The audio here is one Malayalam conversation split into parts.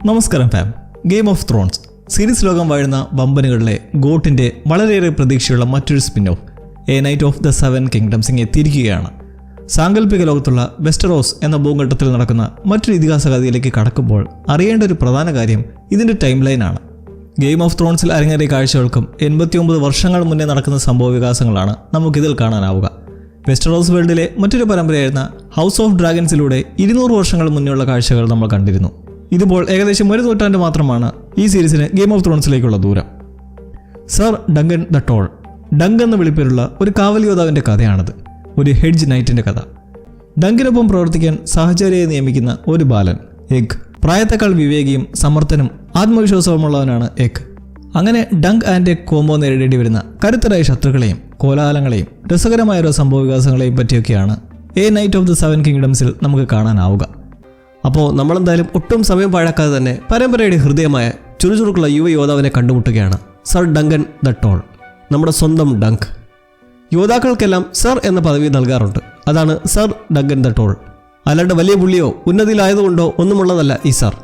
നമസ്കാരം farm. Game of Thrones series ലോകം വാഴുന്ന വമ്പനുകളിലെ ഗോട്ടിന്റെ വളരെയേറെ പ്രതീക്ഷയുള്ള മറ്റൊരു spin of A night of the seven kingdoms എത്തിയിരിക്കുകയാണ്. സാങ്കല്പിക ലോകത്തുള്ള വെസ്റ്ററോസ് എന്ന ഭൂഘട്ടത്തിൽ നടക്കുന്ന മറ്റൊരു ഇതിഹാസ കഥയിലേക്ക് കടക്കുമ്പോൾ അറിയേണ്ട ഒരു പ്രധാന കാര്യം ഇതിന്റെ ടൈം ലൈനാണ്. ഗെയിം ഓഫ് ത്രോൺസിൽ അരങ്ങേറിയ കാഴ്ചകൾക്കും 89 വർഷങ്ങൾ മുന്നേ നടക്കുന്ന സംഭവ വികാസങ്ങളാണ് നമുക്കിതിൽ കാണാനാവുക. വെസ്റ്ററോസ് വേൾഡിലെ മറ്റൊരു പരമ്പരയായിരുന്ന ഹൗസ് ഓഫ് ഡ്രാഗൻസിലൂടെ 200 വർഷങ്ങൾ മുന്നേയുള്ള കാഴ്ചകൾ നമ്മൾ കണ്ടിരുന്നു. ഇതിപ്പോൾ ഏകദേശം 1 നൂറ്റാണ്ട് മാത്രമാണ് ഈ സീരീസിന് ഗെയിം ഓഫ് ത്രോൺസിലേക്കുള്ള ദൂരം. സർ ഡങ്കൻ ദ ടോൾ, ഡങ്ക് എന്ന വിളിപ്പേരുള്ള ഒരു കാവൽ യോദ്ധാവിൻ്റെ കഥയാണിത്. ഒരു ഹെഡ്ജ് നൈറ്റിൻ്റെ കഥ. ഡങ്കിനൊപ്പം പ്രവർത്തിക്കാൻ സഹചാരിയെ നിയമിക്കുന്ന ഒരു ബാലൻ എഗ്. പ്രായത്തെക്കാൾ വിവേകിയും സമർത്ഥനും ആത്മവിശ്വാസവുമുള്ളവനാണ് എഗ്. അങ്ങനെ ഡങ്ക് ആൻഡ് എഗ് കോംബോ നേരിടേണ്ടി വരുന്ന കരുത്തരായ ശത്രുക്കളെയും കോലാഹലങ്ങളെയും രസകരമായ ഓരോ സംഭവ വികാസങ്ങളെയും പറ്റിയൊക്കെയാണ് a night of the seven കിങ്ഡംസിൽ നമുക്ക് കാണാനാവുക. അപ്പോൾ നമ്മളെന്തായാലും ഒട്ടും സമയം പാഴാക്കാതെ തന്നെ പരമ്പരയുടെ ഹൃദയമായ ചുറുചുറുക്കുള്ള യുവ യോദ്ധാവിനെ കണ്ടുമുട്ടുകയാണ് സർ ഡങ്കൻ ദ ടോൾ, നമ്മുടെ സ്വന്തം ഡങ്ക്. യോദ്ധാക്കൾക്കെല്ലാം സർ എന്ന പദവി നൽകാറുണ്ട്. അതാണ് സർ ഡങ്കൻ ദ ടോൾ. അല്ലാണ്ട് വലിയ പുള്ളിയോ ഉന്നതിയിലായതുകൊണ്ടോ ഒന്നുമുള്ളതല്ല ഈ സർ.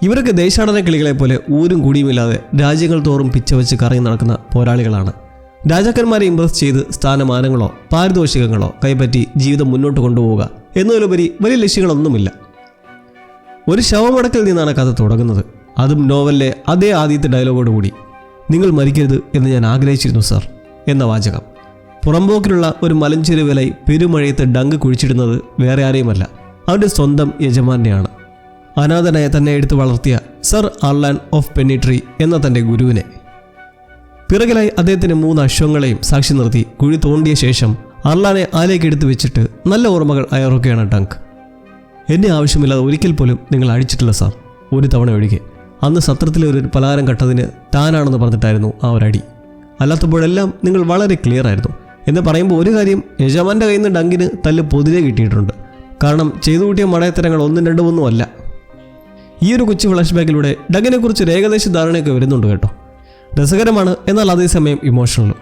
ഇവരൊക്കെ ദേശാടന കിളികളെ പോലെ ഊരും കുടിയുമില്ലാതെ രാജ്യങ്ങൾ തോറും പിച്ചവെച്ച് കറങ്ങി നടക്കുന്ന പോരാളികളാണ്. രാജാക്കന്മാരെ ഇംപ്രസ് ചെയ്ത് സ്ഥാനമാനങ്ങളോ പാരിതോഷികങ്ങളോ കൈപ്പറ്റി ജീവിതം മുന്നോട്ട് കൊണ്ടുപോവുക എന്നതിലുപരി വലിയ ലക്ഷ്യങ്ങളൊന്നുമില്ല. ഒരു ശവമടക്കിൽ നിന്നാണ് കഥ തുടങ്ങുന്നത്. അതും നോവലിലെ അതേ ആദ്യത്തെ ഡയലോഗോട് കൂടി. നിങ്ങൾ മരിക്കരുത് എന്ന് ഞാൻ ആഗ്രഹിച്ചിരുന്നു സർ എന്ന വാചകം. പുറമ്പോക്കിലുള്ള ഒരു മലഞ്ചെരുവിലായി പെരുമഴയത്ത് ഡങ്ക് കുഴിച്ചിടുന്നത് വേറെ ആരെയുമല്ല, അവൻ്റെ സ്വന്തം യജമാനെയാണ്. അനാഥനായ തന്നെ എടുത്തു വളർത്തിയ സർ അർലാൻ ഓഫ് പെന്നിട്രി എന്ന തൻ്റെ ഗുരുവിനെ. പിറകിലായി അദ്ദേഹത്തിന് 3 അശ്വങ്ങളെയും സാക്ഷി നിർത്തി കുഴി തോണ്ടിയ ശേഷം അർലാനെ ആലേക്ക് എടുത്തു വെച്ചിട്ട് നല്ല ഓർമ്മകൾ അയറുകയാണ് ഡങ്ക്. എന്നെ ആവശ്യമില്ലാതെ ഒരിക്കൽ പോലും നിങ്ങൾ അടിച്ചിട്ടില്ല സാർ, ഒരു തവണ ഒഴികെ. അന്ന് സത്രത്തിലെ ഒരു പലഹാരം കട്ടതിന് താനാണെന്ന് പറഞ്ഞിട്ടായിരുന്നു ആ ഒരടി. അല്ലാത്തപ്പോഴെല്ലാം നിങ്ങൾ വളരെ ക്ലിയർ ആയിരുന്നു എന്ന് പറയുമ്പോൾ ഒരു കാര്യം, യജമാൻ്റെ കയ്യിൽ നിന്ന് ഡങ്കിന് തല്ല് പൊതിരെ കിട്ടിയിട്ടുണ്ട്. കാരണം ചെയ്തു കൂട്ടിയ മടയത്തരങ്ങൾ 1, 2, 3 അല്ല. ഈ ഒരു കൊച്ചു ഫ്ലാഷ് ബാക്കിലൂടെ ഡങ്കിനെക്കുറിച്ച് ഒരു ഏകദേശ ധാരണയൊക്കെ വരുന്നുണ്ട് കേട്ടോ. രസകരമാണ്, എന്നാൽ അതേസമയം ഇമോഷണലും.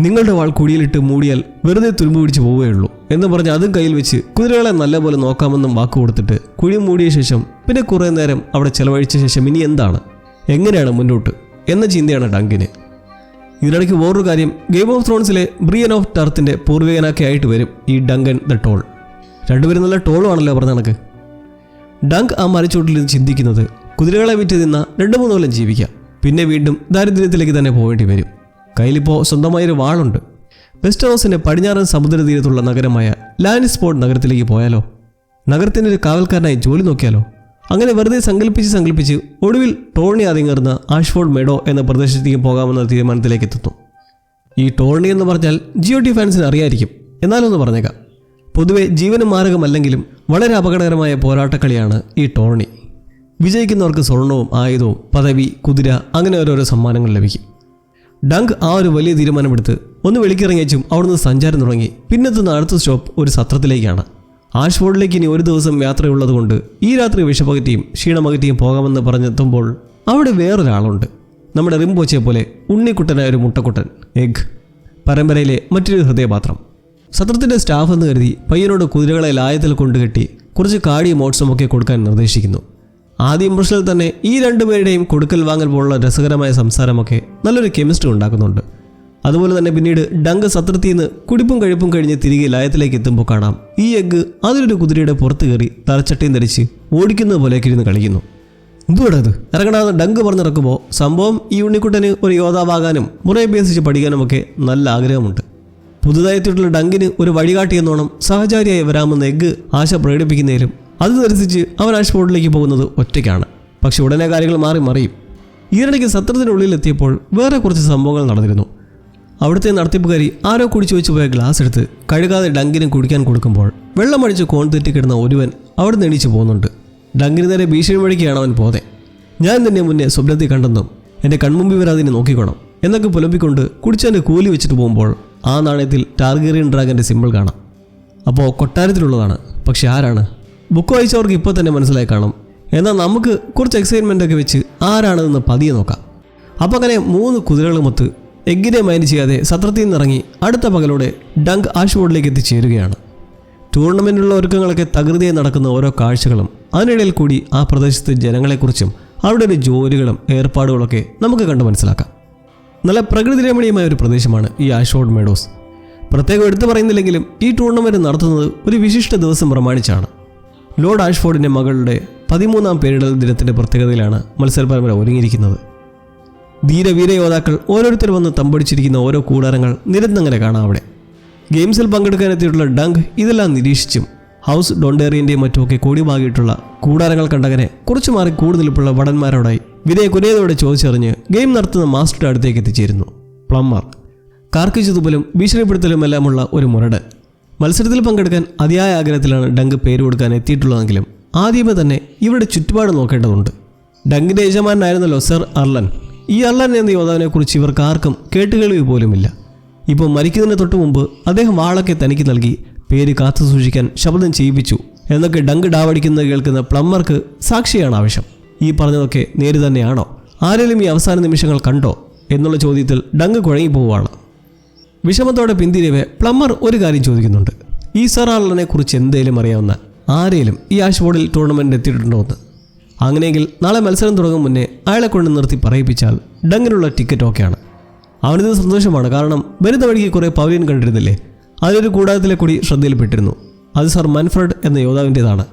നിങ്ങളുടെ വാൾ കുടിയിലിട്ട് മൂടിയാൽ വെറുതെ തുരുമ്പ് പിടിച്ച് പോവുകയുള്ളൂ എന്ന് പറഞ്ഞ് അതും കയ്യിൽ വെച്ച് കുതിരകളെ നല്ലപോലെ നോക്കാമെന്നും വാക്ക് കൊടുത്തിട്ട് കുഴി മൂടിയ ശേഷം പിന്നെ കുറേ നേരം അവിടെ ചെലവഴിച്ച ശേഷം ഇനി എന്താണ്, എങ്ങനെയാണ് മുന്നോട്ട് എന്ന ചിന്തയാണ് ഡങ്കിന്. ഇതിനിടയ്ക്ക് വേറൊരു കാര്യം, ഗെയിം ഓഫ് ത്രോൺസിലെ ബ്രിയൻ ഓഫ് ടർത്തിൻ്റെ പൂർവികനൊക്കെ ആയിട്ട് വരും ഈ ഡങ്കൻ ദ ടോൾ. രണ്ടുപേരും നല്ല ടോളുമാണല്ലോ പറഞ്ഞ കണക്ക്. ഡങ്ക് ആ മരച്ചോട്ടിലിരുന്ന് ചിന്തിക്കുന്നത് കുതിരകളെ വിറ്റ് തിന്ന 2-3 കൊല്ലം ജീവിക്കാം, പിന്നെ വീണ്ടും ദാരിദ്ര്യത്തിലേക്ക് തന്നെ പോകേണ്ടി വരും. കയ്യിലിപ്പോൾ സ്വന്തമായൊരു വാളുണ്ട്. വെസ്റ്ററോസിൻ്റെ പടിഞ്ഞാറൻ സമുദ്രതീരത്തുള്ള നഗരമായ ലാൻഡ്സ്പോർട്ട് നഗരത്തിലേക്ക് പോയാലോ? നഗരത്തിൻ്റെ ഒരു കാവൽക്കാരനായി ജോലി നോക്കിയാലോ? അങ്ങനെ വെറുതെ സങ്കല്പിച്ച് ഒടുവിൽ ടോർണി അതിങ്ങേറുന്ന ആഷ്ഫോർഡ് മെഡോ എന്ന പ്രദേശത്തേക്ക് പോകാമെന്ന തീരുമാനത്തിലേക്ക് എത്തുന്നു. ഈ ടോർണി എന്ന് പറഞ്ഞാൽ GOT ഫാൻസിന് അറിയായിരിക്കും, എന്നാലൊന്ന് പറഞ്ഞേക്കാം. പൊതുവെ ജീവന് മാരകമല്ലെങ്കിലും വളരെ അപകടകരമായ പോരാട്ടക്കളിയാണ് ഈ ടോർണി. വിജയിക്കുന്നവർക്ക് സ്വർണവും ആയുധവും പദവി, കുതിര, അങ്ങനെ ഓരോരോ സമ്മാനങ്ങൾ ലഭിക്കും. ഡങ്ക് ആ ഒരു വലിയ തീരുമാനമെടുത്ത് ഒന്ന് വെളിക്കിറങ്ങിച്ചും അവിടുന്ന് സഞ്ചാരം തുടങ്ങി. പിന്നെത്തുന്ന അടുത്ത സ്റ്റോപ്പ് ഒരു സത്രത്തിലേക്കാണ്. ആഷ്ഫോർഡിലേക്ക് ഇനി ഒരു ദിവസം യാത്രയുള്ളത് കൊണ്ട് ഈ രാത്രി വിഷപകറ്റിയും ക്ഷീണമകറ്റിയും പോകാമെന്ന് പറഞ്ഞെത്തുമ്പോൾ അവിടെ വേറൊരാളുണ്ട്. നമ്മുടെ റിംപോച്ചയെ പോലെ ഉണ്ണിക്കുട്ടനായ ഒരു മുട്ടക്കുട്ടൻ എഗ്, പരമ്പരയിലെ മറ്റൊരു ഹൃദയപാത്രം. സത്രത്തിൻ്റെ സ്റ്റാഫ് എന്ന് കരുതി പയ്യനോട് കുതിരകളെ ലായത്തിൽ കൊണ്ടുകെട്ടി കുറച്ച് കാടിയും ഓട്സുമൊക്കെ കൊടുക്കാൻ നിർദ്ദേശിക്കുന്നു. ആദ്യ ഇംപ്രഷനിൽ തന്നെ ഈ രണ്ടുപേരുടെയും കൊടുക്കൽ വാങ്ങൽ പോലുള്ള രസകരമായ സംസാരമൊക്കെ നല്ലൊരു കെമിസ്ട്രി ഉണ്ടാക്കുന്നുണ്ട്. അതുപോലെ തന്നെ പിന്നീട് ഡങ്ക് സത്രത്തിൽ നിന്ന് കുടിപ്പും കഴിപ്പും കഴിഞ്ഞ് തിരികെ ലയത്തിലേക്ക് എത്തുമ്പോൾ കാണാം ഈ എഗ്ഗ് അതിലൊരു കുതിരയുടെ പുറത്ത് കയറി തലച്ചട്ടയും ധരിച്ച് ഓടിക്കുന്നത് പോലെയൊക്കെ ഇരുന്ന് കളിക്കുന്നു. എന്തുകൂടത് ഇറങ്ങണമെന്ന് ഡങ്ക് പറഞ്ഞിറക്കുമ്പോൾ സംഭവം ഈ ഉണ്ണിക്കുട്ടന് ഒരു യോദ്ധാവാകാനും മുറ അഭ്യസിച്ച് പഠിക്കാനുമൊക്കെ നല്ല ആഗ്രഹമുണ്ട്. പുതുതായെത്തിയിട്ടുള്ള ഡങ്കിന് ഒരു വഴികാട്ടി എന്നോണം സഹചാരിയായി വരാമെന്ന് എഗ്ഗ് ആശ പ്രകടിപ്പിക്കുന്നതിലും അത് ധരിച്ച് അവൻ ആഷ്ഫോർഡിലേക്ക് പോകുന്നത് ഒറ്റയ്ക്കാണ്. പക്ഷെ ഉടനെ കാര്യങ്ങൾ മറിയും. ഈയിടയ്ക്ക് സത്രത്തിനുള്ളിലെത്തിയപ്പോൾ വേറെ കുറച്ച് സംഭവങ്ങൾ നടന്നിരുന്നു. അവിടുത്തെ നടത്തിപ്പുകാരി ആരോ കുടിച്ചു വെച്ച് പോയ ഗ്ലാസ് എടുത്ത് കഴുകാതെ ഡങ്കിന് കുടിക്കാൻ കൊടുക്കുമ്പോൾ വെള്ളമടിച്ച് കോൺ തെറ്റിക്കിടുന്ന ഒരുവൻ അവിടെ നിന്ന് എണീച്ച് പോകുന്നുണ്ട്. ഡങ്കിന് നേരെ ഭീഷണി വഴിക്കാണ് അവൻ പോതെ. ഞാൻ തന്നെ മുന്നേ സ്വപ്നത്തിൽ കണ്ടെന്നും എൻ്റെ കൺമുമ്പിൽ വരാതിനെ നോക്കിക്കോണം എന്നൊക്കെ പുലമ്പിക്കൊണ്ട് കുടിച്ചതിൻ്റെ കൂലി വെച്ചിട്ട് പോകുമ്പോൾ ആ നാണയത്തിൽ ടാർഗേറിയൻ ഡ്രാഗൻ്റെ സിമ്പിൾ കാണാം. അപ്പോൾ കൊട്ടാരത്തിലുള്ളതാണ്. പക്ഷെ ആരാണ്? ബുക്ക് വായിച്ചവർക്ക് ഇപ്പോൾ തന്നെ മനസ്സിലായി കാണും. എന്നാൽ നമുക്ക് കുറച്ച് എക്സൈറ്റ്മെൻ്റ് ഒക്കെ വെച്ച് ആരാണെന്ന് പതിയെ നോക്കാം. അപ്പോൾ അങ്ങനെ 3 കുതിരകളുമൊത്ത് എഗ്ഗിനെ മൈൻഡ് ചെയ്യാതെ സത്രത്തിൽ നിന്നിറങ്ങി അടുത്ത പകലോടെ ഡങ്ക് ആഷ്ഫോർഡിലേക്ക് എത്തിച്ചേരുകയാണ്. ടൂർണമെൻറ്റിലുള്ള ഒരുക്കങ്ങളൊക്കെ തകൃതിയായി നടക്കുന്ന ഓരോ കാഴ്ചകളും അതിനിടയിൽ കൂടി ആ പ്രദേശത്തെ ജനങ്ങളെക്കുറിച്ചും അവിടെ ഒരു ജോലികളും ഏർപ്പാടുകളൊക്കെ നമുക്ക് കണ്ട് മനസ്സിലാക്കാം. നല്ല പ്രകൃതി രമണീയമായ ഒരു പ്രദേശമാണ് ഈ ആഷ്ഫോർഡ് മെഡോസ്. പ്രത്യേകം എടുത്തു പറയുന്നില്ലെങ്കിലും ഈ ടൂർണമെൻറ്റ് നടത്തുന്നത് ഒരു വിശിഷ്ട ദിവസം പ്രമാണിച്ചാണ്. ലോർഡ് ആഷ്ഫോർഡിൻ്റെ മകളുടെ 13ാം പേരിടൽ ദിനത്തിൻ്റെ പ്രത്യേകതയിലാണ് മത്സര പരമ്പര ഒരുങ്ങിയിരിക്കുന്നത്. ധീരവീര യോദ്ധാക്കൾ ഓരോരുത്തർ വന്ന് തമ്പടിച്ചിരിക്കുന്ന ഓരോ കൂടാരങ്ങൾ നിരന്തങ്ങനെ കാണാം അവിടെ. ഗെയിംസിൽ പങ്കെടുക്കാനെത്തിയിട്ടുള്ള ഡങ്ക് ഇതെല്ലാം നിരീക്ഷിച്ചും ഹൗസ് ഡോണ്ടേറിയൻ്റെയും മറ്റുമൊക്കെ കൂടിഭാഗിയിട്ടുള്ള കൂടാരങ്ങൾ കണ്ടങ്ങനെ കുറച്ചു മാറി കൂടുതലിപ്പുള്ള വടന്മാരോടായി വിനയകുനേതോടെ ചോദിച്ചറിഞ്ഞ് ഗെയിം നടത്തുന്ന മാസ്റ്ററുടെ അടുത്തേക്ക് എത്തിച്ചേരുന്നു. പ്ലമ്മർ കാർക്കിച്ചു തുപ്പലും ഭീഷണിപ്പെടുത്തലുമെല്ലാമുള്ള ഒരു മുരടൻ. മത്സരത്തിൽ പങ്കെടുക്കാൻ അതിയായ ആഗ്രഹത്തിലാണ് ഡങ്ക് പേര് കൊടുക്കാൻ എത്തിയിട്ടുള്ളതെങ്കിലും ആദ്യമേ തന്നെ ഇവരുടെ ചുറ്റുപാട് നോക്കേണ്ടതുണ്ട്. ഡങ്കിൻ്റെ യജമാനായിരുന്നല്ലോ സർ അർലൻ. ഈ അർലൻ എന്ന യോദ്ധാവിനെക്കുറിച്ച് ഇവർക്ക് ആർക്കും കേട്ടുകേൾവി പോലുമില്ല. ഇപ്പോൾ മരിക്കുന്നതിന് തൊട്ടു മുമ്പ് അദ്ദേഹം വാളൊക്കെ തനിക്ക് നൽകി പേര് കാത്തു സൂക്ഷിക്കാൻ ശബ്ദം ചെയ്യിപ്പിച്ചു എന്നൊക്കെ ഡങ്ക് ഡാവടിക്കുന്നത് കേൾക്കുന്ന പ്ലമ്മർക്ക് സാക്ഷിയാണ് ആവശ്യം. ഈ പറഞ്ഞതൊക്കെ നേര് തന്നെയാണോ? ആരെങ്കിലും ഈ അവസാന നിമിഷങ്ങൾ കണ്ടോ എന്നുള്ള ചോദ്യത്തിൽ ഡങ്ക് കുഴങ്ങിപ്പോവുകയാണ്. വിഷമത്തോടെ പിന്തിരിയവേ പ്ലമ്മർ ഒരു കാര്യം ചോദിക്കുന്നുണ്ട്. ഈ സർ ആർലനെ കുറിച്ച് എന്തേലും അറിയാവുന്ന ആരെങ്കിലും ഈ ആഷ്ഫോർഡിൽ ടൂർണമെൻറ്റിന് എത്തിയിട്ടുണ്ടോ എന്ന്. അങ്ങനെയെങ്കിൽ നാളെ മത്സരം തുടങ്ങും മുന്നേ അയാളെ കൊണ്ട് നിർത്തി പറയിപ്പിച്ചാൽ ഡങ്കിനുള്ള ടിക്കറ്റ് ഓക്കെയാണ്. അവനിത് സന്തോഷമാണ്. കാരണം വരുന്ന വഴിക്ക് കുറേ പവലിയൻ കണ്ടിരുന്നില്ലേ? അതിലൊരു കൂടാരത്തിലെ കൂടി ശ്രദ്ധയിൽപ്പെട്ടിരുന്നു. അത് സർ മൻഫ്രഡ് എന്ന യോദ്ധാവിൻ്റേതാണ്.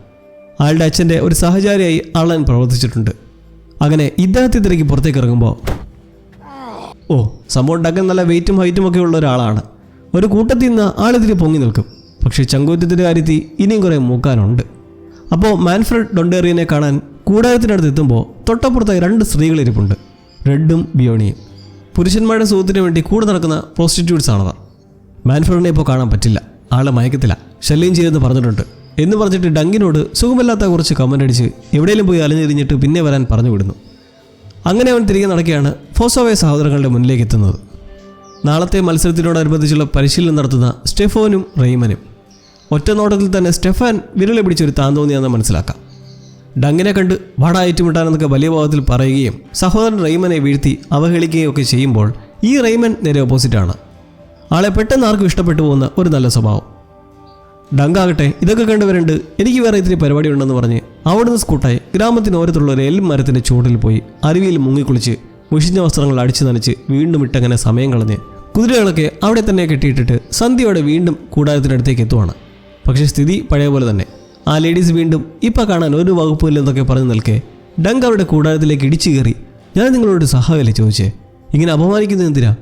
അയാളുടെ അച്ഛൻ്റെ ഒരു സഹചാരിയായി ആളൻ പ്രവർത്തിച്ചിട്ടുണ്ട്. അങ്ങനെ ഇദ്ദേഹത്തെ തിരക്കി പുറത്തേക്ക് ഇറങ്ങുമ്പോൾ സംഭവം ഡങ്കൻ നല്ല വെയിറ്റും ഹൈറ്റും ഒക്കെ ഉള്ള ഒരാളാണ്. ഒരു കൂട്ടത്തിൽ നിന്ന് ആളിതിരി പൊങ്ങി നിൽക്കും. പക്ഷേ ചങ്കൂറ്റത്തിൻ്റെ കാര്യത്തിൽ ഇനിയും കുറേ മൂക്കാനുണ്ട്. അപ്പോൾ മാൻഫ്രഡ് ഡൊണ്ടേറിയനെ കാണാൻ കൂടാരത്തിനടുത്ത് എത്തുമ്പോൾ തൊട്ടപ്പുറത്തായി 2 സ്ത്രീകളിരിപ്പുണ്ട്, റെഡും ബിയോണിയും. പുരുഷന്മാരുടെ സുഖത്തിന് വേണ്ടി കൂടെ നടക്കുന്ന പ്രോസ്റ്റിറ്റ്യൂട്ട്സ് ആണവർ. മാൻഫ്രഡിനെ ഇപ്പോൾ കാണാൻ പറ്റില്ല, ആളെ മയക്കത്തില്ല, ശല്യം ചെയ്തെന്ന് പറഞ്ഞിട്ടുണ്ട് എന്ന് പറഞ്ഞിട്ട് ഡങ്കിനോട് സുഖമില്ലാത്ത കുറച്ച് കമൻ്റ് അടിച്ച് എവിടെയെങ്കിലും പോയി അലഞ്ഞിരിഞ്ഞിട്ട് പിന്നെ വരാൻ പറഞ്ഞു വിടുന്നു. അങ്ങനെ അവൻ തിരികെ നടക്കുകയാണ് ഫോസോവേ സഹോദരങ്ങളുടെ മുന്നിലേക്ക് എത്തുന്നത്. നാളത്തെ മത്സരത്തിനോടനുബന്ധിച്ചുള്ള പരിശീലനം നടത്തുന്ന സ്റ്റെഫോനും റെയ്മനും. ഒറ്റ നോട്ടത്തിൽ തന്നെ സ്റ്റെഫാൻ വിരളെ പിടിച്ചൊരു താന്തോന്നിയാണെന്ന് മനസ്സിലാക്കാം. ഡങ്കിനെ കണ്ട് വാടാ ഏറ്റുമുട്ടാനെന്നൊക്കെ വലിയ ഭാവത്തിൽ പറയുകയും സഹോദരൻ റെയ്മനെ വീഴ്ത്തി അവഹേളിക്കുകയും ഒക്കെ ചെയ്യുമ്പോൾ ഈ റെയ്മൻ നേരെ ഓപ്പോസിറ്റാണ്. ആളെ പെട്ടെന്ന് ആർക്കും ഇഷ്ടപ്പെട്ടു പോകുന്ന ഒരു നല്ല സ്വഭാവം. ഡങ്കാകട്ടെ ഇതൊക്കെ കണ്ടുവരണ്ട്, എനിക്ക് വേറെ ഇത്തിരി പരിപാടി ഉണ്ടെന്ന് പറഞ്ഞ് അവിടുന്ന് സ്കൂട്ടായി ഗ്രാമത്തിന് ഓരത്തുള്ള ഒരു എൽ മരത്തിൻ്റെ ചൂടിൽ പോയി അരുവിയിൽ മുങ്ങിക്കുളിച്ച് മുഷിഞ്ഞ വസ്ത്രങ്ങൾ അടിച്ചു നനച്ച് വീണ്ടും ഇട്ടങ്ങനെ സമയം കളഞ്ഞ് കുതിരകളൊക്കെ അവിടെ തന്നെ കെട്ടിയിട്ടിട്ട് സന്ധ്യയോടെ വീണ്ടും കൂടാരത്തിനടുത്തേക്ക് എത്തുവാണ്. പക്ഷേ സ്ഥിതി പഴയ പോലെ തന്നെ. ആ ലേഡീസ് വീണ്ടും ഇപ്പം കാണാൻ ഒരു വകുപ്പില്ലെന്നൊക്കെ പറഞ്ഞ് നിൽക്കെ ഡങ്ക് അവരുടെ കൂടാരത്തിലേക്ക് ഇടിച്ചു കയറി, ഞാൻ നിങ്ങളോട് സഹായമല്ലേ ചോദിച്ചേ, ഇങ്ങനെ അപമാനിക്കുന്നത് എന്തിനാ?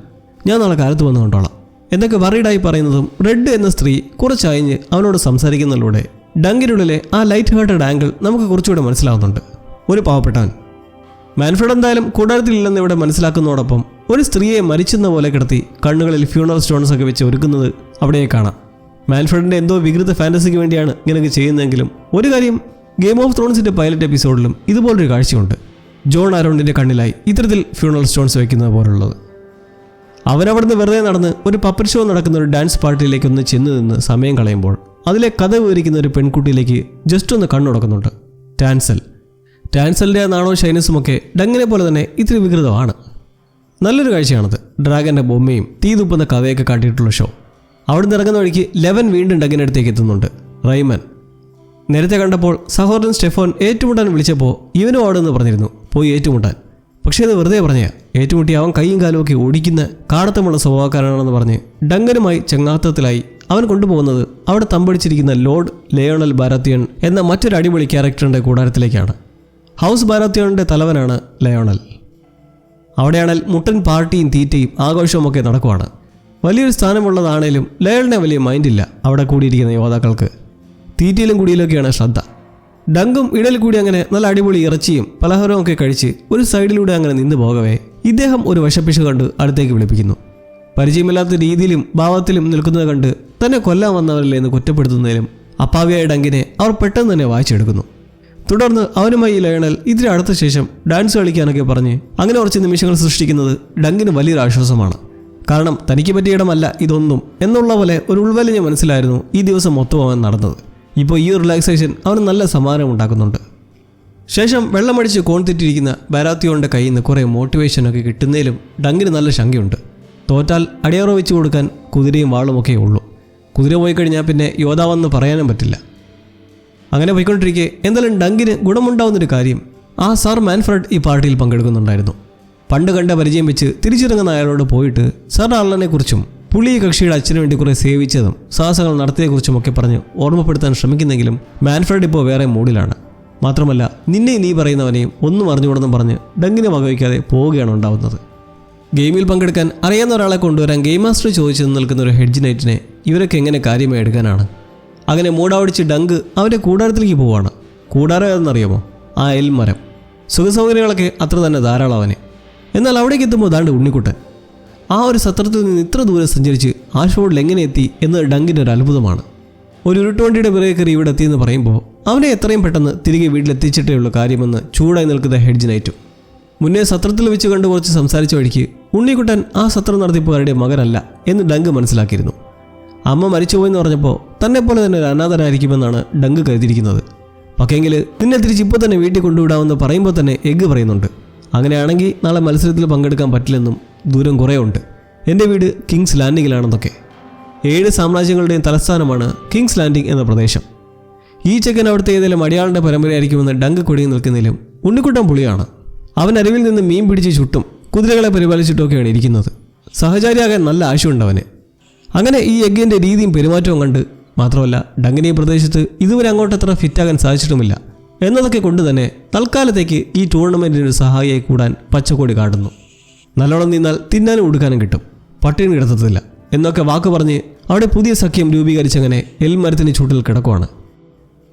ഞാൻ നാളെ കാലത്ത് വന്ന് കണ്ടോളാം എന്നൊക്കെ വറീഡായി പറയുന്നതും റെഡ് എന്ന സ്ത്രീ കുറച്ചയഞ്ഞ് അവനോട് സംസാരിക്കുന്നതിലൂടെ ഡങ്കിനുള്ളിലെ ആ ലൈറ്റ് ഹാർട്ടഡ് ആംഗിൾ നമുക്ക് കുറച്ചുകൂടെ മനസ്സിലാവുന്നുണ്ട്. ഒരു പാവപ്പെട്ടവൻ. മാൻഫ്രഡ് എന്തായാലും കൂടാരത്തിലില്ലെന്ന് ഇവിടെ മനസ്സിലാക്കുന്നതോടൊപ്പം ഒരു സ്ത്രീയെ മരിച്ചെന്ന പോലെ കിടത്തി കണ്ണുകളിൽ ഫ്യൂണറൽ സ്റ്റോൺസ് ഒക്കെ വെച്ച് ഒരുക്കുന്നത് അവിടെ കാണാം. മാൻഫ്രഡിൻ്റെ എന്തോ വികൃത ഫാൻറ്റസിക്ക് വേണ്ടിയാണ് ഇങ്ങനെയൊക്കെ ചെയ്യുന്നതെങ്കിലും ഒരു കാര്യം, ഗെയിം ഓഫ് ത്രോൺസിൻ്റെ പൈലറ്റ് എപ്പിസോഡിലും ഇതുപോലൊരു കാഴ്ചയുണ്ട്. ജോൺ ആരോണിൻ്റെ കണ്ണിലായി ഇത്തരത്തിൽ ഫ്യൂണറൽ സ്റ്റോൺസ് വയ്ക്കുന്നത് പോലുള്ളത്. അവനവിടുന്ന് വെറുതെ നടന്ന് ഒരു പപ്പറ്റ് ഷോ നടക്കുന്ന ഒരു ഡാൻസ് പാർട്ടിയിലേക്കൊന്ന് ചെന്ന് നിന്ന് സമയം കളയുമ്പോൾ അതിലെ കഥ വിവരിക്കുന്ന ഒരു പെൺകുട്ടിയിലേക്ക് ജസ്റ്റ് ഒന്ന് കണ്ണുടക്കുന്നുണ്ട്. ടാൻസലിൻ്റെ നാണവും ഷൈനസുമൊക്കെ ഡങ്ങിനെ പോലെ തന്നെ ഇത്തിരി വികൃതമാണ്. നല്ലൊരു കാഴ്ചയാണത്. ഡ്രാഗൻ്റെ ബൊമ്മയും തീ തുപ്പുന്ന കഥയൊക്കെ കാട്ടിയിട്ടുള്ള ഷോ. അവിടുന്ന് ഇറങ്ങുന്ന വഴിക്ക് ലെവൻ വീണ്ടും ഡങ്ങിനടുത്തേക്ക് എത്തുന്നുണ്ട്. റൈമൻ നേരത്തെ കണ്ടപ്പോൾ സഹോദരൻ സ്റ്റെഫോൻ ഏറ്റുമുട്ടാൻ വിളിച്ചപ്പോൾ ഇവനും അവിടെ പറഞ്ഞിരുന്നു പോയി ഏറ്റുമുട്ടാൻ. പക്ഷേ അത് വെറുതെ പറഞ്ഞാൽ ഏറ്റുമുട്ടി അവൻ കൈയും കാലും ഒക്കെ ഓടിക്കുന്ന കാടത്തമുള്ള സ്വഭാവക്കാരനാണെന്ന് പറഞ്ഞ് ഡങ്കനുമായി ചങ്ങാത്തത്തിലായി അവൻ കൊണ്ടുപോകുന്നത് അവിടെ തമ്പടിച്ചിരിക്കുന്ന ലോർഡ് ലയോണൽ ബാരാത്തിയൺ എന്ന മറ്റൊരു അടിപൊളി ക്യാരക്ടറിൻ്റെ കൂടാരത്തിലേക്കാണ്. House ബാരാത്തിയണിൻ്റെ തലവനാണ് Lionel. അവിടെയാണെങ്കിൽ മുട്ടൻ പാർട്ടിയും തീറ്റയും ആഘോഷവും ഒക്കെ നടക്കുവാണ്. വലിയൊരു സ്ഥാനമുള്ളതാണേലും ലയോണലിനെ വലിയ മൈൻഡില്ല അവിടെ കൂടിയിരിക്കുന്ന യോദ്ധാക്കൾക്ക്. തീറ്റയിലും കുടിയിലൊക്കെയാണ് ശ്രദ്ധ. ഡങ്കും ഇടയിൽ കൂടി അങ്ങനെ നല്ല അടിപൊളി ഇറച്ചിയും പലഹാരവും ഒക്കെ കഴിച്ച് ഒരു സൈഡിലൂടെ അങ്ങനെ നിന്ന് പോകവേ ഇദ്ദേഹം ഒരു വശപ്പിശ കണ്ട് അടുത്തേക്ക് വിളിപ്പിക്കുന്നു. പരിചയമില്ലാത്ത രീതിയിലും ഭാവത്തിലും നിൽക്കുന്നത് കണ്ട് തന്നെ കൊല്ലാൻ വന്നവരില്ലേ എന്ന് കുറ്റപ്പെടുത്തുന്നതിലും അപ്പാവിയായ ഡങ്കിനെ അവർ പെട്ടെന്ന് തന്നെ വായിച്ചെടുക്കുന്നു. തുടർന്ന് അവനുമായി ലയണൽ ഇതിന് അടുത്ത ശേഷം ഡാൻസ് കളിക്കാനൊക്കെ പറഞ്ഞ് അങ്ങനെ കുറച്ച് നിമിഷങ്ങൾ സൃഷ്ടിക്കുന്നത് ഡങ്കിന് വലിയൊരു ആശ്വാസമാണ്. കാരണം തനിക്ക് പറ്റിയ ഇടമല്ല ഇതൊന്നും എന്നുള്ള പോലെ ഒരു ഉൾവലിഞ്ഞ മനസ്സിലായിരുന്നു ഈ ദിവസം മൊത്തം അവൻ നടന്നത്. ഇപ്പോൾ ഈ റിലാക്സേഷൻ അവന് നല്ല സമാധാനം ഉണ്ടാക്കുന്നുണ്ട്. ശേഷം വെള്ളമടിച്ച് കോൺതെറ്റിരിക്കുന്ന ബാരാത്തിയോണിൻ്റെ കയ്യിൽ നിന്ന് കുറേ മോട്ടിവേഷനൊക്കെ കിട്ടുന്നതിലും ഡങ്കിന് നല്ല ശങ്കയുണ്ട്. തോറ്റാൽ അടിയറ വെച്ച് കൊടുക്കാൻ കുതിരയും വാളുമൊക്കെ ഉള്ളൂ. കുതിര പോയി കഴിഞ്ഞാൽ പിന്നെ യോദ്ധാവെന്ന് പറയാനും പറ്റില്ല. അങ്ങനെ പോയിക്കൊണ്ടിരിക്കെ എന്തായാലും ഡങ്കിന് ഗുണമുണ്ടാവുന്നൊരു കാര്യം, ആ സർ മാൻഫ്രഡ് ഈ പാർട്ടിയിൽ പങ്കെടുക്കുന്നുണ്ടായിരുന്നു. പണ്ട് കണ്ട പരിചയം വെച്ച് തിരിച്ചിറങ്ങുന്ന അയാളോട് പോയിട്ട് സർ അർലനെ കുറിച്ചും പുള്ളി കക്ഷിയുടെ അച്ഛന് വേണ്ടി കുറേ സേവിച്ചതും സാഹസങ്ങൾ നടത്തിയതിനെക്കുറിച്ചുമൊക്കെ പറഞ്ഞ് ഓർമ്മപ്പെടുത്താൻ ശ്രമിക്കുന്നെങ്കിലും മാൻഫ്രഡ് ഇപ്പോൾ വേറെ മൂഡിലാണ്. മാത്രമല്ല നിന്നെ നീ പറയുന്നവനെയും ഒന്നും അറിഞ്ഞുകൂടെന്നും പറഞ്ഞ് ഡങ്കിനെ വകവയ്ക്കാതെ പോവുകയാണ് ഉണ്ടാവുന്നത്. ഗെയിമിൽ പങ്കെടുക്കാൻ അറിയാവുന്ന ഒരാളെ കൊണ്ടുവരാൻ ഗെയിം മാസ്റ്റർ ചോദിച്ചു നിൽക്കുന്ന ഒരു ഹെഡ്ജ് നൈറ്റിനെ ഇവരൊക്കെ എങ്ങനെ കാര്യമായി എടുക്കാനാണ്? അങ്ങനെ മൂടാവടിച്ച് ഡങ്ക് അവൻ്റെ കൂടാരത്തിലേക്ക് പോവാണ്. കൂടാരം ഏതെന്നറിയാമോ? ആ എൽമരം. സുഖസൗകര്യങ്ങളൊക്കെ അത്ര തന്നെ ധാരാളം അവന്. എന്നാൽ അവിടേക്ക് എത്തുമ്പോൾ ദാണ്ട് ഉണ്ണിക്കുട്ടൻ. ആ ഒരു സത്രത്തിൽ നിന്ന് ഇത്ര ദൂരം സഞ്ചരിച്ച് ആഷ്ഫോർഡിൽ എങ്ങനെ എത്തി എന്നത് ഡങ്കിൻ്റെ ഒരു അത്ഭുതമാണ്. ഒരു ഉരുട്ടുവണ്ടിയുടെ പിറകെ കയറി ഇവിടെ എത്തിയെന്ന് പറയുമ്പോൾ അവനെ എത്രയും പെട്ടെന്ന് തിരികെ വീട്ടിലെത്തിച്ചിട്ടേ ഉള്ള കാര്യമെന്ന് ചൂടായി നിൽക്കുന്ന ഹെഡ്ജ് നൈറ്റും. മുന്നേ സത്രത്തിൽ വെച്ച് കണ്ടു കുറച്ച് സംസാരിച്ച വഴിക്ക് ഉണ്ണിക്കുട്ടൻ ആ സത്രം നടത്തിപ്പുകാരുടെ മകനല്ല എന്ന് ഡങ്ക് മനസ്സിലാക്കിയിരുന്നു. അമ്മ മരിച്ചുപോയെന്ന് പറഞ്ഞപ്പോൾ തന്നെ പോലെ തന്നെ ഒരു അനാഥനായിരിക്കുമെന്നാണ് ഡങ്ക് കരുതിയിരിക്കുന്നത്. പക്ഷേങ്കിൽ നിന്നെ തിരിച്ച് ഇപ്പോൾ തന്നെ വീട്ടിൽ കൊണ്ടുവിടാമെന്ന് പറയുമ്പോൾ തന്നെ എഗ്ഗ് പറയുന്നുണ്ട്, അങ്ങനെയാണെങ്കിൽ നാളെ മത്സരത്തിൽ പങ്കെടുക്കാൻ പറ്റില്ലെന്നും ദൂരം കുറേ ഉണ്ട്, എൻ്റെ വീട് കിങ്സ് ലാൻഡിങ്ങിലാണെന്നൊക്കെ. 7 സാമ്രാജ്യങ്ങളുടെയും തലസ്ഥാനമാണ് കിങ്സ് ലാൻഡിംഗ് എന്ന പ്രദേശം. ഈ ചെക്കൻ അവിടുത്തെ ഏതെങ്കിലും അടിയാളുടെ പരമ്പരയായിരിക്കുമെന്ന് ഡങ്ക് കൊടിയിൽ നിൽക്കുന്നതിലും ഉണ്ണിക്കുട്ടൻ പുളിയാണ്. അവൻ അരുവിൽ നിന്ന് മീൻ പിടിച്ച് ചുട്ടും കുതിരകളെ പരിപാലിച്ചിട്ടൊക്കെയാണ് ഇരിക്കുന്നത്. സഹചാരിയാകാൻ നല്ല ആശയമുണ്ടവന്. അങ്ങനെ ഈ എഗ്ഗിൻ്റെ രീതിയും പെരുമാറ്റവും കണ്ട്, മാത്രമല്ല ഡങ്കിനെ ഈ പ്രദേശത്ത് ഇതുവരെ അങ്ങോട്ട് അത്ര ഫിറ്റാകാൻ സാധിച്ചിട്ടുമില്ല എന്നതൊക്കെ കൊണ്ട് തന്നെ തൽക്കാലത്തേക്ക് ഈ ടൂർണമെൻറ്റിന് ഒരു സഹായിയായി കൂടാൻ പച്ചക്കോടി കാട്ടുന്നു. നല്ലോണം നിന്നാൽ തിന്നാനും ഉടുക്കാനും കിട്ടും, പട്ടിണി കിടത്തത്തില്ല എന്നൊക്കെ വാക്ക് പറഞ്ഞ് അവിടെ പുതിയ സഖ്യം രൂപീകരിച്ചങ്ങനെ എൽമരത്തിന് ചൂട്ടിൽ കിടക്കുവാണ്.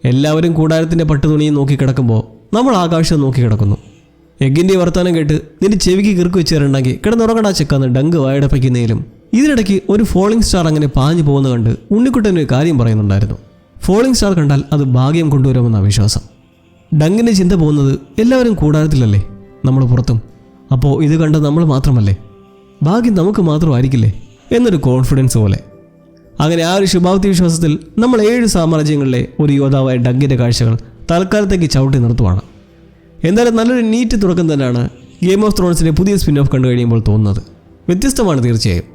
എല്ലാവരും കൂടാരത്തിൻ്റെ പട്ടുതുണിയും നോക്കി കിടക്കുമ്പോൾ നമ്മൾ ആകാശം നോക്കി കിടക്കുന്നു. എഗ്ഗിൻ്റെ വർത്തമാനം കേട്ട് നിന്റെ ചെവിക്ക് കിറുക്ക് വെച്ചേരുണ്ടെങ്കിൽ കിടന്നുറങ്ങടാ ചെക്കാന്ന് ഡങ്ക് വായടപ്പിക്കുന്നതിലും ഇതിനിടയ്ക്ക് ഒരു ഫോളിംഗ് സ്റ്റാർ അങ്ങനെ പാഞ്ഞു പോകുന്ന കണ്ട് ഉണ്ണിക്കുട്ടൻ ഒരു കാര്യം പറയുന്നുണ്ടായിരുന്നു. ഫോളിംഗ് സ്റ്റാർ കണ്ടാൽ അത് ഭാഗ്യം കൊണ്ടുവരുമെന്നാണ് വിശ്വാസം. ഡങ്കിൻ്റെ ചിന്ത പോകുന്നത് എല്ലാവരും കൂടാരത്തിലല്ലേ, നമ്മൾ പുറത്തും. അപ്പോൾ ഇത് കണ്ട് നമ്മൾ മാത്രമല്ലേ, ഭാഗ്യം നമുക്ക് മാത്രമായിരിക്കില്ലേ എന്നൊരു കോൺഫിഡൻസ് പോലെ. അങ്ങനെ ആ ഒരു ശുഭാപ്തി വിശ്വാസത്തിൽ നമ്മൾ 7 സാമ്രാജ്യങ്ങളിലെ ഒരു യോദ്ധാവായ ഡങ്കിൻ്റെ കാഴ്ചകൾ തൽക്കാലത്തേക്ക് ചവിട്ടി നിർത്തുവാണ്. എന്തായാലും നല്ലൊരു നീറ്റ് തുടക്കം തന്നെയാണ് ഗെയിം ഓഫ് ത്രോൺസിൻ്റെ പുതിയ സ്പിൻ ഓഫ് കണ്ടു കഴിയുമ്പോൾ തോന്നുന്നത്. വ്യത്യസ്തമാണ് തീർച്ചയായും.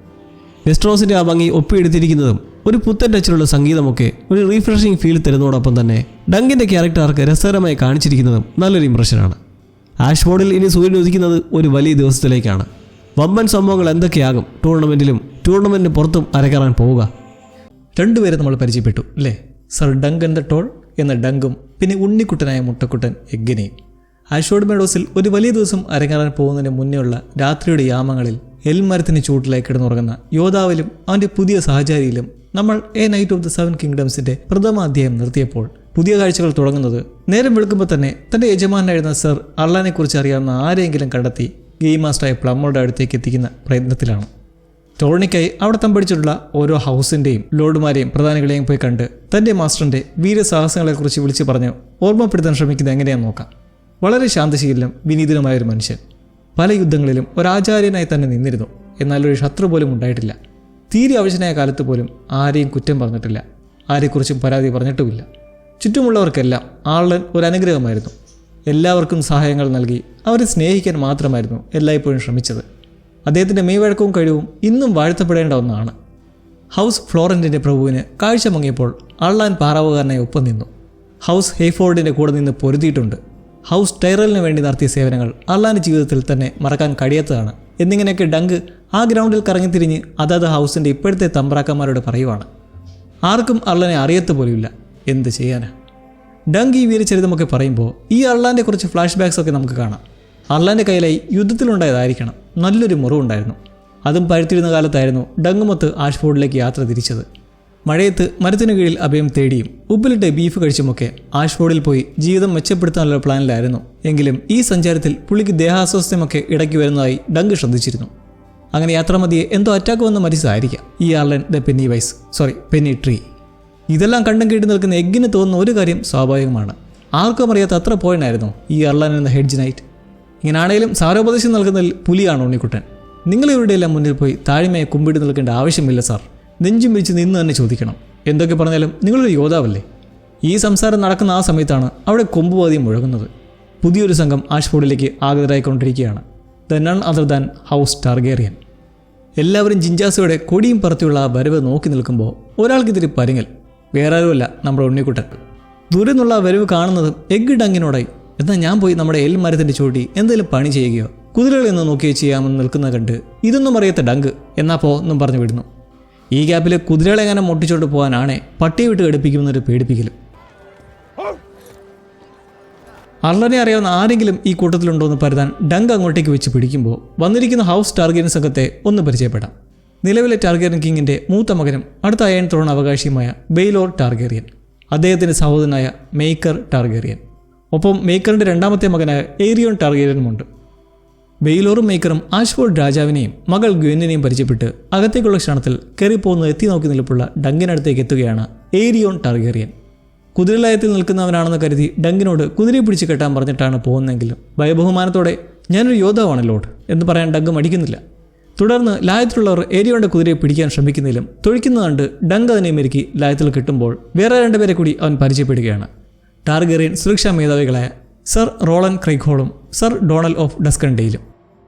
വെസ്റ്റ്രോസിൻ്റെ ആ ഭംഗി ഒപ്പിയെടുത്തിരിക്കുന്നതും ഒരു പുത്തൻ ടച്ചിലുള്ള സംഗീതമൊക്കെ ഒരു റീഫ്രഷിംഗ് ഫീൽ തരുന്നതോടൊപ്പം തന്നെ ഡങ്കിൻ്റെ ക്യാരക്ടർ ആർക്ക് രസകരമായി കാണിച്ചിരിക്കുന്നതും നല്ലൊരു ഇംപ്രഷനാണ്. ആഷ്ഫോർഡിൽ ഇനി സൂര്യൻ ഉദിക്കുന്നത് ഒരു വലിയ ദിവസത്തിലേക്കാണ്. വമ്പൻ സംഭവങ്ങൾ എന്തൊക്കെയാകും ടൂർണമെൻറ്റിന് പുറത്തും അരകയറാൻ പോവുക. രണ്ടുപേരെ നമ്മൾ പരിചയപ്പെട്ടു അല്ലേ? സർ ഡങ്കൻ ദ ടോൾ എന്ന ഡങ്കും പിന്നെ ഉണ്ണിക്കുട്ടനായ മുട്ടക്കുട്ടൻ എഗ്ഗിനെയും. ആഷ്ഫോർഡ് മെഡോസിൽ ഒരു വലിയ ദിവസം അരങ്ങേറാൻ പോകുന്നതിന് മുന്നേ ഉള്ള രാത്രിയുടെ യാമങ്ങളിൽ എൽമരത്തിന് ചൂട്ടിലായി കിടന്നുറങ്ങുന്ന യോദ്ധാവിലും അവൻ്റെ പുതിയ സഹചാരിയിലും നമ്മൾ എ നൈറ്റ് ഓഫ് ദ 7 കിങ്ഡംസിൻ്റെ പ്രഥമ അധ്യായം നിർത്തിയപ്പോൾ പുതിയ കാഴ്ചകൾ തുടങ്ങുന്നത് നേരം വെളുക്കുമ്പോൾ തന്നെ തൻ്റെ യജമാനായിരുന്ന സർ അർലാനെക്കുറിച്ച് അറിയാവുന്ന ആരെങ്കിലും കണ്ടെത്തി ഗെയിം മാസ്റ്ററായ പ്ലമ്മറുടെ അടുത്തേക്ക് എത്തിക്കുന്ന പ്രയത്നത്തിലാണ്. ടോർണിക്കായി അവിടെ തമ്പടിച്ചിട്ടുള്ള ഓരോ ഹൗസിൻ്റെയും ലോർഡുമാരെയും പ്രധാനികളെയും പോയി കണ്ട് തൻ്റെ മാസ്റ്ററിൻ്റെ വീരസാഹസങ്ങളെക്കുറിച്ച് വിളിച്ചു പറഞ്ഞ് ഓർമ്മപ്പെടുത്താൻ ശ്രമിക്കുന്നത് എങ്ങനെയാണെന്ന് നോക്കാം. വളരെ ശാന്തശീലനും വിനീതനുമായൊരു മനുഷ്യൻ. പല യുദ്ധങ്ങളിലും ഒരാചാര്യനായി തന്നെ നിന്നിരുന്നു. എന്നാൽ ഒരു ശത്രു പോലും ഉണ്ടായിട്ടില്ല. തീരെ അവശനായ കാലത്ത് പോലും ആരെയും കുറ്റം പറഞ്ഞിട്ടില്ല, ആരെക്കുറിച്ചും പരാതി പറഞ്ഞിട്ടുമില്ല. ചുറ്റുമുള്ളവർക്കെല്ലാം ആളൻ ഒരു അനുഗ്രഹമായിരുന്നു. എല്ലാവർക്കും സഹായങ്ങൾ നൽകി അവരെ സ്നേഹിക്കാൻ മാത്രമായിരുന്നു എല്ലായ്പ്പോഴും ശ്രമിച്ചത്. അദ്ദേഹത്തിൻ്റെ മെയ്വഴക്കവും കഴിവും ഇന്നും വാഴ്ത്തപ്പെടേണ്ട ഒന്നാണ്. ഹൗസ് ഫ്ലോറൻറ്റിൻ്റെ പ്രഭുവിന് കാഴ്ച മങ്ങിയപ്പോൾ അർലാൻ പാറാവുകാരനായി ഒപ്പം നിന്നു. ഹൗസ് ഹെയ്ഫോർഡിൻ്റെ കൂടെ നിന്ന് പൊരുതിയിട്ടുണ്ട്. ഹൗസ് ടൈറലിന് വേണ്ടി നടത്തിയ സേവനങ്ങൾ അർലാൻ്റെ ജീവിതത്തിൽ തന്നെ മറക്കാൻ കഴിയാത്തതാണ് എന്നിങ്ങനെയൊക്കെ ഡങ്ക് ആ ഗ്രൗണ്ടിൽ കറങ്ങിത്തിരിഞ്ഞ് അതാത് ഹൗസിൻ്റെ ഇപ്പോഴത്തെ തമ്പ്രാക്കന്മാരോട് പറയുവാണ്. ആർക്കും അർലാനെ അറിയത്ത് പോലുമില്ല. എന്ത് ചെയ്യാനാ? ഡങ്ക് ഈ വീരചരിതമൊക്കെ പറയുമ്പോൾ ഈ അർലാൻ്റെ കുറച്ച് ഫ്ലാഷ് ബാക്സൊക്കെ നമുക്ക് കാണാം. അർലാൻ്റെ കയ്യിലായി യുദ്ധത്തിലുണ്ടായതായിരിക്കണം നല്ലൊരു മുറിവുണ്ടായിരുന്നു. അതും പഴുത്തിരുന്ന കാലത്തായിരുന്നു ഡങ്കുമൊത്ത് ആഷ്ഫോർഡിലേക്ക് യാത്ര തിരിച്ചത്. മഴയത്ത് മരത്തിനു കീഴിൽ അഭയം തേടിയും ഉപ്പിലിട്ട് ബീഫ് കഴിച്ചുമൊക്കെ ആഷ്ഫോർഡിൽ പോയി ജീവിതം മെച്ചപ്പെടുത്താനുള്ള പ്ലാനിലായിരുന്നു. എങ്കിലും ഈ സഞ്ചാരത്തിൽ പുള്ളിക്ക് ദേഹാസ്വാസ്ഥ്യമൊക്കെ ഇടയ്ക്ക് വരുന്നതായി ഡങ്ക് ശ്രദ്ധിച്ചിരുന്നു. അങ്ങനെ യാത്രാമതിയെ എന്തോ അറ്റാക്ക് വന്ന് മരിച്ചതായിരിക്കാം ഈ അർലൻ ദ പെന്നി ട്രീ. ഇതെല്ലാം കണ്ടും കേട്ട് നിൽക്കുന്ന എഗ്ഗിന് തോന്നുന്ന ഒരു കാര്യം സ്വാഭാവികമാണ്. ആർക്കും അറിയാത്ത അത്ര പോയിന്റായിരുന്നു ഈ അർലൻ എന്ന ഹെഡ്ജ് നൈറ്റ്. ഇങ്ങനാണേലും സാരോപദേശം നൽകുന്നതിൽ പുലിയാണ് ഉണ്ണിക്കുട്ടൻ. നിങ്ങളിവരുടെയെല്ലാം മുന്നിൽ പോയി താഴ്മയെ കുമ്പിട്ട് നിൽക്കേണ്ട ആവശ്യമില്ല സാർ. നെഞ്ചും പിരിച്ച് നിന്ന് തന്നെ ചോദിക്കണം. എന്തൊക്കെ പറഞ്ഞാലും നിങ്ങളൊരു യോദ്ധാവല്ലേ. ഈ സംസാരം നടക്കുന്ന ആ സമയത്താണ് അവിടെ കൊമ്പുവാദ്യം മുഴങ്ങുന്നത്. പുതിയൊരു സംഘം ആഷ്ഫോർഡിലേക്ക് ആഗതരായിക്കൊണ്ടിരിക്കുകയാണ്. The none other than house Targaryen. എല്ലാവരും ജിഞ്ചാസയുടെ കൊടിയും പറത്തിയുള്ള ആ വരവ് നോക്കി നിൽക്കുമ്പോൾ ഒരാൾക്കിതിരി പരിങ്ങൽ. വേറെ ആരുമല്ല നമ്മുടെ ഉണ്ണിക്കുട്ടൻ. ദൂരെ നിന്നുള്ള വരവ് കാണുന്നതും എഗ് ഡങ്കിനോടായി. എന്നാൽ ഞാൻ പോയി നമ്മുടെ എൽ മരത്തിൻ്റെ ചൂട്ടി എന്തെങ്കിലും പണി ചെയ്യുകയോ കുതിരകളിൽ നിന്ന് നോക്കിയോ ചെയ്യാമെന്ന് നിൽക്കുന്ന കണ്ട് ഇതൊന്നും അറിയാത്ത ഡങ്ക് എന്നാ പോ എന്നും പറഞ്ഞു വിടുന്നു. ഈ ഗ്യാപ്പിൽ കുതിരകളെ എങ്ങനെ മുട്ടിച്ചോണ്ട് പോകാനാണേ പട്ടിയെ വിട്ട് ഘടിപ്പിക്കുമെന്നൊരു പേടിപ്പിക്കലും. അർലനെ അറിയാവുന്ന ആരെങ്കിലും ഈ കൂട്ടത്തിലുണ്ടോ എന്ന് പരുതാൻ ഡങ്ക് അങ്ങോട്ടേക്ക് വെച്ച് പിടിക്കുമ്പോൾ വന്നിരിക്കുന്ന ഹൗസ് ടാർഗേറിയൻ സംഘത്തെ ഒന്ന് പരിചയപ്പെടാം. നിലവിലെ ടാർഗേറിയൻ കിങ്ങിൻ്റെ മൂത്ത മകനും അടുത്ത അയൺ ത്രോൺ അവകാശിയുമായ ബെയ്ലോർ ടാർഗേറിയൻ, അദ്ദേഹത്തിൻ്റെ സഹോദരനായ മെയ്ക്കർ ടാർഗേറിയൻ, ഒപ്പം മെയ്ക്കറിൻ്റെ രണ്ടാമത്തെ മകനായ ഏരിയോൺ ടാർഗേറിയനുമുണ്ട്. ബെയ്ലോറും മെയ്ക്കറും ആഷ്ഫോർഡ് രാജാവിനെയും മകൾ ഗ്വെന്നിനെയും പരിചയപ്പെട്ട് അകത്തേക്കുള്ള ക്ഷണത്തിൽ കയറിപ്പോകുന്ന എത്തി നോക്കി നിൽപ്പുള്ള ഡങ്കിനടുത്തേക്ക് എത്തുകയാണ് ഏരിയോൺ ടാർഗേറിയൻ. കുതിരലയത്തിൽ നിൽക്കുന്നവനാണെന്ന് കരുതി ഡങ്കിനോട് കുതിരയെ പിടിച്ച് കെട്ടാൻ പറഞ്ഞിട്ടാണ് പോകുന്നതെങ്കിലും ഭയബഹുമാനത്തോടെ ഞാനൊരു യോദ്ധാവാണ് ലോഡ് എന്ന് പറയാൻ ഡങ്ക് മടിക്കുന്നില്ല. തുടർന്ന് ലായത്തിലുള്ളവർ ഏരിയോന്റെ കുതിരയെ പിടിക്കാൻ ശ്രമിക്കുന്നതിലും തൊഴിക്കുന്നത് കണ്ട് ഡങ്ക് അതിനെ മെരുക്കി ലായത്തിൽ കിട്ടുമ്പോൾ വേറെ രണ്ടുപേരെ കൂടി അവൻ പരിചയപ്പെടുകയാണ്. ടാർഗേറിയൻ സുരക്ഷാ മേധാവികളായ സർ റോളൻ ക്രൈഗ്ഹോളും സർ ഡൊണൽ ഓഫ് ഡസ്കൻഡെയിലും.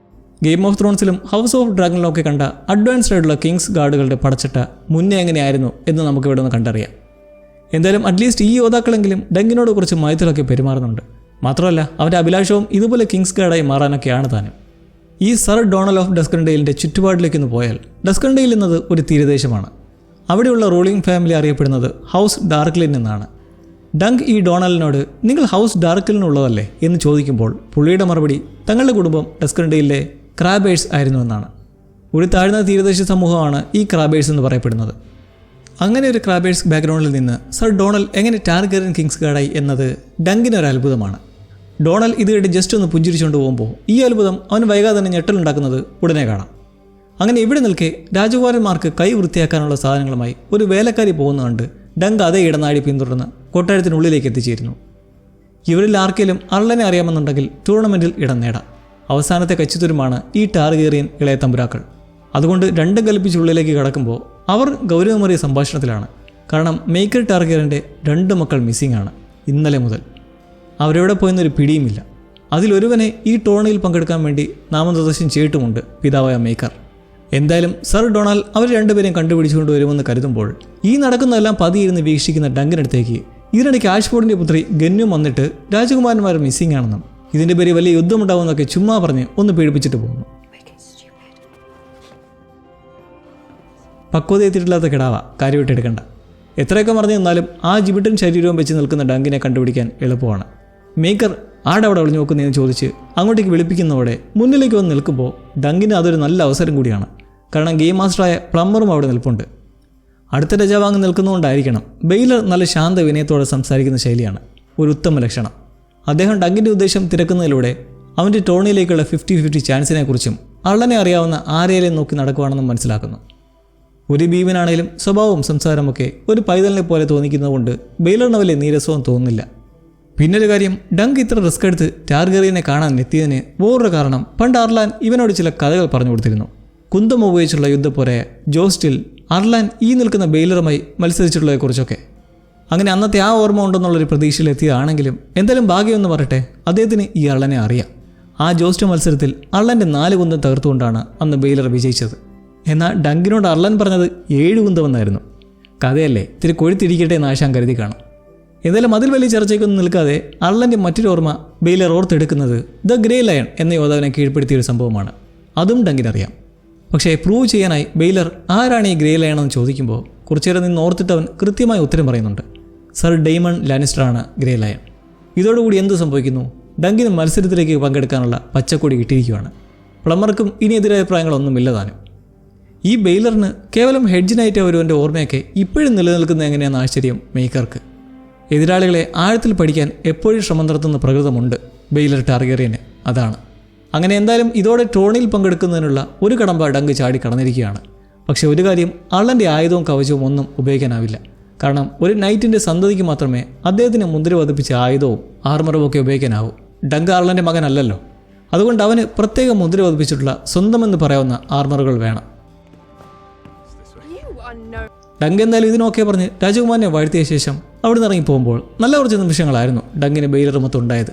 ഗെയിം ഓഫ് ത്രോൺസിലും ഹൗസ് ഓഫ് ഡ്രാഗണിലൊക്കെ കണ്ട അഡ്വാൻസ്ഡ് ആയിട്ടുള്ള കിങ്സ് ഗാർഡുകളുടെ പടച്ചിട്ട മുന്നേ എങ്ങനെയായിരുന്നു എന്ന് നമുക്ക് ഇവിടെ നിന്ന് കണ്ടറിയാം. എന്തായാലും അറ്റ്ലീസ്റ്റ് ഈ യോദ്ധാക്കളെങ്കിലും ഡങ്കിനോട് കുറച്ച് മയത്തിലൊക്കെ പെരുമാറുന്നുണ്ട്. മാത്രമല്ല അവൻ്റെ അഭിലാഷവും ഇതുപോലെ കിങ്സ് ഗാർഡായി മാറാനൊക്കെയാണ് താനും. ഈ സർ ഡൊണൽ ഓഫ് ഡസ്കൻഡെയിലിൻ്റെ ചുറ്റുപാടിലേക്കൊന്ന് പോയാൽ ഡസ്കൻഡെയിൽ എന്നത് ഒരു തീരദേശമാണ്. അവിടെയുള്ള റൂളിംഗ് ഫാമിലി അറിയപ്പെടുന്നത് ഹൗസ് ഡാർക്ക്ലിൻ എന്നാണ്. ഡങ്ക് ഈ ഡൊണലിനോട് നിങ്ങൾ ഹൗസ് ഡാർക്ക്ലിനുള്ളതല്ലേ എന്ന് ചോദിക്കുമ്പോൾ പുള്ളിയുടെ മറുപടി തങ്ങളുടെ കുടുംബം ഡസ്കൻഡെയിലെ ക്രാബേഴ്സ് ആയിരുന്നു എന്നാണ്. ഒരു താഴ്ന്ന തീരദേശ സമൂഹമാണ് ഈ ക്രാബേഴ്സ് എന്ന് പറയപ്പെടുന്നത്. അങ്ങനെ ഒരു ക്രാബേഴ്സ് ബാക്ക്ഗ്രൗണ്ടിൽ നിന്ന് സർ ഡൊണൽ എങ്ങനെ ടാർഗേറിയൻ കിങ്സ് ഗാർഡായി എന്നത് ഡങ്കിനൊരു അത്ഭുതമാണ്. ഡൊണൽ ഇത് കേട്ട് ജസ്റ്റ് ഒന്ന് പുഞ്ചിരിച്ചുകൊണ്ട് പോകുമ്പോൾ ഈ അത്ഭുതം അവൻ വൈകാതെ തന്നെ ഞെട്ടലുണ്ടാക്കുന്നത് ഉടനെ കാണാം. അങ്ങനെ ഇവിടെ നിൽക്കെ രാജകുമാരന്മാർക്ക് കൈ വൃത്തിയാക്കാനുള്ള സാധനങ്ങളുമായി ഒരു വേലക്കാരി പോകുന്നതുകൊണ്ട് ഡങ്ക് അതേ ഇടനാഴി പിന്തുടർന്ന് കൊട്ടാരത്തിനുള്ളിലേക്ക് എത്തിച്ചേരുന്നു. ഇവരിൽ ആർക്കെങ്കിലും അർലനെ അറിയാമെന്നുണ്ടെങ്കിൽ ടൂർണമെൻറ്റിൽ ഇടം നേടാം. അവസാനത്തെ കച്ചിത്തുരുമാണ് ഈ ടാർഗേറിയൻ ഇളയ തമ്പുരാക്കൾ. അതുകൊണ്ട് രണ്ടും കൽപ്പിച്ചുള്ളിലേക്ക് കടക്കുമ്പോൾ അവർ ഗൗരവമേറിയ സംഭാഷണത്തിലാണ്. കാരണം മെയ്ക്കർ ടാർഗേറിയൻ്റെ 2 മക്കൾ മിസ്സിംഗ് ആണ് ഇന്നലെ മുതൽ. അവരെവിടെ പോയെന്നൊരു പിടിയുമില്ല. അതിലൊരുവനെ ഈ ടൂർണിയിൽ പങ്കെടുക്കാൻ വേണ്ടി നാമനിർദ്ദേശം ചെയ്തിട്ടുമുണ്ട് പിതാവായ മെയ്ക്കർ. എന്തായാലും സർ ഡൊണാൽ അവർ രണ്ടുപേരെയും കണ്ടുപിടിച്ചുകൊണ്ട് വരുമെന്ന് കരുതുമ്പോൾ ഈ നടക്കുന്നതെല്ലാം പതിയിരുന്ന് വീക്ഷിക്കുന്ന ഡങ്കിനടുത്തേക്ക് ഇതിനിടയ്ക്ക് ആഷ്ഫോർഡിൻ്റെ പുത്രി ഗന്നും വന്നിട്ട് രാജകുമാരന്മാർ മിസ്സിംഗ് ആണെന്നും ഇതിൻ്റെ പേര് വലിയ യുദ്ധമുണ്ടാവുമെന്നൊക്കെ ചുമ്മാ പറഞ്ഞ് ഒന്ന് പേടിപ്പിച്ചിട്ട് പോകുന്നു. പക്വത എത്തിയിട്ടില്ലാത്ത കിടാവ കാര്യമായിട്ട് എടുക്കണ്ട. എത്രയൊക്കെ പറഞ്ഞു നിന്നാലും ആ ജിബിട്ടൻ ശരീരവും വെച്ച് നിൽക്കുന്ന ഡങ്കിനെ കണ്ടുപിടിക്കാൻ എളുപ്പമാണ്. മേക്കർ ആടവിടെ ഒളിഞ്ഞു നോക്കുന്നതെന്ന് ചോദിച്ച് അങ്ങോട്ടേക്ക് വിളിപ്പിക്കുന്നതോടെ മുന്നിലേക്ക് വന്ന് നിൽക്കുമ്പോൾ ഡങ്കിന് അതൊരു നല്ല അവസരം കൂടിയാണ്. കാരണം ഗെയിം മാസ്റ്ററായ പ്ലംബറും അവിടെ നിൽപ്പുണ്ട്. അടുത്ത രജാവാങ്ങ് നിൽക്കുന്നതുകൊണ്ടായിരിക്കണം ബെയ്ലർ നല്ല ശാന്ത വിനയത്തോടെ സംസാരിക്കുന്ന ശൈലിയാണ് ഒരു ഉത്തമ ലക്ഷണം. അദ്ദേഹം ഡങ്കിൻ്റെ ഉദ്ദേശം തിരക്കുന്നതിലൂടെ അവൻ്റെ ടോണിയിലേക്കുള്ള 50-50 ചാൻസിനെ കുറിച്ചും അർലനെ അറിയാവുന്ന ആരെയും നോക്കി നടക്കുവാണെന്നും മനസ്സിലാക്കുന്നു. ഒരു ഭീമനാണേലും സ്വഭാവവും സംസാരമൊക്കെ ഒരു പൈതലിനെ പോലെ തോന്നിക്കുന്നതുകൊണ്ട് ബെയ്ലറിന് വലിയ നീരസവും തോന്നുന്നില്ല. പിന്നൊരു കാര്യം, ഡങ്ക് ഇത്ര റിസ്ക് എടുത്ത് ടാർഗേറിയനെ കാണാൻ എത്തിയതിന് വേറൊരു കാരണം പണ്ട് അർലാൻ ഇവനോട് ചില കഥകൾ പറഞ്ഞു കൊടുത്തിരുന്നു. കുന്തം ഉപയോഗിച്ചുള്ള യുദ്ധപ്പോരായ ജോസ്റ്റിൽ അർലാൻ ഈ നിൽക്കുന്ന ബെയ്ലറുമായി മത്സരിച്ചിട്ടുള്ളതിനെക്കുറിച്ചൊക്കെ. അങ്ങനെ അന്നത്തെ ആ ഓർമ്മ ഉണ്ടെന്നുള്ളൊരു പ്രതീക്ഷയിൽ എത്തിയതാണെങ്കിലും എന്തായാലും ഭാഗ്യമെന്ന് പറയട്ടെ, അദ്ദേഹത്തിന് ഈ അർലനെ അറിയാം. ആ ജോസ്റ്റ് മത്സരത്തിൽ അർലൻ്റെ 4 കുന്തം തകർത്തുകൊണ്ടാണ് അന്ന് ബെയ്ലർ വിജയിച്ചത്. എന്നാൽ ഡങ്കിനോട് അർലൻ പറഞ്ഞത് 7 കുന്തമെന്നായിരുന്നു. കഥയല്ലേ, ഇത്തിരി കൊഴുത്തിരിക്കട്ടെ എന്ന് ആശാൻ കരുതി കാണും. എന്തായാലും അതിൽ വലിയ ചർച്ചയ്ക്കൊന്നും നിൽക്കാതെ അർലൻ്റെ മറ്റൊരു ഓർമ്മ ബെയ്ലർ ഓർത്തെടുക്കുന്നത് ദ ഗ്രേ ലയൺ എന്ന യോദ്ധാവിനെ കീഴ്പ്പെടുത്തിയൊരു സംഭവമാണ്. അതും ഡങ്കിനറിയാം. പക്ഷേ പ്രൂവ് ചെയ്യാനായി ബെയ്ലർ ആരാണ് ഈ ഗ്രേ ലയൺ എന്ന് ചോദിക്കുമ്പോൾ കുറച്ചേരം നിന്ന് ഓർത്തിട്ടവൻ കൃത്യമായ ഉത്തരം പറയുന്നുണ്ട്. സർ ഡെയ്മൺ ലാനിസ്റ്ററാണ് ഗ്രേ ലയൺ. ഇതോടുകൂടി എന്ത് സംഭവിക്കുന്നു? ഡങ്കിന് മത്സരത്തിലേക്ക് പങ്കെടുക്കാനുള്ള പച്ചക്കൊടി കിട്ടിയിരിക്കുകയാണ്. പ്ലംബർക്കും ഇനി എതിരഭിപ്രായങ്ങളൊന്നുമില്ല താനും. ഈ ബെയ്ലറിന് കേവലം ഹെഡ്ജിനായിട്ട് ഒരുവൻ്റെ ഓർമ്മയൊക്കെ ഇപ്പോഴും നിലനിൽക്കുന്നത് എങ്ങനെയാണെന്ന് ആശ്ചര്യം മേക്കർക്ക്. എതിരാളികളെ ആഴത്തിൽ പഠിക്കാൻ എപ്പോഴും ശ്രമം നടത്തുന്ന പ്രകൃതമുണ്ട് ബെയ്ലർ ടാർഗേറിയന്. അതാണ്. അങ്ങനെ എന്തായാലും ഇതോടെ ടോണിയിൽ പങ്കെടുക്കുന്നതിനുള്ള ഒരു കടമ്പ ഡങ്ക് ചാടി കടന്നിരിക്കുകയാണ്. പക്ഷേ ഒരു കാര്യം, അർലൻ്റെ ആയുധവും കവചവും ഒന്നും ഉപയോഗിക്കാനാവില്ല. കാരണം ഒരു നൈറ്റിൻ്റെ സന്തതിക്ക് മാത്രമേ അദ്ദേഹത്തിന് മുദ്ര പതിപ്പിച്ച ആയുധവും ആർമറും ഒക്കെ ഉപയോഗിക്കാനാവൂ. ഡങ്ക് അർലൻ്റെ മകനല്ലല്ലോ. അതുകൊണ്ട് അവന് പ്രത്യേക മുദ്ര പതിപ്പിച്ചിട്ടുള്ള സ്വന്തമെന്ന് പറയാവുന്ന ആർമറുകൾ വേണം. ഡങ്ക് എന്തായാലും ഇതിനൊക്കെ പറഞ്ഞ് രാജകുമാരനെ വാഴ്ത്തിയ ശേഷം അവിടെ നിന്ന് ഇറങ്ങി പോകുമ്പോൾ നല്ല കുറച്ച് നിമിഷങ്ങളായിരുന്നു ഡങ്കിന് ബെയ്ലർ മൊത്തം ഉണ്ടായത്.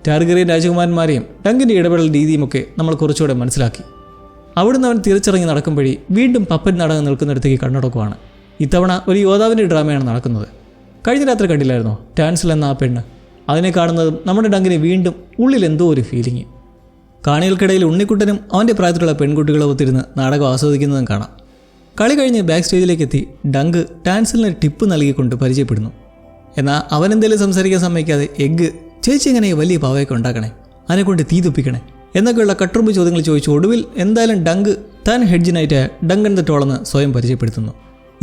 ടാർഗേറിയൻ രാജകുമാരന്മാരെയും ഡങ്കിൻ്റെ ഇടപെടൽ രീതിയുമൊക്കെ നമ്മൾ കുറച്ചുകൂടെ മനസ്സിലാക്കി. അവിടുന്ന് അവൻ തിരിച്ചിറങ്ങി നടക്കുമ്പോഴേ വീണ്ടും പപ്പൻ നാടകം നിൽക്കുന്നിടത്തേക്ക് കണ്ണടക്കുവാണ്. ഇത്തവണ ഒരു യോദ്ധാവിൻ്റെ ഡ്രാമയാണ് നടക്കുന്നത്. കഴിഞ്ഞ രാത്രി കണ്ടില്ലായിരുന്നോ ടാൻസിൽ എന്ന ആ പെണ്ണ്? അതിനെ കാണുന്നതും നമ്മുടെ ഡങ്കിന് വീണ്ടും ഉള്ളിൽ എന്തോ ഒരു ഫീലിംഗ്. കാണികൾക്കിടയിൽ ഉണ്ണിക്കുട്ടനും അവൻ്റെ പ്രായത്തിലുള്ള പെൺകുട്ടികളും ഒത്തിരുന്ന് നാടകം ആസ്വദിക്കുന്നതും കാണാം. കളി കഴിഞ്ഞ് ബാക്ക് സ്റ്റേജിലേക്ക് എത്തി ഡങ്ക് ടാൻസിലിന് ടിപ്പ് നൽകിക്കൊണ്ട് പരിചയപ്പെടുന്നു. എന്നാൽ അവനെന്തേലും സംസാരിക്കാൻ സമ്മതിക്കാതെ എഗ്ഗ് ചേച്ചി എങ്ങനെ വലിയ പാവയൊക്കെ ഉണ്ടാക്കണേ, അതിനെക്കൊണ്ട് തീ തുപ്പിക്കണേ എന്നൊക്കെയുള്ള കട്ടുറുമ്പ് ചോദ്യങ്ങൾ ചോദിച്ചു ഒടുവിൽ എന്തായാലും ഡങ്ക് താൻ ഹെഡ്ജിനായിട്ട് ഡങ്കൻ ദ ടോളെന്ന് സ്വയം പരിചയപ്പെടുത്തുന്നു.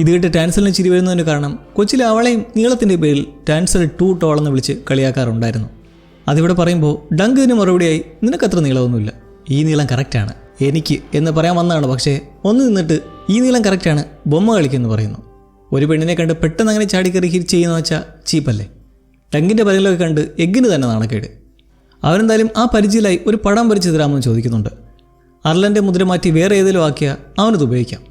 ഇത് കേട്ട് ടാൻസലിന് ചിരി വരുന്നതിന് കാരണം കൊച്ചിലെ അവളെയും നീളത്തിൻ്റെ പേരിൽ ടാൻസൽ 2 ടോളെന്ന് വിളിച്ച് കളിയാക്കാറുണ്ടായിരുന്നു. അതിവിടെ പറയുമ്പോൾ ഡങ്കിന് മറുപടിയായി നിനക്കത്ര നീളമൊന്നുമില്ല, ഈ നീളം കറക്റ്റാണ് എനിക്ക് എന്ന് പറയാൻ വന്നതാണ്. പക്ഷേ ഒന്ന് നിന്നിട്ട് ഈ നീളം കറക്റ്റാണ് ബൊമ്മ കളിക്കുമെന്ന് പറയുന്നു. ഒരു പെണ്ണിനെ കണ്ട് പെട്ടെന്ന് അങ്ങനെ ചാടിക്കറി ഹിറ്റ് ചെയ്യുന്ന വെച്ചാൽ ചീപ്പല്ലേ. ഡങ്കിൻ്റെ പരിലൊക്കെ കണ്ട് എഗ്ഗിന് തന്നെ നാണക്കേട്. അവനെന്തായാലും ആ പരിചയമായി ഒരു പടം വരച്ച് തരാമെന്ന് ചോദിക്കുന്നുണ്ട്. അർലൻ്റെ മുദ്ര മാറ്റി വേറെ ഏതെങ്കിലും ആക്കിയാൽ അവനത് ഉപയോഗിക്കാം.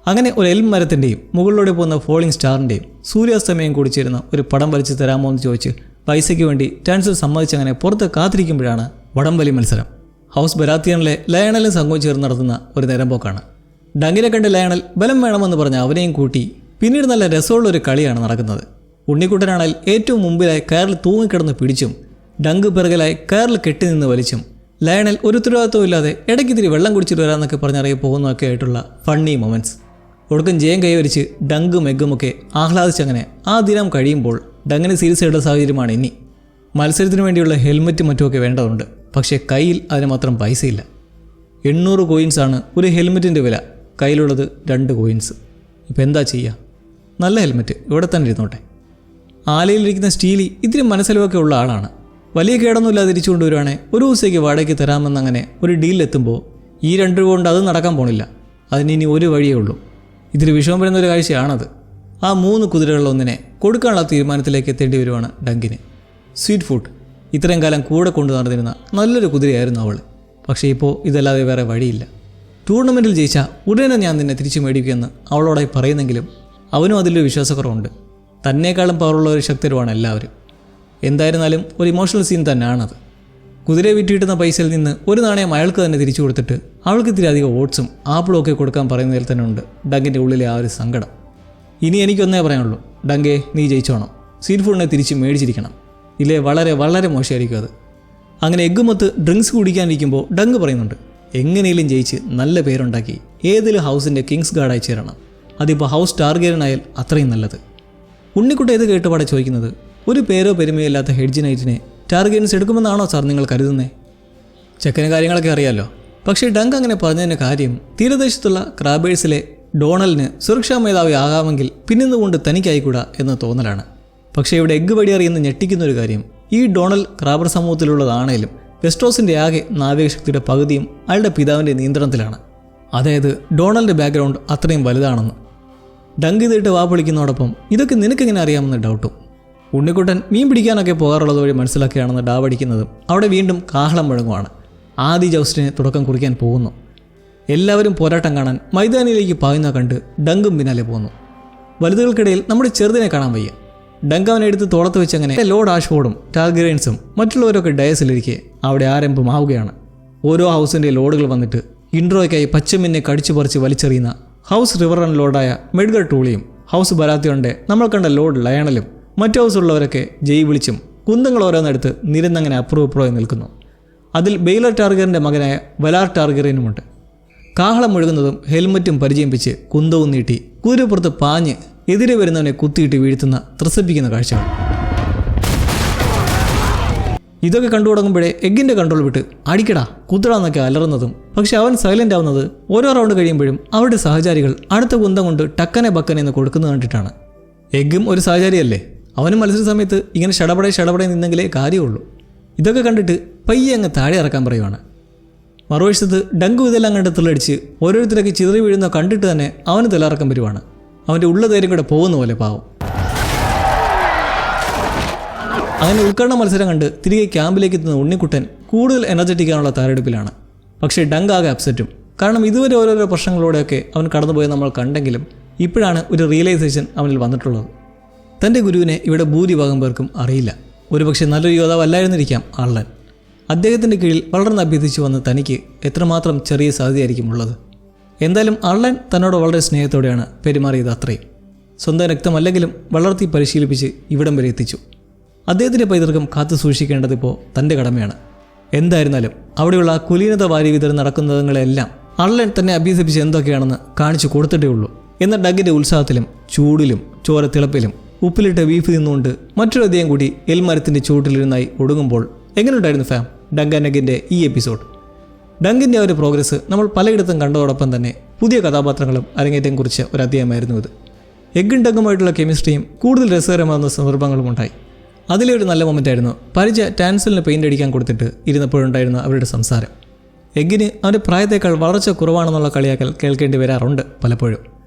അങ്ങനെ ഒരു എൽം മരത്തിൻ്റെയും മുകളിലൂടെ പോകുന്ന ഫോളിംഗ് സ്റ്റാറിൻ്റെയും സൂര്യാസ്തമയം കൂടി ചേരുന്ന ഒരു പടം വരച്ച് തരാമോ എന്ന് ചോദിച്ച് പൈസയ്ക്ക് വേണ്ടി ടാൻസൽ സമ്മതിച്ചങ്ങനെ പുറത്ത് കാത്തിരിക്കുമ്പോഴാണ് വടംവലി മത്സരം. ഹൗസ് ബരാത്തിയനിലെ ലയണലും സംഘവും ചേർന്ന് നടത്തുന്ന ഒരു നേരമ്പോക്കാണ്. ഡങ്കിനെ കണ്ട് ലയണൽ ബലം വേണമെന്ന് പറഞ്ഞ് അവനെയും കൂട്ടി പിന്നീട് നല്ല രസമുള്ളൊരു കളിയാണ് നടക്കുന്നത്. ഉണ്ണിക്കുട്ടനാണെങ്കിൽ ഏറ്റവും മുമ്പിലായി കയറിൽ തൂങ്ങിക്കിടന്ന് പിടിച്ചും ഡങ്ക് പിറകിലായി കയറിൽ കെട്ടി നിന്ന് വലിച്ചും ലയണൽ ഒരു ഉത്തരവാദിത്വം ഇല്ലാതെ ഇടയ്ക്കിത്തിരി വെള്ളം കുടിച്ചിട്ട് വരാമെന്നൊക്കെ പറഞ്ഞറിയ പോകുന്നതൊക്കെ ആയിട്ടുള്ള ഫണ്ണി മൊമെൻറ്റ്സ്. ഒടുക്കം ജയം കൈവരിച്ച് ഡങ്കും എഗ്ഗുമൊക്കെ ആഹ്ലാദിച്ചങ്ങനെ ആ ദിനം കഴിയുമ്പോൾ ഡങ്ങിന് സീരിയസ് ആയിട്ടുള്ള സാഹചര്യമാണ് ഇനി. മത്സരത്തിന് വേണ്ടിയുള്ള ഹെൽമറ്റും മറ്റുമൊക്കെ വേണ്ടതുണ്ട്. പക്ഷേ കയ്യിൽ അതിന് മാത്രം പൈസയില്ല. 800 കോയിൻസാണ് ഒരു ഹെൽമെറ്റിൻ്റെ വില, കയ്യിലുള്ളത് 2 കോയിൻസ്. ഇപ്പോൾ എന്താ ചെയ്യുക? നല്ല ഹെൽമെറ്റ് ഇവിടെ തന്നെ ഇരുന്നോട്ടെ. ആലയിലിരിക്കുന്ന സ്റ്റീലി ഇത്തിരി മനസ്സിലൊക്കെ ഉള്ള ആളാണ്. വലിയ കേടൊന്നുമില്ലാതെ തിരിച്ചു കൊണ്ടുവരുവാണെ ഒരു ദിവസത്തേക്ക് വാടകയ്ക്ക് തരാമെന്നങ്ങനെ ഒരു ഡീലിലെത്തുമ്പോൾ ഈ 2 രൂപ കൊണ്ട് അത് നടക്കാൻ പോണില്ല. അതിനി ഒരു വഴിയേ ഉള്ളൂ. ഇതിൽ വിഷമം വരുന്നൊരു കാഴ്ചയാണത്. ആ 3 കുതിരകളിലൊന്നിനെ കൊടുക്കാനുള്ള തീരുമാനത്തിലേക്ക് എത്തേണ്ടി വരുവാണ് ഡങ്കിന്. സ്വീറ്റ് ഫുഡ് ഇത്രയും കാലം കൂടെ കൊണ്ടു നടന്നിരുന്ന നല്ലൊരു കുതിരയായിരുന്നു അവൾ. പക്ഷേ ഇപ്പോൾ ഇതല്ലാതെ വേറെ വഴിയില്ല. ടൂർണമെൻറ്റിൽ ജയിച്ചാൽ ഉടനെ ഞാൻ നിന്നെ തിരിച്ചു മേടിക്കുമെന്ന് അവളോടായി പറയുന്നെങ്കിലും അവനും അതിലൊരു വിശ്വാസക്കുറവുണ്ട്. തന്നേക്കാളും പവറുള്ള ഒരു ശക്തരുമാണ് എല്ലാവരും. എന്തായിരുന്നാലും ഒരു ഇമോഷണൽ സീൻ തന്നെയാണത്. കുതിരയെ വിറ്റിട്ടുന്ന പൈസയിൽ നിന്ന് ഒരു നാണയം അയാൾക്ക് തന്നെ തിരിച്ചു കൊടുത്തിട്ട് അവൾക്ക് ഇത്തിരി അധികം ഓട്സും ആപ്പിളും ഒക്കെ കൊടുക്കാൻ പറയുന്നതിൽ തന്നെ ഉണ്ട് ഡങ്കിൻ്റെ ഉള്ളിലെ ആ ഒരു സങ്കടം. ഇനി എനിക്കൊന്നേ പറയാനുള്ളൂ, ഡങ്കേ നീ ജയിച്ചോണം. സ്വീറ്റ് ഫുഡിനെ തിരിച്ച് മേടിച്ചിരിക്കണം, ഇല്ലേ വളരെ വളരെ മോശമായിരിക്കും അത്. അങ്ങനെ എഗ്ഗുമൊത്ത് ഡ്രിങ്ക്സ് കുടിക്കാനിരിക്കുമ്പോൾ ഡങ്ക് പറയുന്നുണ്ട്, എങ്ങനെയും ജയിച്ച് നല്ല പേരുണ്ടാക്കി ഏതെങ്കിലും ഹൗസിൻ്റെ കിങ്സ് ഗാർഡായി ചേരണം. അതിപ്പോൾ ഹൗസ് ടാർഗേറിയനായാൽ അത്രയും നല്ലത്. ഉണ്ണിക്കുട്ട ഇത് കേട്ടുപാടെ ചോദിക്കുന്നത്, ഒരു പേരോ പെരുമയോ ഇല്ലാത്ത ഹെഡ്ജ് നൈറ്റിനെ ടാർഗേറ്റ്സ് എടുക്കുമെന്നാണോ സാർ നിങ്ങൾ കരുതുന്നത്? ചെക്കന് കാര്യങ്ങളൊക്കെ അറിയാമല്ലോ. പക്ഷേ ഡങ്ക് അങ്ങനെ പറഞ്ഞതിൻ്റെ കാര്യം തീരദേശത്തുള്ള ക്രാബേഴ്സിലെ ഡോണലിന് സുരക്ഷാ മേധാവി ആകാമെങ്കിൽ പിന്നിന്നുകൊണ്ട് തനിക്കായിക്കൂടാ എന്ന തോന്നലാണ്. പക്ഷേ ഇവിടെ എഗ്ഗ് വടി അറിയുന്ന ഞെട്ടിക്കുന്നൊരു കാര്യം, ഈ ഡോണൽ ക്രാബർ സമൂഹത്തിലുള്ളതാണേലും വെസ്റ്റോസിൻ്റെ ആകെ നാവികശക്തിയുടെ പകുതിയും അയാളുടെ പിതാവിൻ്റെ നിയന്ത്രണത്തിലാണ്. അതായത് ഡോണലിൻ്റെ ബാക്ക്ഗ്രൗണ്ട് അത്രയും വലുതാണെന്ന്. ഡങ്ക് ഇതിട്ട് വാപ്പൊളിക്കുന്നതോടൊപ്പം ഇതൊക്കെ നിനക്കെങ്ങനെ അറിയാമെന്ന് ഡൗട്ടും. ഉണ്ണിക്കുട്ടൻ മീൻ പിടിക്കാനൊക്കെ പോകാറുള്ളത് വഴി മനസ്സിലാക്കിയാണെന്ന് ഡാവടിക്കുന്നതും അവിടെ വീണ്ടും കാഹളം മുഴങ്ങുവാണ്. ആദ്യ ജൗസ്റ്റിന് തുടക്കം കുറിക്കാൻ പോകുന്നു. എല്ലാവരും പോരാട്ടം കാണാൻ മൈതാനിയിലേക്ക് പായുന്ന കണ്ട് ഡങ്കും പിന്നാലെ പോകുന്നു. വലുതുകൾക്കിടയിൽ നമ്മുടെ ചെറുതിനെ കാണാൻ വയ്യ. ഡങ്ക് അവനെ എടുത്ത് തോളത്ത് വെച്ചങ്ങനെ ലോർഡ് ആഷ്ഫോർഡും ടാർഗറിയൻസും മറ്റുള്ളവരൊക്കെ ഡയസിലിരിക്കെ അവിടെ ആരംഭമാവുകയാണ്. ഓരോ ഹൗസിൻ്റെ ലോഡുകൾ വന്നിട്ട് ഇൻട്രോയ്ക്കായി പച്ചമിന്നെ കടിച്ചു പറിച്ച് വലിച്ചെറിയുന്ന ഹൗസ് റിവറൻ ലോർഡായ മെഡ്ഗർ ടൂളിയും ഹൗസ് ബരാത്തിയോന്റെ നമ്മൾ കണ്ട ലോർഡ് ലയണലും മറ്റു ഹൗസുള്ളവരൊക്കെ ജയ് വിളിച്ചും കുന്തങ്ങൾ ഓരോന്നെടുത്ത് നിരന്നങ്ങനെ അപ്പുറമായി നിൽക്കുന്നു. അതിൽ ബെയ്ലർ ടാർഗറിൻ്റെ മകനായ വലാർ ടാർഗറിയനുമുണ്ട്. കാഹളം മുഴുകുന്നതും ഹെൽമറ്റും പരിചയിപ്പിച്ച് കുന്തവും നീട്ടി കുതിരപ്പുറത്ത് പാഞ്ഞ് എതിരെ വരുന്നവനെ കുത്തിയിട്ട് വീഴ്ത്തുന്ന ത്രസിപ്പിക്കുന്ന കാഴ്ചകൾ. ഇതൊക്കെ കണ്ടു തുടങ്ങുമ്പോഴേ എഗ്ഗിൻ്റെ കൺട്രോൾ വിട്ട് അടിക്കടാ കുത്തിടാന്നൊക്കെ അലറുന്നതും, പക്ഷെ അവൻ സൈലൻ്റ് ആവുന്നത് ഓരോ റൗണ്ട് കഴിയുമ്പോഴും അവരുടെ സഹചാരികൾ അടുത്ത കുന്തം കൊണ്ട് ടക്കനെ ബക്കനെ എന്ന് കൊടുക്കുന്നത് കണ്ടിട്ടാണ്. എഗ്ഗും ഒരു സഹചാരിയല്ലേ, അവനും മത്സര സമയത്ത് ഇങ്ങനെ ഷടപടയെ നിന്നെങ്കിലേ കാര്യമുള്ളൂ. ഇതൊക്കെ കണ്ടിട്ട് പയ്യെ അങ്ങ് താഴെ ഇറക്കാൻ പറയുവാണ്. മറുവശത്ത് ഡങ്കു ഇതെല്ലാം കണ്ട് തിളടിച്ച് ഓരോരുത്തരൊക്കെ ചിതറി വീഴുന്ന കണ്ടിട്ട് തന്നെ അവന് തിളറക്കം വരുവാണ്. അവൻ്റെ ഉള്ള ധൈര്യം കൂടെ പോകുന്ന പോലെ പാവം. അങ്ങനെ ഉദ്ഘാടന മത്സരം കണ്ട് തിരികെ ക്യാമ്പിലേക്ക് എത്തുന്ന ഉണ്ണിക്കുട്ടൻ കൂടുതൽ എനർജറ്റിക്കാനുള്ള തയ്യാറെടുപ്പിലാണ്. പക്ഷേ ഡങ്ക് ആകെ അപ്സെറ്റും. കാരണം ഇതുവരെ ഓരോരോ പ്രശ്നങ്ങളോടെയൊക്കെ അവൻ കടന്നുപോയത് നമ്മൾ കണ്ടെങ്കിലും ഇപ്പോഴാണ് ഒരു റിയലൈസേഷൻ അവനിൽ വന്നിട്ടുള്ളത്. തൻ്റെ ഗുരുവിനെ ഇവിടെ ഭൂരിഭാഗം പേർക്കും അറിയില്ല. ഒരുപക്ഷെ നല്ലൊരു യോദ്ധാവ് അല്ലായിരുന്നിരിക്കാം അർലൻ. അദ്ദേഹത്തിൻ്റെ കീഴിൽ വളർന്ന് അഭ്യർത്ഥിച്ചു വന്ന് തനിക്ക് എത്രമാത്രം ചെറിയ സാധ്യതയായിരിക്കും ഉള്ളത്. എന്തായാലും അർലൻ തന്നോട് വളരെ സ്നേഹത്തോടെയാണ് പെരുമാറിയത് അത്രയും. സ്വന്തം രക്തമല്ലെങ്കിലും വളർത്തി പരിശീലിപ്പിച്ച് ഇവിടം വരെ എത്തിച്ചു. അദ്ദേഹത്തിൻ്റെ പൈതൃകം കാത്തു സൂക്ഷിക്കേണ്ടതിപ്പോൾ തൻ്റെ കടമയാണ്. എന്തായിരുന്നാലും അവിടെയുള്ള കുലീനത വാരി വിതറി നടക്കുന്നതുങ്ങളെല്ലാം അള്ളൻ തന്നെ അഭ്യസിപ്പിച്ച് എന്തൊക്കെയാണെന്ന് കാണിച്ചു കൊടുത്തിട്ടേ ഉള്ളൂ. എന്നാൽ ഡഗിൻ്റെ ഉത്സാഹത്തിലും ചൂടിലും ചോരത്തിളപ്പിലും ഉപ്പിലിട്ട ബീഫ് നിന്നുകൊണ്ട് മറ്റൊരു അദ്ദേഹം കൂടി എൽമരത്തിൻ്റെ ചൂട്ടിലിരുന്നായി ഒടുങ്ങുമ്പോൾ എങ്ങനെയുണ്ടായിരുന്നു ഫാം ഡങ്കൻ നെഗിൻ്റെ ഈ എപ്പിസോഡ്? ഡങ്കിൻ്റെ ആ ഒരു പ്രോഗ്രസ് നമ്മൾ പലയിടത്തും കണ്ടതോടൊപ്പം തന്നെ പുതിയ കഥാപാത്രങ്ങളും അരങ്ങേറ്റം കുറിച്ച ഒരു അധ്യായമായിരുന്നു ഇത്. എഗ്ഗും ഡങ്കുമായിട്ടുള്ള കെമിസ്ട്രിയും കൂടുതൽ രസകരമാകുന്ന സന്ദർഭങ്ങളും ഉണ്ടായി. അതിലെ ഒരു നല്ല മൊമെൻ്റായിരുന്നു പരിചയ ടാൻസലിന് പെയിൻ്റ് അടിക്കാൻ കൊടുത്തിട്ട് ഇരുന്നപ്പോഴുണ്ടായിരുന്ന അവരുടെ സംസാരം. എഗ്ഗിന് അവൻ്റെ പ്രായത്തേക്കാൾ വളർച്ച കുറവാണെന്നുള്ള കളിയാക്കൽ കേൾക്കേണ്ടി വരാറുണ്ട് പലപ്പോഴും.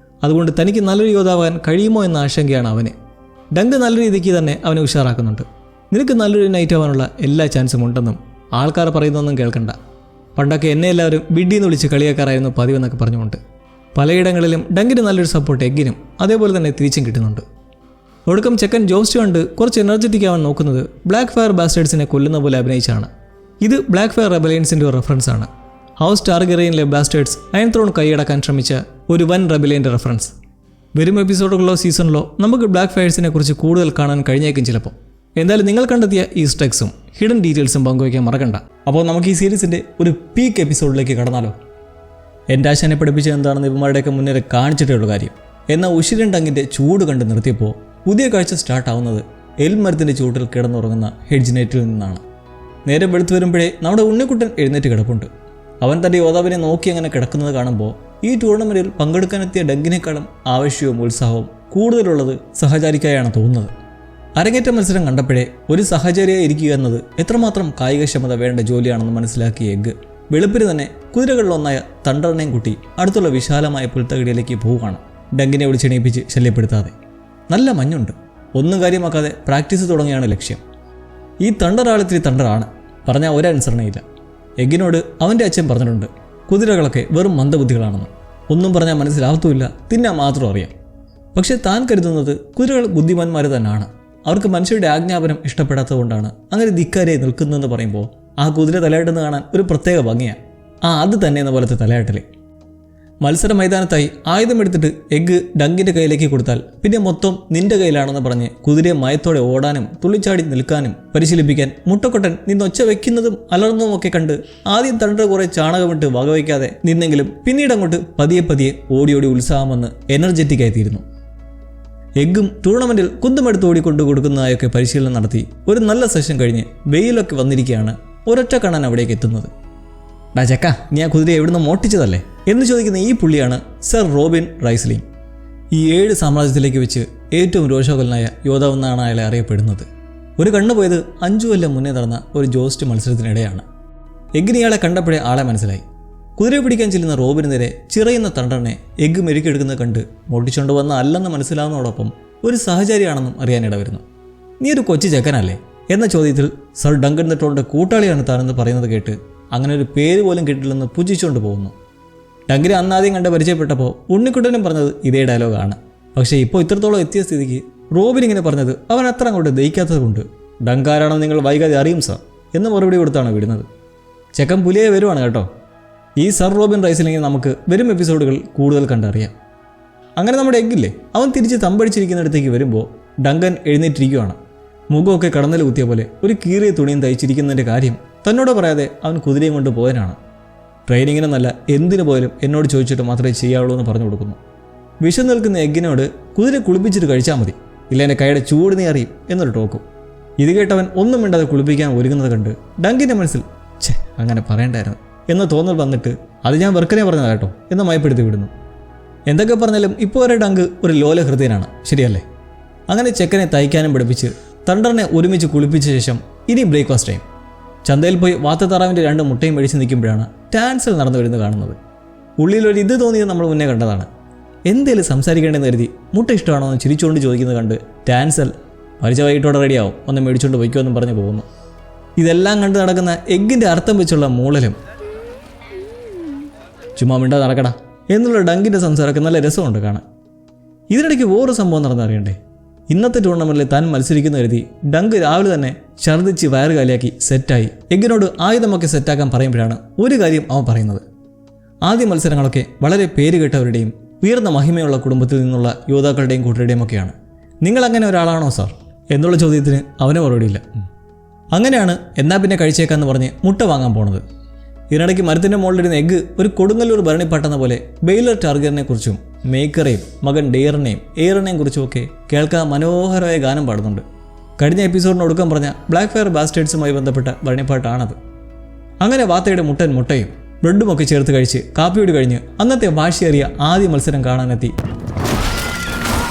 അതുകൊണ്ട് തനിക്ക് നല്ലൊരു യോദ്ധാവാൻ കഴിയുമോ എന്ന ആശങ്കയാണ് അവന്. ഡങ്ക് നല്ല രീതിക്ക് തന്നെ അവനെ ഉഷാറാക്കുന്നുണ്ട്. നിനക്ക് നല്ലൊരു നൈറ്റ് ആവാനുള്ള എല്ലാ ചാൻസും ഉണ്ടെന്നും ആൾക്കാർ പറയുന്നതൊന്നും കേൾക്കണ്ട. പണ്ടൊക്കെ എന്നെ എല്ലാവരും ബിഡ്ഡിന്ന് വിളിച്ച് കളിയാക്കാറായിരുന്നു പതിവെന്നൊക്കെ പറഞ്ഞുകൊണ്ട് പലയിടങ്ങളിലും ഡങ്കിന് നല്ലൊരു സപ്പോർട്ട് എഗ്ഗിനും അതേപോലെ തന്നെ തിരിച്ചും കിട്ടുന്നുണ്ട്. ഒടുക്കം ചെക്കൻ ജോസ്റ്റ് കണ്ട് കുറച്ച് എനർജറ്റിക് ആവാൻ നോക്കുന്നത് ബ്ലാക്ക് ഫയർ ബാസ്റ്റേഡ്സിനെ കൊല്ലുന്ന പോലെ അഭിനയിച്ചാണ്. ഇത് ബ്ലാക്ക് ഫയർ റെബലിയൻസിൻ്റെ ഒരു റെഫറൻസ് ആണ്. ഹൗസ് ടാർഗറിയനിലെ ബാസ്റ്റേഡ്സ് അയൺ ത്രോൺ കൈയടക്കാൻ ശ്രമിച്ച ഒരു വൻ റെബലിയൻ്റെ റെഫറൻസ്. വരും എപ്പിസോഡുകളിലോ സീസണിലോ നമുക്ക് ബ്ലാക്ക് ഫയർസിനെ കുറിച്ച് കൂടുതൽ കാണാൻ കഴിഞ്ഞേക്കും ചിലപ്പോൾ. എന്തായാലും നിങ്ങൾ കണ്ടെത്തിയ ഈസ്റ്റർ എഗ്സും ഹിഡൻ ഡീറ്റെയിൽസും പങ്കുവയ്ക്കാൻ മറക്കണ്ട. അപ്പോൾ നമുക്ക് ഈ സീരീസിൻ്റെ ഒരു പീക്ക് എപ്പിസോഡിലേക്ക് കടന്നാലോ? എൻ്റെ ആശാനെ പഠിപ്പിച്ചത് എന്താണെന്ന് ഇവന്മാരുടെയൊക്കെ മുന്നേ കാണിച്ചിട്ടേ ഉള്ളൂ കാര്യം. എന്നാൽ ഉഷിരൻ ഡങ്കിൻ്റെ ചൂട് കണ്ട് നിർത്തിയപ്പോൾ പുതിയ കാഴ്ച സ്റ്റാർട്ടാവുന്നത് എൽമരത്തിൻ്റെ ചൂട്ടിൽ കിടന്നുറങ്ങുന്ന ഹെഡ്ജിനേറ്റിൽ നിന്നാണ്. നേരെ വെളുത്തു വരുമ്പോഴേ നമ്മുടെ ഉണ്ണിക്കുട്ടൻ എഴുന്നേറ്റ് കിടപ്പുണ്ട്. അവൻ തൻ്റെ യോദ്ധാവിനെ നോക്കി അങ്ങനെ കിടക്കുന്നത് കാണുമ്പോൾ ഈ ടൂർണമെൻറ്റിൽ പങ്കെടുക്കാനെത്തിയ ഡങ്കിനേക്കാളും ആവശ്യവും ഉത്സാഹവും കൂടുതലുള്ളത് സഹചാരിക്കായാണ് തോന്നുന്നത്. അരങ്ങേറ്റ മത്സരം കണ്ടപ്പോഴേ ഒരു സഹചാരിയായി ഇരിക്കുക എന്നത് എത്രമാത്രം കായികക്ഷമത വേണ്ട ജോലിയാണെന്ന് മനസ്സിലാക്കിയ എഗ്ഗ് വെളുപ്പിന് തന്നെ കുതിരകളിലൊന്നായ തണ്ടറിനെയും കൂട്ടി അടുത്തുള്ള വിശാലമായ പുൽത്തകിടിയിലേക്ക് പോവുകയാണ്. ഡങ്കിനെ വിളിച്ചെണീപ്പിച്ച് ശല്യപ്പെടുത്താതെ. നല്ല മഞ്ഞുണ്ട്. ഒന്നും കാര്യമാക്കാതെ പ്രാക്ടീസ് തുടങ്ങിയാണ് ലക്ഷ്യം. ഈ തണ്ടറാളിത്തിരി തണ്ടറാണ് പറഞ്ഞാൽ ഒരനുസരണയില്ല. എഗ്ഗിനോട് അവൻ്റെ അച്ഛൻ പറഞ്ഞിട്ടുണ്ട് കുതിരകളൊക്കെ വെറും മന്ദബുദ്ധികളാണെന്ന്. ഒന്നും പറഞ്ഞാൽ മനസ്സിലാവത്തുമില്ല, തിന്നാൻ മാത്രം അറിയാം. പക്ഷേ താൻ കരുതുന്നത് കുതിരകൾ ബുദ്ധിമാന്മാർ തന്നെയാണ്. അവർക്ക് മനുഷ്യരുടെ ആജ്ഞാപനം ഇഷ്ടപ്പെടാത്തതുകൊണ്ടാണ് അങ്ങനെ ധിക്കാരിയായി നിൽക്കുന്നതെന്ന് പറയുമ്പോൾ ആ കുതിര തലയാട്ടെന്ന് കാണാൻ ഒരു പ്രത്യേക ഭംഗിയാണ്. അത് തന്നെ എന്ന പോലത്തെ തലയാട്ടലേ. മത്സര മൈതാനത്തായി ആയുധമെടുത്തിട്ട് എഗ്ഗ് ഡങ്കിൻ്റെ കയ്യിലേക്ക് കൊടുത്താൽ പിന്നെ മൊത്തം നിന്റെ കയ്യിലാണെന്ന് പറഞ്ഞ് കുതിരയെ മയത്തോടെ ഓടാനും തുള്ളിച്ചാടി നിൽക്കാനും പരിശീലിപ്പിക്കാൻ മുട്ടക്കൊട്ടൻ നിന്നൊച്ച വയ്ക്കുന്നതും അലർന്നതുമൊക്കെ കണ്ട് ആദ്യം തണ്ട കുറെ ചാണകമിട്ട് വകവയ്ക്കാതെ നിന്നെങ്കിലും പിന്നീട് അങ്ങോട്ട് പതിയെ പതിയെ ഓടി ഉത്സാഹം വന്ന് എനർജറ്റിക്കായി തീരുന്നു. എഗ്ഗും ടൂർണമെൻറ്റിൽ കുന്തമെടുത്ത് ഓടിക്കൊണ്ട് കൊടുക്കുന്നതായൊക്കെ പരിശീലനം നടത്തി ഒരു നല്ല സെഷൻ കഴിഞ്ഞ് വെയിലൊക്കെ വന്നിരിക്കുകയാണ് ഒരൊറ്റ കണ്ണൻ അവിടേക്ക് എത്തുന്നത്. ഡാ ചക്ക, നീ ആ കുതിരയെ എവിടുന്ന് മോട്ടിച്ചതല്ലേ എന്ന് ചോദിക്കുന്ന ഈ പുള്ളിയാണ് സർ റോബിൻ റൈസ്ലിംഗ്. ഈ 7 സാമ്രാജ്യത്തിലേക്ക് വെച്ച് ഏറ്റവും രോഷാകുലനായ യോദ്ധാവെന്നാണ് അയാളെ അറിയപ്പെടുന്നത്. ഒരു കണ്ണു പോയത് 5 കൊല്ലം മുന്നേ നടന്ന ഒരു ജോസ്റ്റ് മത്സരത്തിനിടെയാണ്. എഗ്ഗിന് ഇയാളെ കണ്ടപ്പോഴേ ആളെ മനസ്സിലായി. കുതിരയെ പിടിക്കാൻ ചെല്ലുന്ന റോബിന് നേരെ ചിറയുന്ന തണ്ടറിനെ എഗ്ഗ് മെരുക്കിയെടുക്കുന്നത് കണ്ട് മോട്ടിച്ചുകൊണ്ട് വന്ന അല്ലെന്ന് മനസ്സിലാവുന്നതോടൊപ്പം ഒരു സഹചാരിയാണെന്നും അറിയാനിട വരുന്നു. നീ ഒരു കൊച്ചു ചെക്കനല്ലേ എന്ന ചോദ്യത്തിൽ സർ ഡങ്കൻ നെട്ടോളിൻ്റെ കൂട്ടാളിയാണ് താനെന്ന് പറയുന്നത് കേട്ട് അങ്ങനെ ഒരു പേര് പോലും കിട്ടില്ലെന്ന് പുച്ഛിച്ചുകൊണ്ട് പോകുന്നു. ഡങ്കിനെ അന്നാദ്യം കണ്ട് പരിചയപ്പെട്ടപ്പോൾ ഉണ്ണിക്കുട്ടനും പറഞ്ഞത് ഇതേ ഡയലോഗാണ്. പക്ഷേ ഇപ്പോൾ ഇത്രത്തോളം എത്തിയ സ്ഥിതിക്ക് റോബിൻ ഇങ്ങനെ പറഞ്ഞത് അവൻ അത്ര അങ്ങോട്ട് ദഹിക്കാത്തത് കൊണ്ട് ഡങ്കാരാണെന്ന് നിങ്ങൾ വൈകാതെ അറിയും സാർ എന്ന് മറുപടി കൊടുത്താണ് വിടുന്നത്. ചെക്കൻ പുലിയെ വരുവാണ് കേട്ടോ. ഈ സർ റോബിൻ റൈസ്ലിംഗിനെ നമുക്ക് വരും എപ്പിസോഡുകൾ കൂടുതൽ കണ്ടറിയാം. അങ്ങനെ നമ്മുടെ എഗ്ഗില്ലേ, അവൻ തിരിച്ച് തമ്പടിച്ചിരിക്കുന്നിടത്തേക്ക് വരുമ്പോൾ ഡങ്കൻ എഴുന്നേറ്റിരിക്കുകയാണ്. മുഖമൊക്കെ കടന്നൽ കുത്തിയ പോലെ ഒരു കീറിയ തുണിയും തയ്ച്ചിരിക്കുന്നതിൻ്റെ കാര്യം തന്നോട് പറയാതെ അവൻ കുതിരയും കൊണ്ട് പോയനാണ്. ട്രെയിനിങ്ങിനെന്നല്ല എന്തിനു പോയാലും എന്നോട് ചോദിച്ചിട്ട് മാത്രമേ ചെയ്യാവുള്ളൂ എന്ന് പറഞ്ഞു കൊടുക്കുന്നു. വിഷം നിൽക്കുന്ന എഗ്ഗിനോട് കുതിര കുളിപ്പിച്ചിട്ട് കഴിച്ചാൽ മതി, ഇല്ല എൻ്റെ കൈയുടെ ചൂട് നീ അറിയും എന്നൊരു ടോക്കും. ഇത് കേട്ടവൻ ഒന്നും മിണ്ടാതെ കുളിപ്പിക്കാൻ ഒരുങ്ങുന്നത് കണ്ട് ഡങ്കിൻ്റെ മനസ്സിൽ അങ്ങനെ പറയണ്ടായിരുന്നു എന്ന് തോന്നൽ വന്നിട്ട് അത് ഞാൻ വെറുക്കനെ പറഞ്ഞതാണ് കേട്ടോ എന്ന് മയപ്പെടുത്തി വിടുന്നു. എന്തൊക്കെ പറഞ്ഞാലും ഇപ്പോൾ വരെ ഡങ്ക് ഒരു ലോല ഹൃദയനാണ്, ശരിയല്ലേ? അങ്ങനെ ചെക്കനെ തയ്ക്കാനും പഠിപ്പിച്ച് തണ്ടറിനെ ഒരുമിച്ച് കുളിപ്പിച്ച ശേഷം ഇനി ബ്രേക്ക്ഫാസ്റ്റ് ടൈം. ചന്തയിൽ പോയി വാത്തത്താറാവിൻ്റെ 2 മുട്ടയും മേടിച്ച് നിൽക്കുമ്പോഴാണ് ടാൻസൽ നടന്നു വരുന്നത് കാണുന്നത്. ഉള്ളിലൊരു ഇത് തോന്നിയത് നമ്മൾ മുന്നേ കണ്ടതാണ്. എന്തേലും സംസാരിക്കേണ്ടെന്ന് കരുതി മുട്ട ഇഷ്ടമാണോ എന്ന് ചിരിച്ചുകൊണ്ട് ചോദിക്കുന്നത് കണ്ട് ടാൻസൽ പരിചയ വൈകിട്ടോടെ റെഡിയാവും, ഒന്ന് മേടിച്ചുകൊണ്ട് വയ്ക്കുമെന്നും പറഞ്ഞ് പോകുന്നു. ഇതെല്ലാം കണ്ട് നടക്കുന്ന എഗ്ഗിൻ്റെ അർത്ഥം വെച്ചുള്ള മൂളലും ചുമ്മാ മിണ്ടാ നടക്കടാ എന്നുള്ള ഡങ്കിൻ്റെ സംസാരമൊക്കെ നല്ല രസമുണ്ട് കാണാൻ. ഇതിനിടയ്ക്ക് വേറൊരു സംഭവം നടന്നറിയണ്ടേ. ഇന്നത്തെ ടൂർണമെൻറ്റിൽ താൻ മത്സരിക്കുന്ന കരുതി ഡങ്ക് രാവിലെ തന്നെ ഛർദ്ദിച്ച് വയറ് കാലിയാക്കി സെറ്റായി എഗ്ഗിനോട് ആയുധമൊക്കെ സെറ്റാക്കാൻ പറയുമ്പോഴാണ് ഒരു കാര്യം അവൻ പറയുന്നത്. ആദ്യ മത്സരങ്ങളൊക്കെ വളരെ പേര് കേട്ടവരുടെയും ഉയർന്ന മഹിമയുള്ള കുടുംബത്തിൽ നിന്നുള്ള യോദ്ധാക്കളുടെയും കൂട്ടരുടെയും ഒക്കെയാണ്. നിങ്ങൾ അങ്ങനെ ഒരാളാണോ സാർ എന്നുള്ള ചോദ്യത്തിന് അവന് മറുപടിയില്ല. അങ്ങനെയാണ് എന്നാ പിന്നെ കഴിച്ചേക്കാന്ന് പറഞ്ഞ് മുട്ട വാങ്ങാൻ പോണത്. ഇതിനിടയ്ക്ക് മരത്തിൻ്റെ മുകളിലിരുന്ന എഗ്ഗ് ഒരു കൊടുങ്ങല്ലൂർ ഭരണിപ്പാട്ടെന്ന പോലെ ബെയ്ലർ ടാർഗറിനെ കുറിച്ചും മേക്കറേയും മകൻ ഡെയറിനെയും എയറിനെയും കുറിച്ചുമൊക്കെ കേൾക്കാൻ മനോഹരമായ ഗാനം പാടുന്നുണ്ട്. കഴിഞ്ഞ എപ്പിസോഡിന് ഒടുക്കം പറഞ്ഞ ബ്ലാക്ക് ഫയർ ബാസ്റ്റേഡ്സുമായി ബന്ധപ്പെട്ട ഭരണിപ്പാട്ടാണത്. അങ്ങനെ വാത്തയുടെ മുട്ടയും ബ്രെഡുമൊക്കെ ചേർത്ത് കഴിച്ച് കാപ്പിയോട് കഴിഞ്ഞ് അന്നത്തെ വാശിയേറിയ ആദ്യ മത്സരം കാണാനെത്തി.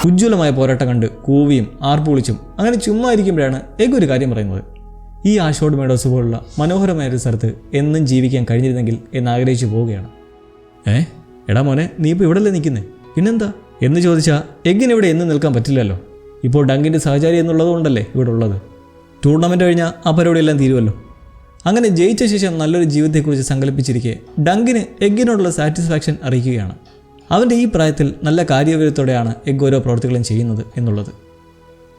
ഉജ്ജ്വലമായ പോരാട്ടം കണ്ട് കൂവിയും ആർപ്പുളിച്ചും അങ്ങനെ ചുമ്മാ ഇരിക്കുമ്പോഴാണ് എഗ് ഒരു കാര്യം പറയുന്നത്. ഈ ആഷോഡ് മേഡോസ് പോലുള്ള മനോഹരമായൊരു സ്ഥലത്ത് എന്നും ജീവിക്കാൻ കഴിഞ്ഞിരുന്നെങ്കിൽ എന്നാഗ്രഹിച്ചു പോവുകയാണ്. എടാ മോനെ, നീ ഇപ്പോൾ ഇവിടെയല്ലേ നിൽക്കുന്നേ, പിന്നെന്താ എന്ന് ചോദിച്ചാൽ എഗ്ഗിന് ഇവിടെ എന്നും നിൽക്കാൻ പറ്റില്ലല്ലോ. ഇപ്പോൾ ഡങ്കിൻ്റെ സഹചാരി എന്നുള്ളത് കൊണ്ടല്ലേ ഇവിടെ ഉള്ളത്. ടൂർണമെൻറ്റ് കഴിഞ്ഞാൽ ആ പരിപാടിയെല്ലാം തീരുമല്ലോ. അങ്ങനെ ജയിച്ച ശേഷം നല്ലൊരു ജീവിതത്തെക്കുറിച്ച് സങ്കല്പിച്ചിരിക്കെ ഡങ്കിന് എഗ്ഗിനോടുള്ള സാറ്റിസ്ഫാക്ഷൻ അറിയിക്കുകയാണ്. അവൻ്റെ ഈ പ്രായത്തിൽ നല്ല കാര്യവിവരത്തോടെയാണ് എഗ്ഗ് ഓരോ പ്രവൃത്തികളും ചെയ്യുന്നത് എന്നുള്ളത്.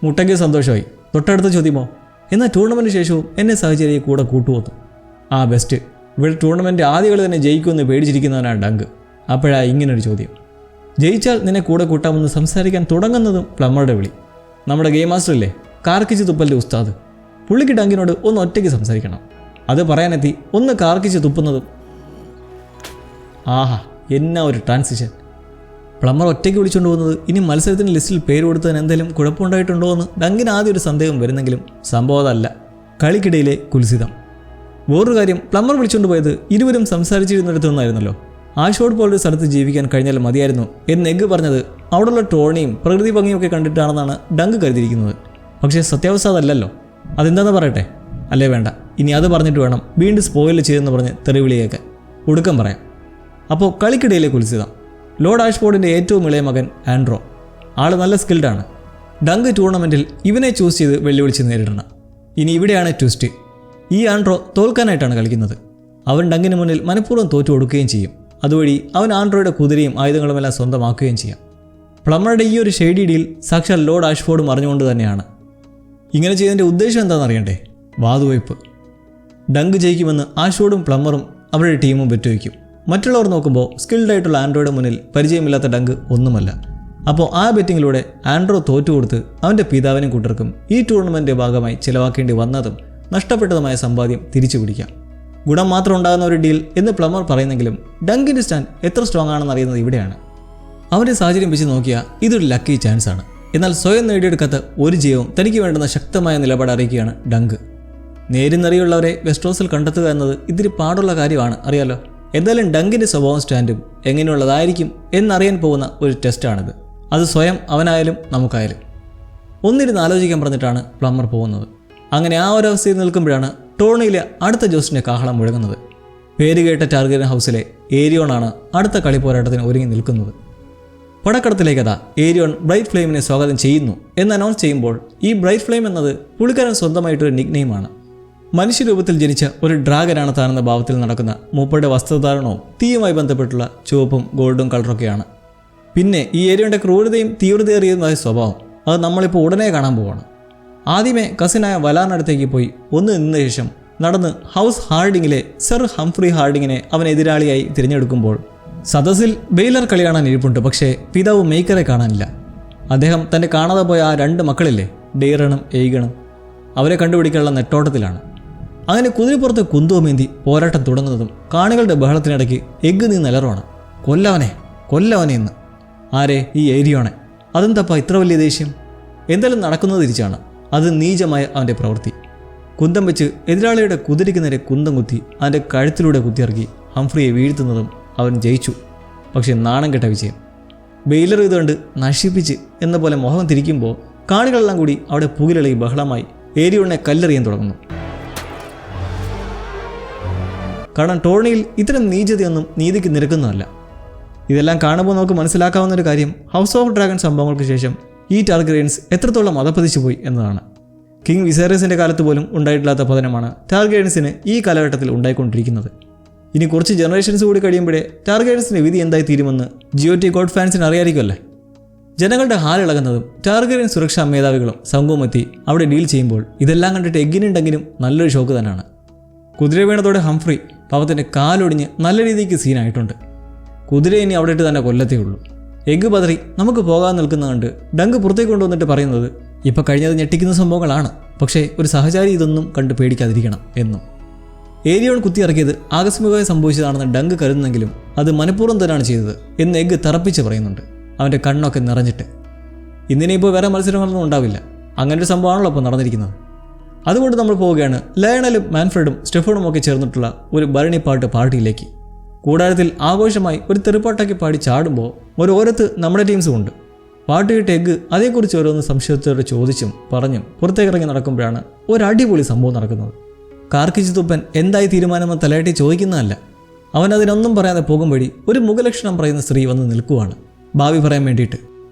മുട്ടയ്ക്ക് സന്തോഷമായി. തൊട്ടടുത്ത ചോദ്യമോ, എന്നാൽ ടൂർണമെൻറ്റ് ശേഷവും എന്നെ സാഹചര്യയെ കൂടെ കൂട്ടുപോന്നു. ആ ബെസ്റ്റ്, ഇവിടെ ടൂർണമെൻറ്റ് ആദ്യ കളി തന്നെ ജയിക്കുമെന്ന് പേടിച്ചിരിക്കുന്നവനാണ് ഡങ്ക്. അപ്പോഴാ ഇങ്ങനൊരു ചോദ്യം. ജയിച്ചാൽ നിന്നെ കൂടെ കൂട്ടാമെന്ന് സംസാരിക്കാൻ തുടങ്ങുന്നതും പ്ലമ്മറുടെ വിളി. നമ്മുടെ ഗെയിം മാസ്റ്റർ ഇല്ലേ, കാർക്കിച്ച് തുപ്പലിൻ്റെ ഉസ്താദ്, പുള്ളിക്ക് ഡങ്കിനോട് ഒന്ന് ഒറ്റയ്ക്ക് സംസാരിക്കണം. അത് പറയാനെത്തി ഒന്ന് കാർക്കിച്ച് തുപ്പുന്നതും. ആഹാ, എന്നാ ഒരു ട്രാൻസിഷൻ. പ്ലമ്മർ ഒറ്റയ്ക്ക് വിളിച്ചുകൊണ്ട് പോകുന്നത് ഇനി മത്സരത്തിന് ലിസ്റ്റിൽ പേര് കൊടുത്തതിന് എന്തെങ്കിലും കുഴപ്പമുണ്ടായിട്ടുണ്ടോ എന്ന് ഡങ്കിന് ആദ്യം ഒരു സന്ദേഹം വരുന്നെങ്കിലും സംഭവം അതല്ല. കളിക്കിടയിലെ കുൽസിതം. വേറൊരു കാര്യം, പ്ലമ്മർ വിളിച്ചുകൊണ്ട് പോയത് ഇരുവരും സംസാരിച്ചിരുന്നിടത്തു നിന്നായിരുന്നല്ലോ. ആഷോഡ് പോലൊരു സ്ഥലത്ത് ജീവിക്കാൻ കഴിഞ്ഞാൽ മതിയായിരുന്നു എന്ന് എഗ്ഗ് പറഞ്ഞത് അവിടെയുള്ള ടോണിയും പ്രകൃതി ഭംഗിയൊക്കെ കണ്ടിട്ടാണെന്നാണ് ഡങ്ക് കരുതിയിരിക്കുന്നത്. പക്ഷേ സത്യാവസ്ഥ അതല്ലല്ലോ. അതെന്താണെന്ന് പറയട്ടെ? അല്ലേ വേണ്ട, ഇനി അത് പറഞ്ഞിട്ട് വേണം വീണ്ടും സ്പോയിൽ ചെയ്തെന്ന് പറഞ്ഞ് തെറിവിളിയൊക്കെ ഒടുക്കം പറയാം. അപ്പോൾ കളിക്കിടയിലെ കുൽസിതം. ലോർഡ് ആഷ്ഫോർഡിൻ്റെ ഏറ്റവും ഇളയ മകൻ ആൻഡ്രോ. ആൾ നല്ല സ്കിൽഡാണ്. ഡങ്ക് ടൂർണമെൻറ്റിൽ ഇവനെ ചൂസ് ചെയ്ത് വെല്ലുവിളിച്ച് നേരിടണം. ഇനി ഇവിടെയാണ് ട്വിസ്റ്റ്. ഈ ആൻഡ്രോ തോൽക്കാനായിട്ടാണ് കളിക്കുന്നത്. അവൻ ഡങ്കിന് മുന്നിൽ മനഃപൂർവ്വം തോറ്റു കൊടുക്കുകയും ചെയ്യും. അതുവഴി അവൻ ആൻഡ്രോയുടെ കുതിരയും ആയുധങ്ങളുമെല്ലാം സ്വന്തമാക്കുകയും ചെയ്യാം. പ്ലമ്മറുടെ ഈ ഒരു ഷെയ്ഡി ഡീൽ സാക്ഷാൽ ലോർഡ് ആഷ്ഫോർഡും അറിഞ്ഞുകൊണ്ട് തന്നെയാണ്. ഇങ്ങനെ ചെയ്തതിൻ്റെ ഉദ്ദേശം എന്താണെന്ന് അറിയണ്ടേ? വാതുവയ്പ്. ഡങ്ക് ജയിക്കുമെന്ന് ആഷ്ഫോർഡും പ്ലമ്മറും അവരുടെ ടീമും വെറ്റുവയ്ക്കും. മറ്റുള്ളവർ നോക്കുമ്പോൾ സ്കിൽഡായിട്ടുള്ള ആൻഡ്രോയുടെ മുന്നിൽ പരിചയമില്ലാത്ത ഡങ്ക് ഒന്നുമല്ല. അപ്പോൾ ആ ബെറ്റിങ്ങിലൂടെ ആൻഡ്രോ തോറ്റുകൊടുത്ത് അവൻ്റെ പിതാവിനും കൂട്ടർക്കും ഈ ടൂർണമെൻറ്റിൻ്റെ ഭാഗമായി ചിലവാക്കേണ്ടി വന്നതും നഷ്ടപ്പെട്ടതുമായ സമ്പാദ്യം തിരിച്ചു പിടിക്കാം. ഗുണം മാത്രം ഉണ്ടാകുന്ന ഒരു ഡീൽ എന്ന് പ്ലമ്മർ പറയുന്നെങ്കിലും ഡങ്കിൻ്റെ സ്റ്റാൻഡ് എത്ര സ്ട്രോങ് ആണെന്ന് അറിയുന്നത് ഇവിടെയാണ്. അവൻ്റെ സാഹചര്യം വെച്ച് നോക്കിയാൽ ഇതൊരു ലക്കി ചാൻസ് ആണ്. എന്നാൽ സ്വയം നേടിയെടുക്കാത്ത ഒരു ജയവും തനിക്ക് വേണ്ടുന്ന ശക്തമായ നിലപാട് അറിയിക്കുകയാണ് ഡങ്ക്. നേരിന്നറിയുള്ളവരെ വെസ്റ്റ്രോസിൽ കണ്ടെത്തുക എന്നത് ഇതിരി പാടുള്ള കാര്യമാണ്, അറിയാലോ. എന്തായാലും ഡങ്കിൻ്റെ സ്വഭാവം സ്റ്റാൻഡും എങ്ങനെയുള്ളതായിരിക്കും എന്നറിയാൻ പോകുന്ന ഒരു ടെസ്റ്റാണിത്. അത് സ്വയം അവനായാലും നമുക്കായാലും ഒന്നിരുന്ന് ആലോചിക്കാൻ പറഞ്ഞിട്ടാണ് പ്ലമ്മർ പോകുന്നത്. അങ്ങനെ ആ ഒരവസ്ഥയിൽ നിൽക്കുമ്പോഴാണ് ടോർണിയിലെ അടുത്ത ജോസ്റ്റിൻ്റെ കാഹളം മുഴങ്ങുന്നത്. പേരുകേട്ട ടാർഗറിൻ ഹൗസിലെ ഏരിയോണാണ് അടുത്ത കളി പോരാട്ടത്തിന് ഒരുങ്ങി നിൽക്കുന്നത്. പടക്കടത്തിലേക്കതാ ഏരിയോൺ ബ്രൈറ്റ് ഫ്ലെയിമിനെ സ്വാഗതം ചെയ്യുന്നു എന്ന് അനൗൺസ് ചെയ്യുമ്പോൾ ഈ ബ്രൈറ്റ് ഫ്ലെയിം എന്നത് പുള്ളിക്കാരൻ സ്വന്തമായിട്ടൊരു നിക്നെയിമാണ്. മനുഷ്യരൂപത്തിൽ ജനിച്ച ഒരു ഡ്രാഗനാണ് താനെന്ന ഭാവത്തിൽ നടക്കുന്ന മൂപ്പരുടെ വസ്ത്രധാരണവും തീയുമായി ബന്ധപ്പെട്ടുള്ള ചുവപ്പും ഗോൾഡും കളറൊക്കെയാണ്. പിന്നെ ഈ ഏരിയയുടെ ക്രൂരതയും തീവ്രതയേറിയതുമായ സ്വഭാവം അത് നമ്മളിപ്പോൾ ഉടനെ കാണാൻ പോവാണ്. ആദ്യമേ കസിനായ വലാറിനടുത്തേക്ക് പോയി ഒന്ന് നിന്ന ശേഷം നടന്ന് ഹൗസ് ഹാർഡിങ്ങിലെ സർ ഹംഫ്രി ഹാർഡിങ്ങിനെ അവൻ എതിരാളിയായി തിരഞ്ഞെടുക്കുമ്പോൾ സദസ്സിൽ ബെയ്ലർ കളി കാണാൻ ഇരിപ്പുണ്ട്. പക്ഷേ പിതാവ് മേക്കറെ കാണാനില്ല. അദ്ദേഹം തൻ്റെ കാണാതെ പോയ ആ 2 മക്കളില്ലേ, ഡെയറണും എയ്ഗണും, അവരെ കണ്ടുപിടിക്കാനുള്ള നെട്ടോട്ടത്തിലാണ്. അങ്ങനെ കുതിരപ്പുറത്ത് കുന്തവുമേന്തി പോരാട്ടം തുടങ്ങുന്നതും കാണികളുടെ ബഹളത്തിനിടയ്ക്ക് എഗ്ഗ് നീ നിലറുവാണ്. കൊല്ലവനെ എന്ന്. ആരെ? ഈ ഏരിയോണെ. അതെന്തപ്പാ ഇത്ര വലിയ ദേഷ്യം? എന്തായാലും നടക്കുന്നത് തിരിച്ചാണ്. അത് നീചമായ അവൻ്റെ പ്രവൃത്തി. കുന്തം വെച്ച് എതിരാളിയുടെ കുതിരയ്ക്ക് നേരെ കുന്തം കുത്തി അവൻ്റെ കഴുത്തിലൂടെ കുത്തിയിറക്കി ഹംഫ്രിയെ വീഴ്ത്തുന്നതും അവൻ ജയിച്ചു. പക്ഷെ നാണം കെട്ട വിജയം. ബെയ്ലർ ഇതുകൊണ്ട് നശിപ്പിച്ച് എന്ന പോലെ മുഖം തിരിക്കുമ്പോൾ കാണികളെല്ലാം കൂടി അവിടെ പുകിലിളകി ബഹളമായി ഏരിയോണിനെ കല്ലെറിയാൻ തുടങ്ങുന്നു. കാരണം ടോർണിയിൽ ഇത്തരം നീചതയൊന്നും നീതിക്ക് നിരക്കുന്നതല്ല. ഇതെല്ലാം കാണുമ്പോൾ നമുക്ക് മനസ്സിലാക്കാവുന്നൊരു കാര്യം ഹൗസ് ഓഫ് ഡ്രാഗൺ സംഭവങ്ങൾക്ക് ശേഷം ഈ ടാർഗറിയൻസ് എത്രത്തോളം മതപ്പതിച്ചു പോയി എന്നതാണ്. കിങ് വിസേറിയസിൻ്റെ കാലത്ത് പോലും ഉണ്ടായിട്ടില്ലാത്ത പതനമാണ് ടാർഗറിയൻസിന് ഈ കാലഘട്ടത്തിൽ ഉണ്ടായിക്കൊണ്ടിരിക്കുന്നത്. ഇനി കുറച്ച് ജനറേഷൻസ് കൂടി കഴിയുമ്പോഴേ ടാർഗറിയൻസിൻ്റെ വിധി എന്തായി തീരുമെന്ന് GOT ഗോഡ് ഫാൻസിന് അറിയാമായിരിക്കുമല്ലേ. ജനങ്ങളുടെ ഹാലിളകുന്നതും ടാർഗറിയൻ സുരക്ഷാ മേധാവികളും സംഘവും എത്തി അവിടെ ഡീൽ ചെയ്യുമ്പോൾ ഇതെല്ലാം കണ്ടിട്ട് എഗ്ഗിനും നല്ലൊരു ഷോക്ക് തന്നെയാണ്. കുതിര വീണതോടെ ഹംഫ്രി പാവത്തിൻ്റെ കാലൊടിഞ്ഞ് നല്ല രീതിക്ക് സീനായിട്ടുണ്ട്. കുതിര ഇനി അവിടെ ഇട്ട് തന്നെ കൊല്ലത്തേ ഉള്ളൂ. എഗ്ഗ് പതറി നമുക്ക് പോകാൻ നിൽക്കുന്ന കണ്ട് ഡങ്ക് പുറത്തേക്ക് കൊണ്ടുവന്നിട്ട് പറയുന്നത് ഇപ്പം കഴിഞ്ഞത് ഞെട്ടിക്കുന്ന സംഭവങ്ങളാണ്, പക്ഷേ ഒരു സഹചാരി ഇതൊന്നും കണ്ട് പേടിക്കാതിരിക്കണം എന്നും. ഏരിയോൺ കുത്തിയിറക്കിയത് ആകസ്മികമായി സംഭവിച്ചതാണെന്ന് ഡങ്ക് കരുതുന്നെങ്കിലും അത് മനഃപൂർവ്വം തന്നെയാണ് ചെയ്തത് എന്ന് എഗ്ഗ് തറപ്പിച്ച് പറയുന്നുണ്ട്, അവൻ്റെ കണ്ണൊക്കെ നിറഞ്ഞിട്ട്. ഇന്നിനിപ്പോൾ വേറെ മത്സരങ്ങളൊന്നും ഉണ്ടാവില്ല, അങ്ങനെ ഒരു സംഭവമാണല്ലോ ഇപ്പോൾ നടന്നിരിക്കുന്നത്. അതുകൊണ്ട് നമ്മൾ പോവുകയാണ് ലയണലും മാൻഫ്രെഡും സ്റ്റെഫോണും ഒക്കെ ചേർന്നിട്ടുള്ള ഒരു ഭരണിപ്പാട്ട് പാർട്ടിയിലേക്ക്. കൂടാരത്തിൽ ആഘോഷമായി ഒരു തെറിപ്പാട്ടാക്കി പാടി ചാടുമ്പോൾ ഓരോരത്ത് നമ്മുടെ ടീംസും ഉണ്ട്. പാട്ട് കേട്ട് എഗ്ഗ് അതേക്കുറിച്ച് ഓരോന്ന് സംശയത്തോടെ ചോദിച്ചും പറഞ്ഞും പുറത്തേക്കിറങ്ങി നടക്കുമ്പോഴാണ് ഒരു അടിപൊളി സംഭവം നടക്കുന്നത്. കാർക്കിച്ച് തുപ്പൻ എന്തായി തീരുമാനമെന്ന് തലയാട്ടി ചോദിക്കുന്നതല്ല, അവൻ അതിനൊന്നും പറയാതെ പോകും വഴി ഒരു മുഖലക്ഷണം പറയുന്ന സ്ത്രീ വന്ന് നിൽക്കുവാണ് ഭാവി പറയാൻ വേണ്ടിയിട്ട്.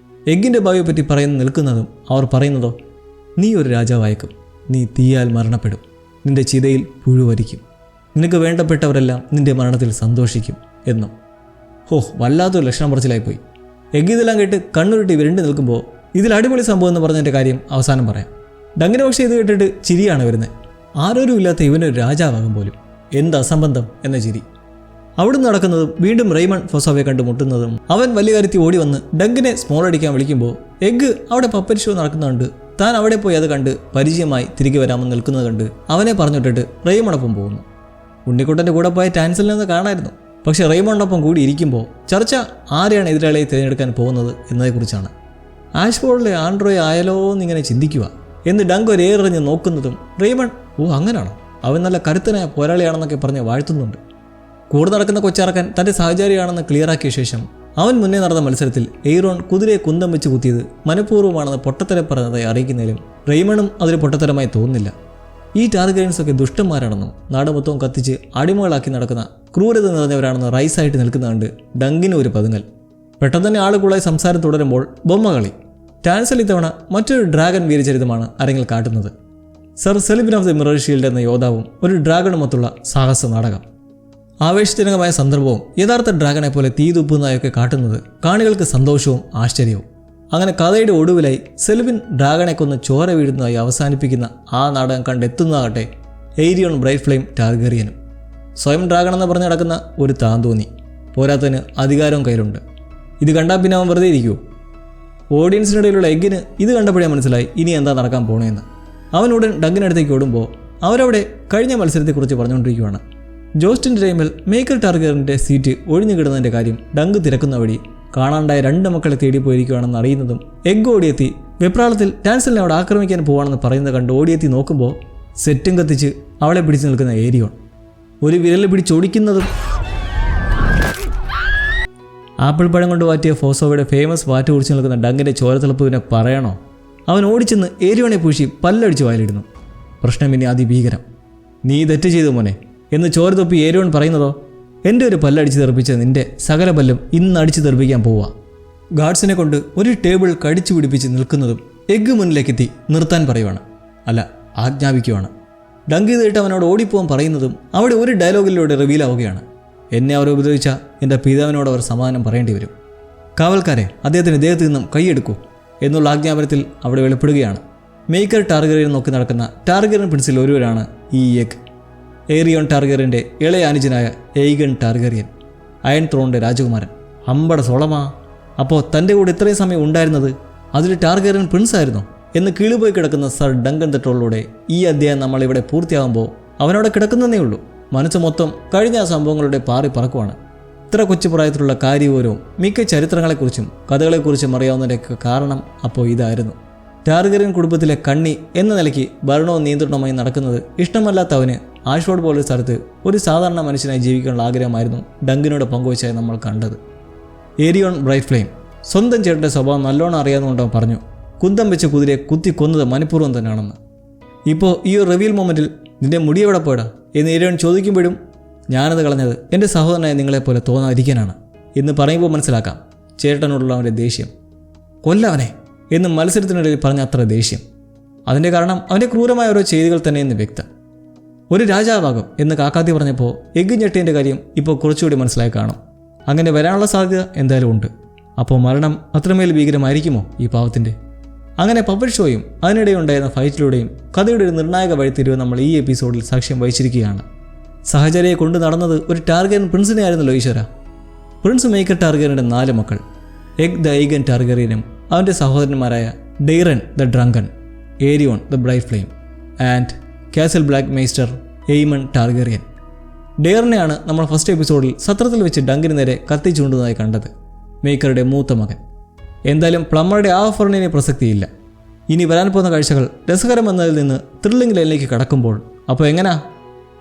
എഗ്ഗിൻ്റെ ഭാവിയെപ്പറ്റി പറയുന്ന നിൽക്കുന്നതും അവർ പറയുന്നതോ, നീ ഒരു രാജാവായേക്കും, നീ തീയാൽ മരണപ്പെടും, നിന്റെ ചിതയിൽ പുഴുവരിക്കും, നിനക്ക് വേണ്ടപ്പെട്ടവരെല്ലാം നിന്റെ മരണത്തിൽ സന്തോഷിക്കും എന്നും. വല്ലാത്തൊരു ലക്ഷണം പറച്ചിലായിപ്പോയി. എഗ്ഗ് ഇതെല്ലാം കേട്ട് കണ്ണുരുട്ടി വിരണ്ടി നിൽക്കുമ്പോൾ ഇതിൽ അടിപൊളി സംഭവം എന്ന് പറഞ്ഞതിൻ്റെ കാര്യം അവസാനം പറയാം. ഡങ്കിന് പക്ഷേ ഇത് കേട്ടിട്ട് ചിരിയാണ് വരുന്നത്. ആരോരും ഇല്ലാത്ത ഇവനൊരു രാജാവാകും പോലും, എന്ത് അസംബന്ധം എന്ന ചിരി. അവിടുന്ന് നടക്കുന്നതും വീണ്ടും റെയ്മൺ ഫോസോവെ കണ്ട് മുട്ടുന്നതും അവൻ വലിയ കാര്യത്തിൽ ഓടി വന്ന് ഡങ്കിനെ സ്മോൾ അടിക്കാൻ വിളിക്കുമ്പോൾ എഗ്ഗ് അവിടെ പപ്പറ്റ് ഷോ നടക്കുന്നുണ്ട്. താൻ അവിടെ പോയി അത് കണ്ട് പരിചയമായി തിരികെ വരാമെന്ന് നിൽക്കുന്നത് കണ്ട് അവനെ പറഞ്ഞിട്ടിട്ട് റെയ്മണൊപ്പം പോകുന്നു. ഉണ്ണിക്കുട്ടൻ്റെ കൂടെ പോയ ടാൻസിൽ നിന്ന് കാണായിരുന്നു. പക്ഷേ റെയ്മണിനൊപ്പം കൂടി ഇരിക്കുമ്പോൾ ചർച്ച ആരെയാണ് എതിരാളിയെ തിരഞ്ഞെടുക്കാൻ പോകുന്നത് എന്നതിനെക്കുറിച്ചാണ്. ആഷ്ഫോർഡിലെ ആൻഡ്രോയെ ആയാലോ എന്നിങ്ങനെ ചിന്തിക്കുക എന്ന് ഡങ്ക് ഒരു ഏറെറിഞ്ഞ് നോക്കുന്നതും റെയ്മൺ അങ്ങനെയാണോ, അവൻ നല്ല കരുത്തനായ പോരാളിയാണെന്നൊക്കെ പറഞ്ഞ് വാഴ്ത്തുന്നുണ്ട്. കൂടെ നടക്കുന്ന കൊച്ചാർക്കൻ തൻ്റെ സഹചാരിയാണെന്ന് ക്ലിയറാക്കിയ ശേഷം അവൻ മുന്നേ നടന്ന മത്സരത്തിൽ എയ്റോൺ കുതിരയെ കുന്തം വെച്ച് കുത്തിയത് മനഃപൂർവ്വമാണെന്ന് പൊട്ടത്തരം പറഞ്ഞതായി അറിയിക്കുന്നതിലും റെയ്മണും അതൊരു പൊട്ടത്തരമായി തോന്നുന്നില്ല. ഈ ടാർഗറിയൻസൊക്കെ ദുഷ്ടന്മാരാണെന്നും നാട് മൊത്തവും കത്തിച്ച് അടിമകളാക്കി നടക്കുന്ന ക്രൂരത നിറഞ്ഞവരാണെന്ന് റൈസായിട്ട് നിൽക്കുന്നതുകൊണ്ട് ഡങ്കിന് ഒരു പതുങ്ങൽ. പെട്ടെന്ന് തന്നെ ആളുകളായി സംസാരം തുടരുമ്പോൾ ബൊമ്മകളി. ടാൻസൽ ഇത്തവണ മറ്റൊരു ഡ്രാഗൺ വീരചരിതമാണ് അരങ്ങിൽ കാട്ടുന്നത്. Sir Serwyn of the mirror shield എന്ന യോദ്ധാവും ഒരു ഡ്രാഗണുമൊത്തുള്ള സാഹസ നാടകം. ആവേശജനകമായ സന്ദർഭവും യഥാർത്ഥ ഡ്രാഗണെ പോലെ തീ തുപ്പുന്നതായൊക്കെ കാട്ടുന്നത് കാണികൾക്ക് സന്തോഷവും ആശ്ചര്യവും. അങ്ങനെ കഥയുടെ ഒടുവിലായി സെലിബിൻ ഡ്രാഗണെ കൊന്ന് ചോര വീഴുന്നതായി അവസാനിപ്പിക്കുന്ന ആ നാടകം കണ്ടെത്തുന്നതാകട്ടെ എയ്രിയോൺ ബ്രൈറ്റ് ഫ്ലെയിം ടാർഗറിയനും. സ്വയം ഡ്രാഗൺ എന്ന് പറഞ്ഞ് നടക്കുന്ന ഒരു താന്തോന്നി, പോരാത്തതിന് അധികാരവും കയ്യിലുണ്ട്. ഇത് കണ്ടാൽ പിന്നെ അവൻ വെറുതെ ഇരിക്കുമോ? ഓഡിയൻസിനിടയിലുള്ള എഗ്ഗിന് ഇത് കണ്ടപ്പോഴേ മനസ്സിലായി ഇനി എന്താ നടക്കാൻ പോണേന്ന്. അവനുടൻ ഡങ്കിനടുത്തേക്ക് ഓടുമ്പോൾ അവരവിടെ കഴിഞ്ഞ മത്സരത്തെക്കുറിച്ച് പറഞ്ഞുകൊണ്ടിരിക്കുകയാണ്. ജോസ്റ്റിൻ്റെ ടൈമിൽ മേക്കർ ടാർഗറിൻ്റെ സീറ്റ് ഒഴിഞ്ഞു കിടുന്നതിൻ്റെ കാര്യം ഡങ്ക് തിരക്കുന്ന വഴി കാണാണ്ടായ 2 മക്കളെ തേടി പോയിരിക്കുകയാണെന്ന് അറിയുന്നതും എഗ്ഗ് ഓടിയെത്തി വെപ്രാളത്തിൽ ടാൻസലിനെ അവിടെ ആക്രമിക്കാൻ പോവാണെന്ന് പറയുന്നത് കണ്ട് ഓടിയെത്തി നോക്കുമ്പോൾ സെറ്റും കത്തിച്ച് അവളെ പിടിച്ചു നിൽക്കുന്ന ഏരിയോൺ ഒരു വിരൽ പിടിച്ചോടിക്കുന്നതും ആപ്പിൾ പഴം കൊണ്ട് വാറ്റിയ ഫോസോവയുടെ ഫേമസ് വാറ്റ് കുടിച്ച് നിൽക്കുന്ന ഡങ്കിൻ്റെ ചോരത്തിളപ്പിനെ പറയണോ? അവൻ ഓടിച്ചെന്ന് ഏരിയോണെ പൂശി പല്ലടിച്ച് വായിലിടുന്നു. പ്രശ്നം പിന്നെ അതിഭീകരം. നീ തെറ്റ് ചെയ്തു മോനെ എന്ന് ചോര തൊപ്പി ഏരിയോൺ പറയുന്നതോ, എൻ്റെ ഒരു പല്ലടിച്ച് തെറിപ്പിച്ച നിൻ്റെ സകല പല്ലും ഇന്ന് അടിച്ച് തെറിപ്പിക്കാൻ പോവുക. ഗാർഡ്സിനെ കൊണ്ട് ഒരു ടേബിൾ കടിച്ചു പിടിപ്പിച്ച് നിൽക്കുന്നതും എഗ്ഗ് മുന്നിലേക്കെത്തി നിർത്താൻ പറയുവാണ്, അല്ല ആജ്ഞാപിക്കുവാണ്. ഡങ്ക് ചെയ്തിട്ട് അവനോട് ഓടിപ്പോവാൻ പറയുന്നതും അവിടെ ഒരു ഡയലോഗിലൂടെ റിവീലാവുകയാണ്. എന്നെ അവർ ഉപദ്രവിച്ച എൻ്റെ പിതാവിനോട് അവർ സമാധാനം പറയേണ്ടി വരും. കാവൽക്കാരെ അദ്ദേഹത്തിന് ഇദ്ദേഹത്തിൽ നിന്നും കൈയെടുക്കൂ എന്നുള്ള ആജ്ഞാപനത്തിൽ അവിടെ വെളിപ്പെടുകയാണ്. മേക്കർ ടാർഗറിയൻ നോക്കി നടക്കുന്ന ടാർഗറിയൻ പ്രിൻസിൽ ഒരുവരാണ് ഈ എഗ്ഗ്. ഏറിയോൺ ടാർഗറിയൻ്റെ ഇളയ അനുജനായ എയ്ഗൺ ടാർഗറിയൻ, അയൺ ത്രോണിൻ്റെ രാജകുമാരൻ. അമ്പട സോളമാ, അപ്പോൾ തൻ്റെ കൂടെ ഇത്രയും സമയം ഉണ്ടായിരുന്നത് അതിൽ ടാർഗറിയൻ പ്രിൻസ് ആയിരുന്നോ എന്ന് കീഴുപോയി കിടക്കുന്ന സർ ഡങ്കൻ ദ ട്രോളിലൂടെ ഈ അധ്യായം നമ്മളിവിടെ പൂർത്തിയാകുമ്പോൾ അവനവിടെ കിടക്കുന്നതേ ഉള്ളൂ. മനസ്സ് മൊത്തം കഴിഞ്ഞ ആ സംഭവങ്ങളുടെ പാറി പറക്കുവാണ്. ഇത്ര കൊച്ചു പ്രായത്തിലുള്ള കാര്യവിവരവും മിക്ക ചരിത്രങ്ങളെക്കുറിച്ചും കഥകളെക്കുറിച്ചും അറിയാവുന്നതിൻ്റെയൊക്കെ കാരണം അപ്പോൾ ഇതായിരുന്നു. ടാർഗറിയൻ കുടുംബത്തിലെ കണ്ണി എന്ന നിലയ്ക്ക് ഭരണവും നിയന്ത്രണവുമായി നടക്കുന്നത് ഇഷ്ടമല്ലാത്തവന് ആഷ്ഫോർഡ് പോലൊരു സ്ഥലത്ത് ഒരു സാധാരണ മനുഷ്യനായി ജീവിക്കാനുള്ള ആഗ്രഹമായിരുന്നു ഡങ്കിനോട് പങ്കുവച്ചായി നമ്മൾ കണ്ടത്. ഏരിയോൺ ബ്രൈറ്റ് ഫ്ലെയിം സ്വന്തം ചേട്ടൻ്റെ സ്വഭാവം നല്ലോണം അറിയാവുന്നതുകൊണ്ടവൻ പറഞ്ഞു, കുന്തം വെച്ച് കുതിരയെ കുത്തി കൊന്നത് മനഃപൂർവ്വം തന്നെയാണെന്ന്. ഇപ്പോൾ ഈ ഒരു റിവീൽ മൊമെൻറ്റിൽ നിന്റെ മുടി എവിടെ പോയടാ എന്ന് ഏരിയോൺ ചോദിക്കുമ്പോഴും ഞാനത് കളഞ്ഞത് എൻ്റെ സഹോദരനായ നിങ്ങളെപ്പോലെ തോന്നാതിരിക്കാനാണ് എന്ന് പറയുമ്പോൾ മനസ്സിലാക്കാം ചേട്ടനോടുള്ള അവൻ്റെ ദേഷ്യം. കൊല്ലവനെ എന്ന് മത്സരത്തിനിടയിൽ പറഞ്ഞ അത്ര ദേഷ്യം. അതിൻ്റെ കാരണം അവൻ്റെ ക്രൂരമായ ഓരോ ചെയ്തികൾ തന്നെയെന്ന് വ്യക്തം. ഒരു രാജാവാകും എന്ന് കാക്കാത്തി പറഞ്ഞപ്പോൾ എഗ്ഗ് ഞെട്ടിൻ്റെ കാര്യം ഇപ്പോൾ കുറച്ചുകൂടി മനസ്സിലായി കാണും. അങ്ങനെ വരാനുള്ള സാധ്യത എന്തായാലും ഉണ്ട്. അപ്പോൾ മരണം അത്രമേൽ ഭീകരമായിരിക്കുമോ ഈ പാവത്തിൻ്റെ? അങ്ങനെ പപ്പറ്റ് ഷോയും അതിനിടെയുണ്ടായിരുന്ന ഫൈറ്റിലൂടെയും കഥയുടെ ഒരു നിർണായക വഴിത്തിരിവ് നമ്മൾ ഈ എപ്പിസോഡിൽ സാക്ഷ്യം വഹിച്ചിരിക്കുകയാണ്. സഹചര്യയെ കൊണ്ട് നടന്നത് ഒരു ടാർഗറിയൻ പ്രിൻസിനെ ആയിരുന്നല്ലോ ഈശ്വര. പ്രിൻസ് മേക്കർ ടാർഗറിയൻ്റെ 4 മക്കൾ. എഗ് ദ എയ്ഗൻ ടാർഗറിയനും അവൻ്റെ സഹോദരന്മാരായ Daeron the drunken, Aerion the bright flame and Castle Black maester Aemon Targaryen. ഡെയ്റനെയാണ് നമ്മൾ ഫസ്റ്റ് എപ്പിസോഡിൽ സത്രത്തിൽ വെച്ച് ഡങ്കിന് നേരെ കത്തി ചൂണ്ടുന്നതായി കണ്ടത്, മേക്കറുടെ മൂത്ത മകൻ. എന്തായാലും പ്ലമ്മറുടെ ആ ഓഫറിന് പ്രസക്തിയില്ല. ഇനി വരാൻ പോകുന്ന കാഴ്ചകൾ രസകരമെന്നതിൽ നിന്ന് ത്രില്ലിംഗ് ലൈനിലേക്ക് കടക്കുമ്പോൾ അപ്പോൾ എങ്ങനാ?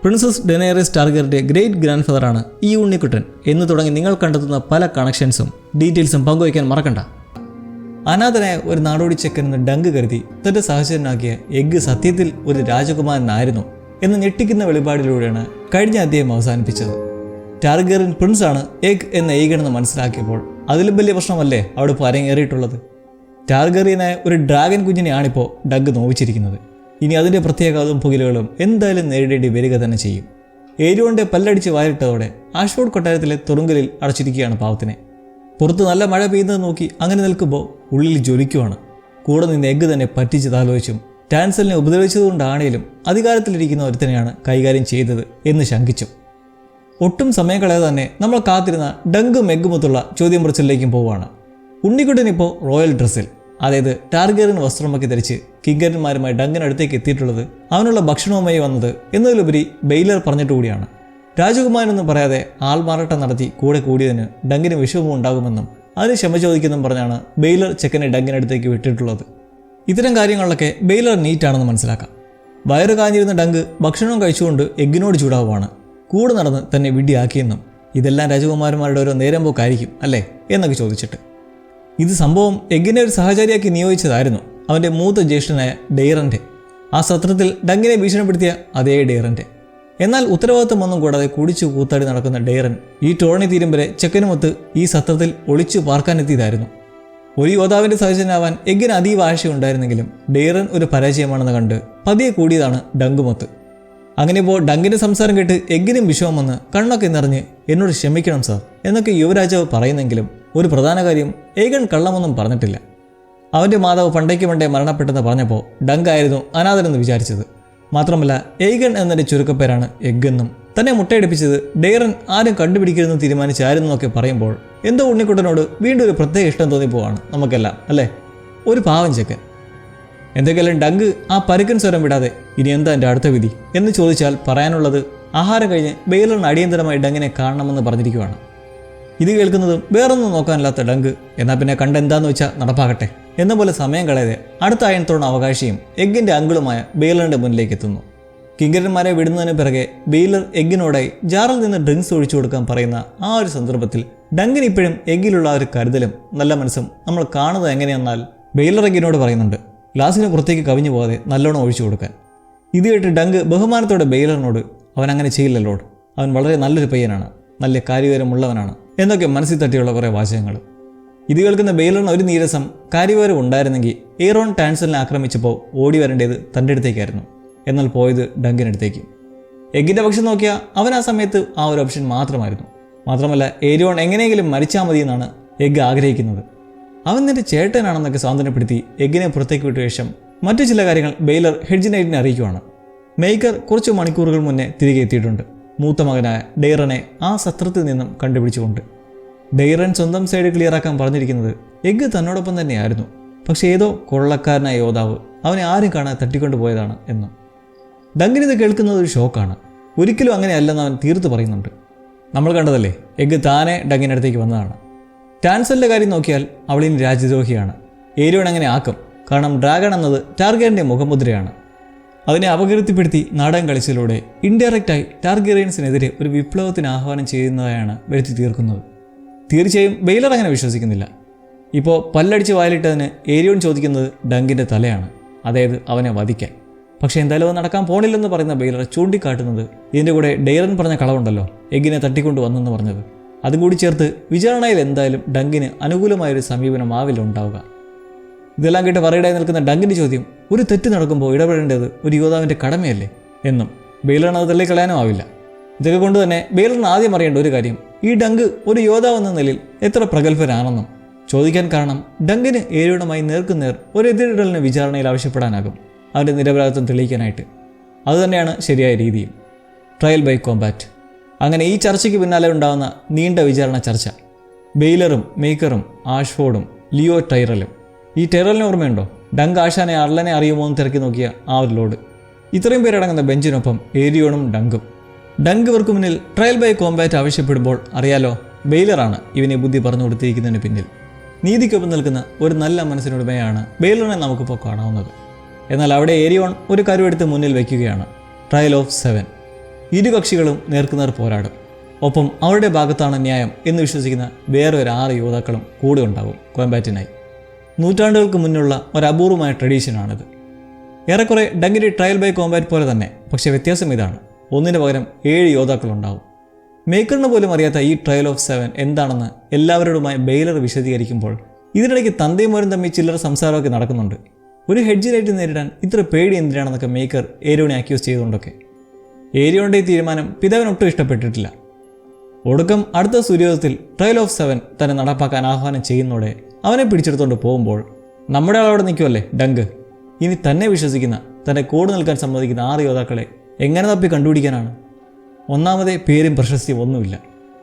പ്രിൻസസ് ഡെനേറിസ് ടാർഗറിൻ്റെ ഗ്രേറ്റ് ഗ്രാൻഡ് ഫാദറാണ് ഈ ഉണ്ണിക്കുട്ടൻ എന്ന് തുടങ്ങി നിങ്ങൾ കണ്ടെത്തുന്ന പല കണക്ഷൻസും ഡീറ്റെയിൽസും പങ്കുവയ്ക്കാൻ മറക്കണ്ട. അനാഥനായ ഒരു നാടോടി ചെക്കനെന്ന് ഡങ്ക് കരുതി തൻ്റെ സഹചരനാക്കിയ എഗ് സത്യത്തിൽ ഒരു രാജകുമാരനായിരുന്നു എന്ന് ഞെട്ടിക്കുന്ന വെളിപാടിലൂടെയാണ് കഴിഞ്ഞ അധ്യായം അവസാനിപ്പിച്ചത്. ടാർഗറിയൻ പ്രിൻസാണ് എഗ് എന്ന എയ്ഗണെന്ന് മനസ്സിലാക്കിയപ്പോൾ അതിലും വലിയ പ്രശ്നമല്ലേ അവിടെ ഇപ്പോൾ അരങ്ങേറിയിട്ടുള്ളത്. ടാർഗറിയനായ ഒരു ഡ്രാഗൻ കുഞ്ഞിനെയാണിപ്പോൾ ഡങ്ക് നോവിച്ചിരിക്കുന്നത്. ഇനി അതിൻ്റെ പ്രത്യേകതയും പുകിലുകളും എന്തായാലും നേരിടേണ്ടി വരിക തന്നെ ചെയ്യും. ഏരിയോണിൻ്റെ പല്ലടിച്ച് വാരിട്ടതോടെ ആഷ്ഫോർഡ് കൊട്ടാരത്തിലെ തുറുങ്കലിൽ അടച്ചിരിക്കുകയാണ് പാവത്തിനെ. പുറത്ത് നല്ല മഴ പെയ്യുന്നത് നോക്കി അങ്ങനെ നിൽക്കുമ്പോൾ ഉള്ളിൽ ജ്വലിക്കുവാണ്. കൂടെ നിന്ന് എഗ് തന്നെ പറ്റിച്ചതാലോചിച്ചും ടാൻസലിനെ ഉപദ്രവിച്ചതുകൊണ്ടാണേലും അധികാരത്തിലിരിക്കുന്ന ഒരുത്തനെയാണ് കൈകാര്യം ചെയ്തത് എന്ന് ശങ്കിച്ചു. ഒട്ടും സമയം കളയാതെ തന്നെ നമ്മൾ കാത്തിരുന്ന ഡങ്കും എഗ്ഗുമൊത്തുള്ള ചോദ്യം പറച്ചിലേക്കും പോവുകയാണ്. ഉണ്ണിക്കുട്ടൻ ഇപ്പോൾ റോയൽ ഡ്രസ്സിൽ, അതായത് ടാർഗറിയൻ വസ്ത്രമൊക്കെ ധരിച്ച് കിങ്കരന്മാരുമായി ഡങ്കിനടുത്തേക്ക് എത്തിയിട്ടുള്ളത് അവനുള്ള ഭക്ഷണവുമായി വന്നത് എന്നതിലുപരി ബെയ്ലർ പറഞ്ഞിട്ട് കൂടിയാണ്. രാജകുമാരനൊന്നും പറയാതെ ആൾമാറാട്ടം നടത്തി കൂടെ കൂടിയതിന് ഡങ്കിന് വിഷമവും ഉണ്ടാകുമെന്നും അതിന് ക്ഷമ ചോദിക്കുമെന്നും പറഞ്ഞാണ് ബെയ്ലർ ചെക്കനെ ഡങ്കിനടുത്തേക്ക് വിട്ടിട്ടുള്ളത്. ഇത്തരം കാര്യങ്ങളിലൊക്കെ ബെയ്ലർ നീറ്റാണെന്ന് മനസ്സിലാക്കാം. വയറ് കാഞ്ഞിരുന്ന ഡങ്ക് ഭക്ഷണം കഴിച്ചുകൊണ്ട് എഗ്ഗിനോട് ചൂടാവുകയാണ്. കൂടെ നടന്ന് തന്നെ വിഡ്ഢിയാക്കിയെന്നും ഇതെല്ലാം രാജകുമാരന്മാരുടെ ഓരോ നേരം പോക്കായിരിക്കും അല്ലേ എന്നൊക്കെ ചോദിച്ചിട്ട്. ഇത് സംഭവം എഗ്ഗിനെ ഒരു സഹചാരിയാക്കി നിയോഗിച്ചതായിരുന്നു അവൻ്റെ മൂത്ത ജ്യേഷ്ഠനായ ഡെയ്റൻ്റെ. ആ സത്രത്തിൽ ഡങ്കിനെ ഭീഷണിപ്പെടുത്തിയ അതേ ഡെയ്റൻ്റെ. എന്നാൽ ഉത്തരവാദിത്തമൊന്നും കൂടാതെ കുടിച്ചു കൂത്താടി നടക്കുന്ന ഡെയ്റൻ ഈ ടോണി തീരുമ്പരെ ചെക്കനുമൊത്ത് ഈ സത്രത്തിൽ ഒളിച്ചു പാർക്കാനെത്തിയതായിരുന്നു. ഒരു യോദ്ധാവിൻ്റെ സഹചരനാവാൻ എഗ്ഗിന് അതീവ ആശയുണ്ടായിരുന്നെങ്കിലും ഡെയ്റൻ ഒരു പരാജയമാണെന്ന് കണ്ട് പതിയെ കൂടിയതാണ് ഡങ്കുമൊത്ത്. അങ്ങനെ ഇപ്പോൾ ഡങ്കിൻ്റെ സംസാരം കേട്ട് എഗ്ഗിനും വിഷമം വന്ന് കണ്ണൊക്കെ നിറഞ്ഞ് എന്നോട് ക്ഷമിക്കണം സാർ എന്നൊക്കെ യുവരാജാവ് പറയുന്നെങ്കിലും ഒരു പ്രധാന കാര്യം ഏഗൺ കള്ളമൊന്നും പറഞ്ഞിട്ടില്ല. അവൻ്റെ മാതാവ് പണ്ടേക്ക് പണ്ടേ മരണപ്പെട്ടെന്ന് പറഞ്ഞപ്പോൾ ഡങ്കായിരുന്നു അനാഥനെന്ന് വിചാരിച്ചത്. മാത്രമല്ല ഏഗൺ എന്നതിൻ്റെ ചുരുക്കപ്പേരാണ് എഗ്ഗെന്നും തന്നെ മുട്ടയടിപ്പിച്ചത് ഡെയ്റൻ ആരും കണ്ടുപിടിക്കരുതെന്ന് തീരുമാനിച്ചായിരുന്നൊക്കെ പറയുമ്പോൾ എന്തോ ഉണ്ണിക്കുട്ടനോട് വീണ്ടും ഒരു പ്രത്യേക ഇഷ്ടം തോന്നിപ്പോവാണ് നമുക്കെല്ലാം അല്ലേ. ഒരു പാവം ചെക്കൻ. എന്തെങ്കിലും ഡങ്ക് ആ പരുക്കൻ സ്വരം വിടാതെ ഇനി എന്താ എൻ്റെ അടുത്ത വിധി എന്ന് ചോദിച്ചാൽ പറയാനുള്ളത് ആഹാരം കഴിഞ്ഞ് ബെയ്ലറിന് അടിയന്തരമായി ഡങ്കിനെ കാണണമെന്ന് പറഞ്ഞിരിക്കുവാണ്. ഇത് കേൾക്കുന്നതും വേറൊന്നും നോക്കാനില്ലാത്ത ഡങ്ക് എന്നാൽ പിന്നെ കണ്ടെന്താന്ന് വെച്ചാൽ നടപ്പാകട്ടെ എന്ന പോലെ സമയം കളയാതെ അടുത്ത അയനത്തോടെ അവകാശിയും എഗ്ഗിൻ്റെ അങ്കിളുമായ ബെയ്ലറിൻ്റെ മുന്നിലേക്ക് എത്തുന്നു. കിങ്കരന്മാരെ വിടുന്നതിന് പിറകെ ബെയ്ലർ എഗ്ഗിനോടായി ജാറിൽ നിന്ന് ഡ്രിങ്ക്സ് ഒഴിച്ചു കൊടുക്കാൻ പറയുന്ന ആ ഒരു സന്ദർഭത്തിൽ ഡങ്കിന് ഇപ്പോഴും എഗ്ഗിലുള്ള ഒരു കരുതലും നല്ല മനസ്സും നമ്മൾ കാണുന്നത് എങ്ങനെയെന്നാൽ ബെയ്ലർ എഗ്ഗിനോട് പറയുന്നുണ്ട് ഗ്ലാസിന് പുറത്തേക്ക് കവിഞ്ഞു പോകാതെ നല്ലോണം ഒഴിച്ചു കൊടുക്കാൻ. ഇത് കേട്ട് ഡങ്ക് ബഹുമാനത്തോടെ ബെയ്ലറിനോട് അവൻ അങ്ങനെ ചെയ്യില്ലല്ലോ, അവൻ വളരെ നല്ലൊരു പയ്യനാണ്, നല്ല കാര്യവിവരമുള്ളവനാണ് എന്നൊക്കെ മനസ്സിൽ തട്ടിയുള്ള കുറേ വാചകങ്ങൾ. ഇത് കേൾക്കുന്ന ബെയ്ലറിന് ഒരു നീരസം കാര്യവിവരം ഉണ്ടായിരുന്നെങ്കിൽ എയ്റോൺ ടാൻസലിനെ ആക്രമിച്ചപ്പോൾ ഓടി വരേണ്ടത് തൻ്റെ അടുത്തേക്കായിരുന്നു. എന്നാൽ പോയത് ഡങ്കിനടുത്തേക്ക്. എഗ്ഗിൻ്റെ പക്ഷം നോക്കിയാൽ അവൻ ആ സമയത്ത് ആ ഒരു ഓപ്ഷൻ മാത്രമായിരുന്നു. മാത്രമല്ല ഏരിയോൺ എങ്ങനെയെങ്കിലും മരിച്ചാൽ മതി എന്നാണ് എഗ്ഗ് ആഗ്രഹിക്കുന്നത്. അവൻ നിന്റെ ചേട്ടനാണെന്നൊക്കെ സാന്ത്വനപ്പെടുത്തി എഗ്ഗിനെ പുറത്തേക്ക് വിട്ട ശേഷം മറ്റു ചില കാര്യങ്ങൾ ബെയ്ലർ ഹെഡ്ജ് നൈറ്റിനെ അറിയിക്കുവാണ്. മേക്കർ കുറച്ച് മണിക്കൂറുകൾ മുന്നേ തിരികെ എത്തിയിട്ടുണ്ട്, മൂത്ത മകനായ ഡെയ്റനെ ആ സത്രത്തിൽ നിന്നും കണ്ടുപിടിച്ചുകൊണ്ട്. ഡെയ്റൻ സ്വന്തം സൈഡ് ക്ലിയറാക്കാൻ പറഞ്ഞിരിക്കുന്നത് എഗ്ഗ് തന്നോടൊപ്പം തന്നെയായിരുന്നു, പക്ഷേ ഏതോ കൊള്ളക്കാരനായ യോദ്ധാവ് അവനെ ആരും കാണാൻ തട്ടിക്കൊണ്ടു പോയതാണ് എന്നും. ഡങ്കിനിത് കേൾക്കുന്നത് ഒരു ഷോക്കാണ്. ഒരിക്കലും അങ്ങനെയല്ലെന്ന് അവൻ തീർത്ത് പറയുന്നുണ്ട്. നമ്മൾ കണ്ടതല്ലേ, എഗ്ഗ് താനെ ഡങ്കിനടുത്തേക്ക് വന്നതാണ്. ടാൻസലിൻ്റെ കാര്യം നോക്കിയാൽ അവളിന് രാജ്യദ്രോഹിയാണ്. ഏരിയോൺ അങ്ങനെ ആക്കും, കാരണം ഡ്രാഗൺ എന്നത് ടാർഗറിയൻ്റെ മുഖമുദ്രയാണ്. അതിനെ അപകീർത്തിപ്പെടുത്തി നാടകം കളിച്ചതിലൂടെ ഇൻഡയറക്റ്റായി ടാർഗറിയൻസിനെതിരെ ഒരു വിപ്ലവത്തിന് ആഹ്വാനം ചെയ്യുന്നതായാണ് വരുത്തി തീർക്കുന്നത്. തീർച്ചയായും ബെയ്ലർ അങ്ങനെ വിശ്വസിക്കുന്നില്ല. ഇപ്പോൾ പല്ലടിച്ച് വായിലിട്ടതിന് ഏരിയോൺ ചോദിക്കുന്നത് ഡങ്കിൻ്റെ തലയാണ്, അതായത് അവനെ വധിക്കാൻ. പക്ഷേ എന്തായാലും അത് നടക്കാൻ പോണില്ലെന്ന് പറയുന്ന ബെയ്ലർ ചൂണ്ടിക്കാട്ടുന്നത് ഇതിൻ്റെ കൂടെ ഡെയ്റൻ പറഞ്ഞ കളവുണ്ടല്ലോ, എഗ്ഗിനെ തട്ടിക്കൊണ്ട് വന്നെന്ന് പറഞ്ഞത്. അതും കൂടി ചേർത്ത് വിചാരണയിൽ എന്തായാലും ഡങ്കിന് അനുകൂലമായൊരു സമീപനമാവില്ല ഉണ്ടാവുക. ഇതെല്ലാം കേട്ട് വറയിടായി നിൽക്കുന്ന ഡങ്കിൻ്റെ ചോദ്യം ഒരു തെറ്റ് നടക്കുമ്പോൾ ഇടപെടേണ്ടത് ഒരു യോദ്ധാവിൻ്റെ കടമയല്ലേ എന്നും ബെയ്ലറിന് അത് തള്ളിക്കളയാനും ആവില്ല. ഇതൊക്കെ കൊണ്ട് തന്നെ ബെയ്ലറിന് ആദ്യം അറിയേണ്ട ഒരു കാര്യം ഈ ഡങ്ക് ഒരു യോദ്ധാവ് എന്ന നിലയിൽ എത്ര പ്രഗത്ഭരാണെന്നും ചോദിക്കാൻ കാരണം ഡങ്കിന് ഏരിയോണുമായി നേർക്കുനേർ ഒരു എതിരിടലിന് വിചാരണയിൽ ആവശ്യപ്പെടാനാകും, അവൻ്റെ നിരപരാധിത്വം തെളിയിക്കാനായിട്ട്. അതുതന്നെയാണ് ശരിയായ രീതിയും, ട്രയൽ ബൈ കോമ്പാറ്റ്. അങ്ങനെ ഈ ചർച്ചയ്ക്ക് പിന്നാലെ ഉണ്ടാകുന്ന നീണ്ട വിചാരണ ചർച്ച ബെയ്ലറും മേക്കറും ആഷ്ഫോർഡും ലിയോ ടൈറലും. ഈ ടൈറലിന് ഓർമ്മയുണ്ടോ? ഡങ്ക് ആശാനെ അർലനെ അറിയുമോ എന്ന് തിരക്കി നോക്കിയ ആ ഒരു ലോഡ്. ഇത്രയും പേരടങ്ങുന്ന ബെഞ്ചിനൊപ്പം ഏരിയോണും ഡങ്കും. ഡങ്ക് ഇവർക്ക് മുന്നിൽ ട്രയൽ ബൈ കോമ്പാറ്റ് ആവശ്യപ്പെടുമ്പോൾ അറിയാലോ, ബെയ്ലറാണ് ഇവനെ ബുദ്ധി പറഞ്ഞു കൊടുത്തിരിക്കുന്നതിന് പിന്നിൽ. നീതിക്കൊപ്പം നിൽക്കുന്ന ഒരു നല്ല മനസ്സിനുടമയാണ് ബെയ്ലറിനെ നമുക്കിപ്പോൾ കാണാവുന്നത്. എന്നാൽ അവിടെ ഏരിയോൺ ഒരു കരുവെടുത്ത് മുന്നിൽ വയ്ക്കുകയാണ്. Trial of 7. ഇരു കക്ഷികളും നേർക്കുനേർ പോരാടും. ഒപ്പം അവരുടെ ഭാഗത്താണ് ന്യായം എന്ന് വിശ്വസിക്കുന്ന വേറെ ഒരു 6 യോദ്ധാക്കളും കൂടെ ഉണ്ടാകും കോമ്പാറ്റിനായി. നൂറ്റാണ്ടുകൾക്ക് മുന്നുള്ള ഒരു അപൂർവമായ ട്രഡീഷനാണിത്. ഏറെക്കുറെ ഡങ്കിൻ്റെ ട്രയൽ ബൈ കോമ്പാറ്റ് പോലെ തന്നെ. പക്ഷേ വ്യത്യാസം ഇതാണ്, ഒന്നിന് പകരം 7 യോദ്ധാക്കളുണ്ടാവും. മേക്കറിന് പോലും അറിയാത്ത ഈ ട്രയൽ ഓഫ് 7 എന്താണെന്ന് എല്ലാവരോടുമായി ബെയ്ലർ വിശദീകരിക്കുമ്പോൾ ഇതിനിടയ്ക്ക് തന്തയും മോരും തമ്മിൽ ചില്ലറ സംസാരമൊക്കെ നടക്കുന്നുണ്ട്. ഒരു ഹെഡ്ജിനായിട്ട് നേരിടാൻ ഇത്ര പേടി എന്തിനാണെന്നൊക്കെ മേക്കർ ഏരിയോണെ അക്യൂസ് ചെയ്തുകൊണ്ടൊക്കെ. ഏരിയോണിൻ്റെ തീരുമാനം പിതാവിനൊട്ടും ഇഷ്ടപ്പെട്ടിട്ടില്ല. ഒടുക്കം അടുത്ത സൂര്യോദയത്തിൽ ട്രയൽ ഓഫ് 7 തന്നെ നടപ്പാക്കാൻ ആഹ്വാനം ചെയ്യുന്നതോടെ അവനെ പിടിച്ചെടുത്തുകൊണ്ട് പോകുമ്പോൾ നമ്മുടെ ആളവിടെ നിൽക്കുമല്ലേ ഡങ്ക്. ഇനി തന്നെ വിശ്വസിക്കുന്ന, തന്നെ കൂടെ നിൽക്കാൻ സമ്മതിക്കുന്ന 6 യോദ്ധാക്കളെ എങ്ങനെ തപ്പി കണ്ടുപിടിക്കാനാണ്? ഒന്നാമതേ പേരും പ്രശസ്തിയും ഒന്നുമില്ല,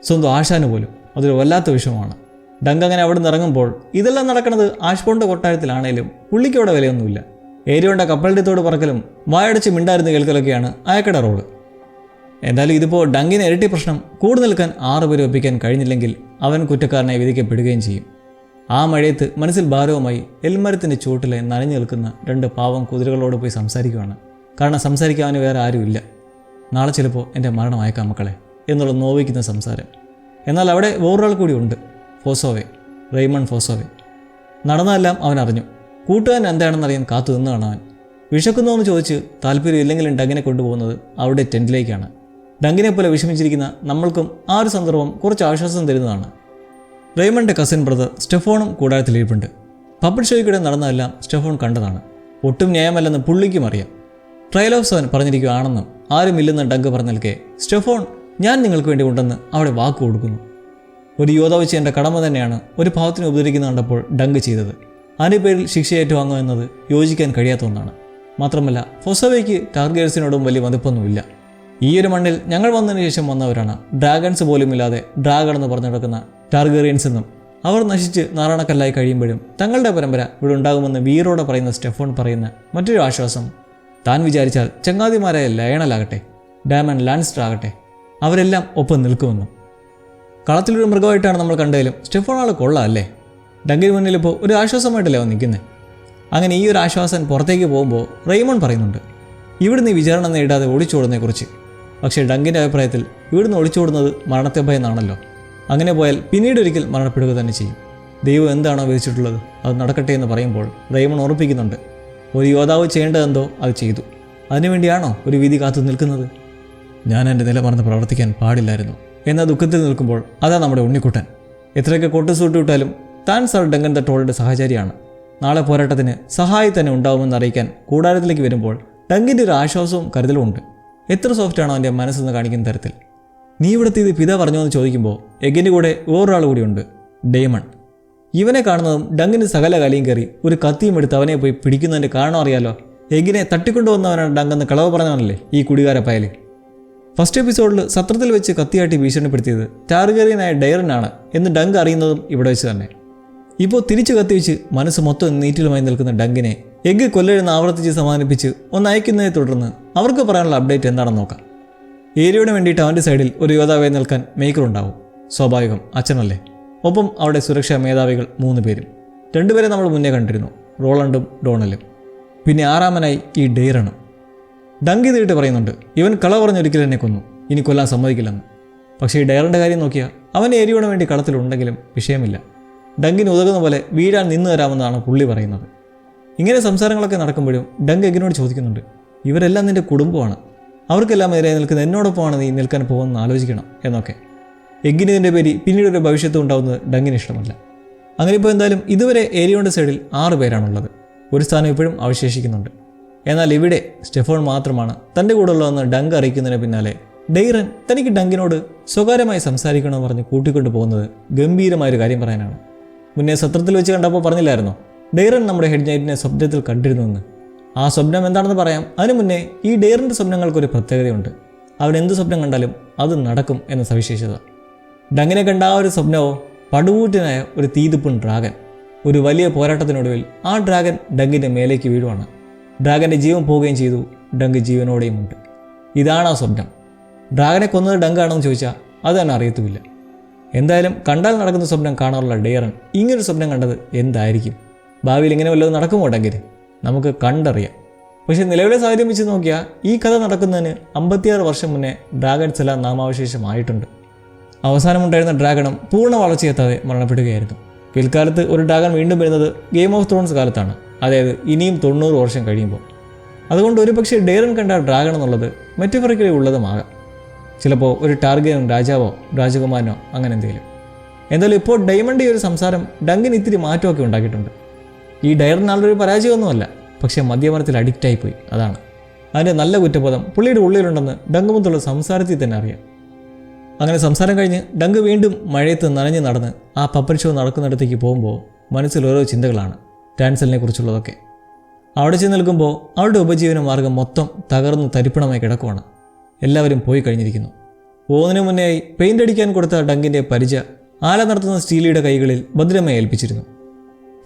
സ്വന്തം ആശാന് പോലും. അതൊരു വല്ലാത്ത വിഷമമാണ്. ഡങ്ക് അങ്ങനെ അവിടെ നിന്ന് ഇറങ്ങുമ്പോൾ ഇതെല്ലാം നടക്കുന്നത് ആഷ്ഫോണിൻ്റെ കൊട്ടാരത്തിലാണേലും പുള്ളിക്ക് അവിടെ വിലയൊന്നുമില്ല. ഏരിയോണിൻ്റെ കപ്പലിൻ്റെ പറക്കലും വായടച്ച് മിണ്ടായിരുന്നു കേൾക്കലൊക്കെയാണ് അയാളുടെ റോള്. എന്തായാലും ഇതിപ്പോൾ ഡങ്കിന് ഇരട്ടി പ്രശ്നം. കൂടെ നിൽക്കാൻ 6 പേര് ഒപ്പിക്കാൻ കഴിഞ്ഞില്ലെങ്കിൽ അവൻ കുറ്റക്കാരനായി വിധിക്കപ്പെടുകയും ചെയ്യും. ആ മഴയത്ത് മനസ്സിൽ ഭാരവുമായി എൽമരത്തിൻ്റെ ചുവട്ടിലെ നനഞ്ഞു നിൽക്കുന്ന 2 പാവം കുതിരകളോട് പോയി സംസാരിക്കുകയാണ്. കാരണം സംസാരിക്കാൻ വേറെ ആരുമില്ല. നാളെ ചിലപ്പോൾ എൻ്റെ മരണം അയക്കാം മക്കളെ എന്നുള്ള നോവിക്കുന്ന സംസാരം. എന്നാൽ അവിടെ വേറൊരാൾ കൂടി ഉണ്ട്, ഫോസോവെ, റെയ്മൺ ഫോസോവെ. നടന്നതെല്ലാം അവൻ അറിഞ്ഞു. കൂട്ടുകാരൻ എന്താണെന്നറിയാൻ കാത്തു നിന്നാണ് അവൻ. വിശക്കുന്നോ എന്ന് ചോദിച്ച് താല്പര്യമില്ലെങ്കിലും ഡങ്കിനെ കൊണ്ടുപോകുന്നത് അവിടെ ടെൻറ്റിലേക്കാണ്. ഡങ്കിനെ പോലെ വിഷമിച്ചിരിക്കുന്ന നമ്മൾക്കും ആ ഒരു സന്ദർഭം കുറച്ച് ആശ്വാസം തരുന്നതാണ്. റെയ്മണിൻ്റെ കസിൻ ബ്രദർ സ്റ്റെഫോണും കൂടാരത്തിലിരിപ്പുണ്ട്. പപ്പറ്റ് ഷോയ്ക്കിടെ നടന്നതെല്ലാം സ്റ്റെഫോൺ കണ്ടതാണ്. ഒട്ടും ന്യായമല്ലെന്ന് പുള്ളിക്കും അറിയാം. ട്രയൽ ഓഫ് 7 പറഞ്ഞിരിക്കുകയാണെന്നും ആരുമില്ലെന്ന് ഡങ്ക് പറഞ്ഞേൽക്കെ സ്റ്റെഫോൺ ഞാൻ നിങ്ങൾക്ക് വേണ്ടി ഉണ്ടെന്ന് അവിടെ വാക്ക് കൊടുക്കുന്നു. ഒരു യോദ്ധാവ് ചെയ്യേണ്ട കടമ തന്നെയാണ് ഒരു പാവത്തിനെ ഉപദ്രവിക്കുന്ന കണ്ടപ്പോൾ ഡങ്ക് ചെയ്തത്. അതിൻ്റെ പേരിൽ ശിക്ഷ ഏറ്റുവാങ്ങുക എന്നത് യോജിക്കാൻ കഴിയാത്ത ഒന്നാണ്. മാത്രമല്ല ഫോസോവയ്ക്ക് ടാർഗേഴ്സിനോടും വലിയ മതിപ്പൊന്നുമില്ല. ഈ ഒരു മണ്ണിൽ ഞങ്ങൾ വന്നതിന് ശേഷം വന്നവരാണ് ഡ്രാഗൺസ് പോലും ഇല്ലാതെ ഡ്രാഗൺ എന്ന് പറഞ്ഞു നടക്കുന്ന ടാർഗേറിയൻസ് എന്നും അവർ നശിച്ച് നാറാണക്കല്ലായി കഴിയുമ്പോഴും തങ്ങളുടെ പരമ്പര ഇവിടെ ഉണ്ടാകുമെന്ന് വീറോടെ പറയുന്ന സ്റ്റെഫോൺ പറയുന്ന മറ്റൊരു ആശ്വാസം, താൻ വിചാരിച്ചാൽ ചങ്ങാതിമാരായ ലയണലാകട്ടെ, ഡാമൻ ലാൻസ്റ്റർ ആകട്ടെ, അവരെല്ലാം ഒപ്പം നിൽക്കുമെന്നും. കളത്തിലൊരു മൃഗമായിട്ടാണ് നമ്മൾ കണ്ടതിലും സ്റ്റെഫോൺ ആൾ കൊള്ളാം അല്ലേ? ഡങ്കിന് മുന്നിലിപ്പോൾ ഒരു ആശ്വാസമായിട്ടല്ലേ അവൻ നിൽക്കുന്നത്. അങ്ങനെ ഈ ഒരു ആശ്വാസം പുറത്തേക്ക് പോകുമ്പോൾ റെയ്മൺ പറയുന്നുണ്ട് ഇവിടുന്ന് ഈ വിചാരണ നേടാതെ ഒളിച്ചോടുന്നതിനെക്കുറിച്ച്. പക്ഷേ ഡങ്കിൻ്റെ അഭിപ്രായത്തിൽ ഇവിടുന്ന് ഒളിച്ചോടുന്നത് മരണത്തെ ഭയന്നാണല്ലോ. അങ്ങനെ പോയാൽ പിന്നീട് ഒരിക്കൽ മരണപ്പെടുക തന്നെ ചെയ്യും. ദൈവം എന്താണോ വിധിച്ചിട്ടുള്ളത് അത് നടക്കട്ടെ എന്ന് പറയുമ്പോൾ റെയ്മൺ ഉറപ്പിക്കുന്നുണ്ട് ഒരു യോദ്ധാവ് ചെയ്യേണ്ടതെന്തോ അത് ചെയ്തു. അതിനുവേണ്ടിയാണോ ഒരു വിധി കാത്തു നിൽക്കുന്നത്? ഞാൻ എൻ്റെ നില മറന്ന് പ്രവർത്തിക്കാൻ പാടില്ലായിരുന്നു എന്ന ദുഃഖത്തിൽ നിൽക്കുമ്പോൾ അതാ നമ്മുടെ ഉണ്ണിക്കുട്ടൻ. എത്രയൊക്കെ കൊട്ട് സൂട്ടിവിട്ടാലും താൻ സർ ഡങ്കൻ ദ ടോളിൻ്റെ സഹചാരിയാണ്. നാളെ പോരാട്ടത്തിന് സഹായി തന്നെ ഉണ്ടാവുമെന്ന് അറിയിക്കാൻ കൂടാരത്തിലേക്ക് വരുമ്പോൾ ഡങ്കിൻ്റെ ഒരു ആശ്വാസവും കരുതലും ഉണ്ട്. എത്ര സോഫ്റ്റാണോ അവൻ്റെ മനസ്സെന്ന് കാണിക്കുന്ന തരത്തിൽ. നീ ഇവിടുത്തെ ഇത് പിത പറഞ്ഞോ എന്ന് ചോദിക്കുമ്പോൾ എഗിൻ്റെ കൂടെ വേറൊരാൾ കൂടിയുണ്ട്, ഡേമൺ. ഇവനെ കാണുന്നതും ഡങ്കിന് സകല കലിയും കയറി ഒരു കത്തിയും എടുത്ത് അവനെ പോയി പിടിക്കുന്നതിൻ്റെ കാരണം അറിയാലോ. എഗിനെ തട്ടിക്കൊണ്ടുവന്നവനാണ് ഡങ്കെന്ന് കളവ് പറഞ്ഞവനല്ലേ ഈ കുടികാരപ്പയൽ. ഫസ്റ്റ് എപ്പിസോഡിൽ സത്രത്തിൽ വെച്ച് കത്തിയാട്ടി ഭീഷണിപ്പെടുത്തിയത് ടാർഗേറിയനായ ഡൈറനാണ് എന്ന് ഡങ്ക് അറിയുന്നതും ഇവിടെ വെച്ച് തന്നെ. ഇപ്പോൾ തിരിച്ചു കത്തിവെച്ച് മനസ്സ് മൊത്തം നീറ്റിലുമായി നിൽക്കുന്ന ഡങ്കിനെ എഗ് കൊല്ലെഴുന്ന് ആവർത്തിച്ച് സമാധാനിപ്പിച്ച് ഒന്ന് അയക്കുന്നതിനെ തുടർന്ന് അവർക്ക് പറയാനുള്ള അപ്ഡേറ്റ് എന്താണെന്ന് നോക്കാം. ഏരിയോന് വേണ്ടിയിട്ട് അവൻ്റെ സൈഡിൽ ഒരു യോദ്ധാവായി നിൽക്കാൻ മേക്കറുണ്ടാവും. സ്വാഭാവികം, അച്ഛനല്ലേ. ഒപ്പം അവിടെ സുരക്ഷാ മേധാവികൾ 3 പേരും. 2 പേരെ നമ്മൾ മുന്നേ കണ്ടിരുന്നു, റോളണ്ടും ഡോണലും. പിന്നെ 6ാമനായി ഈ ഡെയ്റണും. ഡങ്ക് ചെയ്തിട്ട് പറയുന്നുണ്ട് ഇവൻ കള പറഞ്ഞൊരിക്കലും എന്നെ കൊന്നു, ഇനി കൊല്ലാൻ സമ്മതിക്കില്ലെന്ന്. പക്ഷേ ഈ ഡയറിൻ്റെ കാര്യം നോക്കിയാൽ അവൻ ഏരിയോന് വേണ്ടി കളത്തിലുണ്ടെങ്കിലും വിഷയമില്ല. ഡങ്കിന് ഉതകുന്ന പോലെ വീഴാൻ നിന്ന് തരാമെന്നാണ് പുള്ളി പറയുന്നത്. ഇങ്ങനെ സംസാരങ്ങളൊക്കെ നടക്കുമ്പോഴും ഡങ്ക് എഗിനോട് ചോദിക്കുന്നുണ്ട് ഇവരെല്ലാം നിൻ്റെ കുടുംബമാണ്, അവർക്കെല്ലാം എതിരെ നിൽക്കുന്ന എന്നോടൊപ്പമാണ് നീ നിൽക്കാൻ പോകുമെന്ന് ആലോചിക്കണം എന്നൊക്കെ. എഗിന് ഇതിൻ്റെ പേര് പിന്നീടൊരു ഭവിഷ്യത്ത് ഉണ്ടാവുന്നത് ഡങ്കിന് ഇഷ്ടമല്ല. അങ്ങനെ ഇപ്പോൾ എന്തായാലും ഇതുവരെ ഏരിയോൻ്റെ സൈഡിൽ 6 പേരാണുള്ളത്. ഒരു സ്ഥാനം ഇപ്പോഴും അവശേഷിക്കുന്നുണ്ട്. എന്നാൽ ഇവിടെ സ്റ്റെഫോൺ മാത്രമാണ് തൻ്റെ കൂടെ ഉള്ളതെന്ന് ഡങ്ക് അറിയിക്കുന്നതിന് പിന്നാലെ ഡെയ്റൻ തനിക്ക് ഡങ്കിനോട് സ്വകാര്യമായി സംസാരിക്കണമെന്ന് പറഞ്ഞ് കൂട്ടിക്കൊണ്ടു പോകുന്നത് ഗംഭീരമായൊരു കാര്യം പറയാനാണ്. മുന്നേ സത്രത്തിൽ വെച്ച് കണ്ടപ്പോൾ പറഞ്ഞില്ലായിരുന്നോ ഡെയ്റൻ നമ്മുടെ ഹെഡ് നൈറ്റിനെ സ്വപ്നത്തിൽ കണ്ടിരുന്നുവെന്ന്. ആ സ്വപ്നം എന്താണെന്ന് പറയാം. അതിനു മുന്നേ ഈ ഡെയ്റൻ്റെ സ്വപ്നങ്ങൾക്കൊരു പ്രത്യേകതയുണ്ട്. അവൻ എന്ത് സ്വപ്നം കണ്ടാലും അത് നടക്കും എന്ന സവിശേഷത. ഡങ്കിനെ കണ്ട ആ ഒരു സ്വപ്നമോ പടുകൂറ്റനായ ഒരു തീതുപ്പൻ ഡ്രാഗൻ. ഒരു വലിയ പോരാട്ടത്തിനൊടുവിൽ ആ ഡ്രാഗൻ ഡങ്കിൻ്റെ മേലേക്ക് വീഴുവാണ്. ഡ്രാഗൻ്റെ ജീവൻ പോവുകയും ചെയ്തു. ഡങ്ക് ജീവനോടെയും ഉണ്ട്. ഇതാണ് ആ സ്വപ്നം. ഡ്രാഗനെ കൊന്നത് ഡങ്കാണെന്ന് ചോദിച്ചാൽ അത് തന്നെ അറിയത്തുമില്ല. എന്തായാലും കണ്ടാൽ നടക്കുന്ന സ്വപ്നം കാണാറുള്ള ഡെയറൻ ഇങ്ങനൊരു സ്വപ്നം കണ്ടത് എന്തായിരിക്കും? ഭാവിയിൽ ഇങ്ങനെ വല്ലതും നടക്കുമോ ഡങ്കിന്? നമുക്ക് കണ്ടറിയാം. പക്ഷേ നിലവിലെ സാഹചര്യം വെച്ച് നോക്കിയാൽ ഈ കഥ നടക്കുന്നതിന് 56 വർഷം മുന്നേ ഡ്രാഗൺസ് എല്ലാം നാമാവശേഷമായിട്ടുണ്ട്. അവസാനമുണ്ടായിരുന്ന ഡ്രാഗണും പൂർണ്ണ വളർച്ചയെത്താതെ മരണപ്പെടുകയായിരുന്നു. പിൽക്കാലത്ത് ഒരു ഡ്രാഗൺ വീണ്ടും വരുന്നത് ഗെയിം ഓഫ് ത്രോൺസ് കാലത്താണ്, അതായത് ഇനിയും 90 വർഷം കഴിയുമ്പോൾ. അതുകൊണ്ട് ഒരുപക്ഷെ ഡെയറൻ കണ്ട ഡ്രാഗൺ എന്നുള്ളത് മെറ്റഫറിക്കലി ഉള്ളതുമാകാം. ചിലപ്പോൾ ഒരു ടാർഗെയൻ രാജാവോ രാജകുമാരനോ അങ്ങനെ എന്തെങ്കിലും. എന്തായാലും ഇപ്പോൾ ഡയമണ്ട് ഈ ഒരു സംസാരം ഡങ്കിന് ഇത്തിരി മാറ്റമൊക്കെ ഉണ്ടാക്കിയിട്ടുണ്ട്. ഈ ഡയറൻ ആളൊരു പരാജയമൊന്നുമല്ല, പക്ഷേ മദ്യപാനത്തിൽ അഡിക്റ്റായിപ്പോയി, അതാണ്. അതിൻ്റെ നല്ല കുറ്റബോധം പുള്ളിയുടെ ഉള്ളിലുണ്ടെന്ന് ഡങ്ക് മുത്തുള്ള സംസാരത്തിൽ തന്നെ അറിയാം. അങ്ങനെ സംസാരം കഴിഞ്ഞ് ഡങ്ക് വീണ്ടും മഴയത്ത് നനഞ്ഞ് നടന്ന് ആ പപ്പൻ ഷോ നടക്കുന്നിടത്തേക്ക് പോകുമ്പോൾ മനസ്സിൽ ഓരോ ചിന്തകളാണ് ടാൻസലിനെ കുറിച്ചുള്ളതൊക്കെ. അവിടെ ചെന്ന് നിൽക്കുമ്പോൾ അവളുടെ ഉപജീവന മാർഗം മൊത്തം തകർന്ന് തരിപ്പണമായി കിടക്കുവാണ്. എല്ലാവരും പോയി കഴിഞ്ഞിരിക്കുന്നു. പോകുന്നതിന് മുന്നേയായി പെയിൻ്റ് അടിക്കാൻ കൊടുത്ത ഡങ്കിൻ്റെ പരിച ആല നടത്തുന്ന സ്റ്റീലിയുടെ കൈകളിൽ ഭദ്രമായി ഏൽപ്പിച്ചിരുന്നു.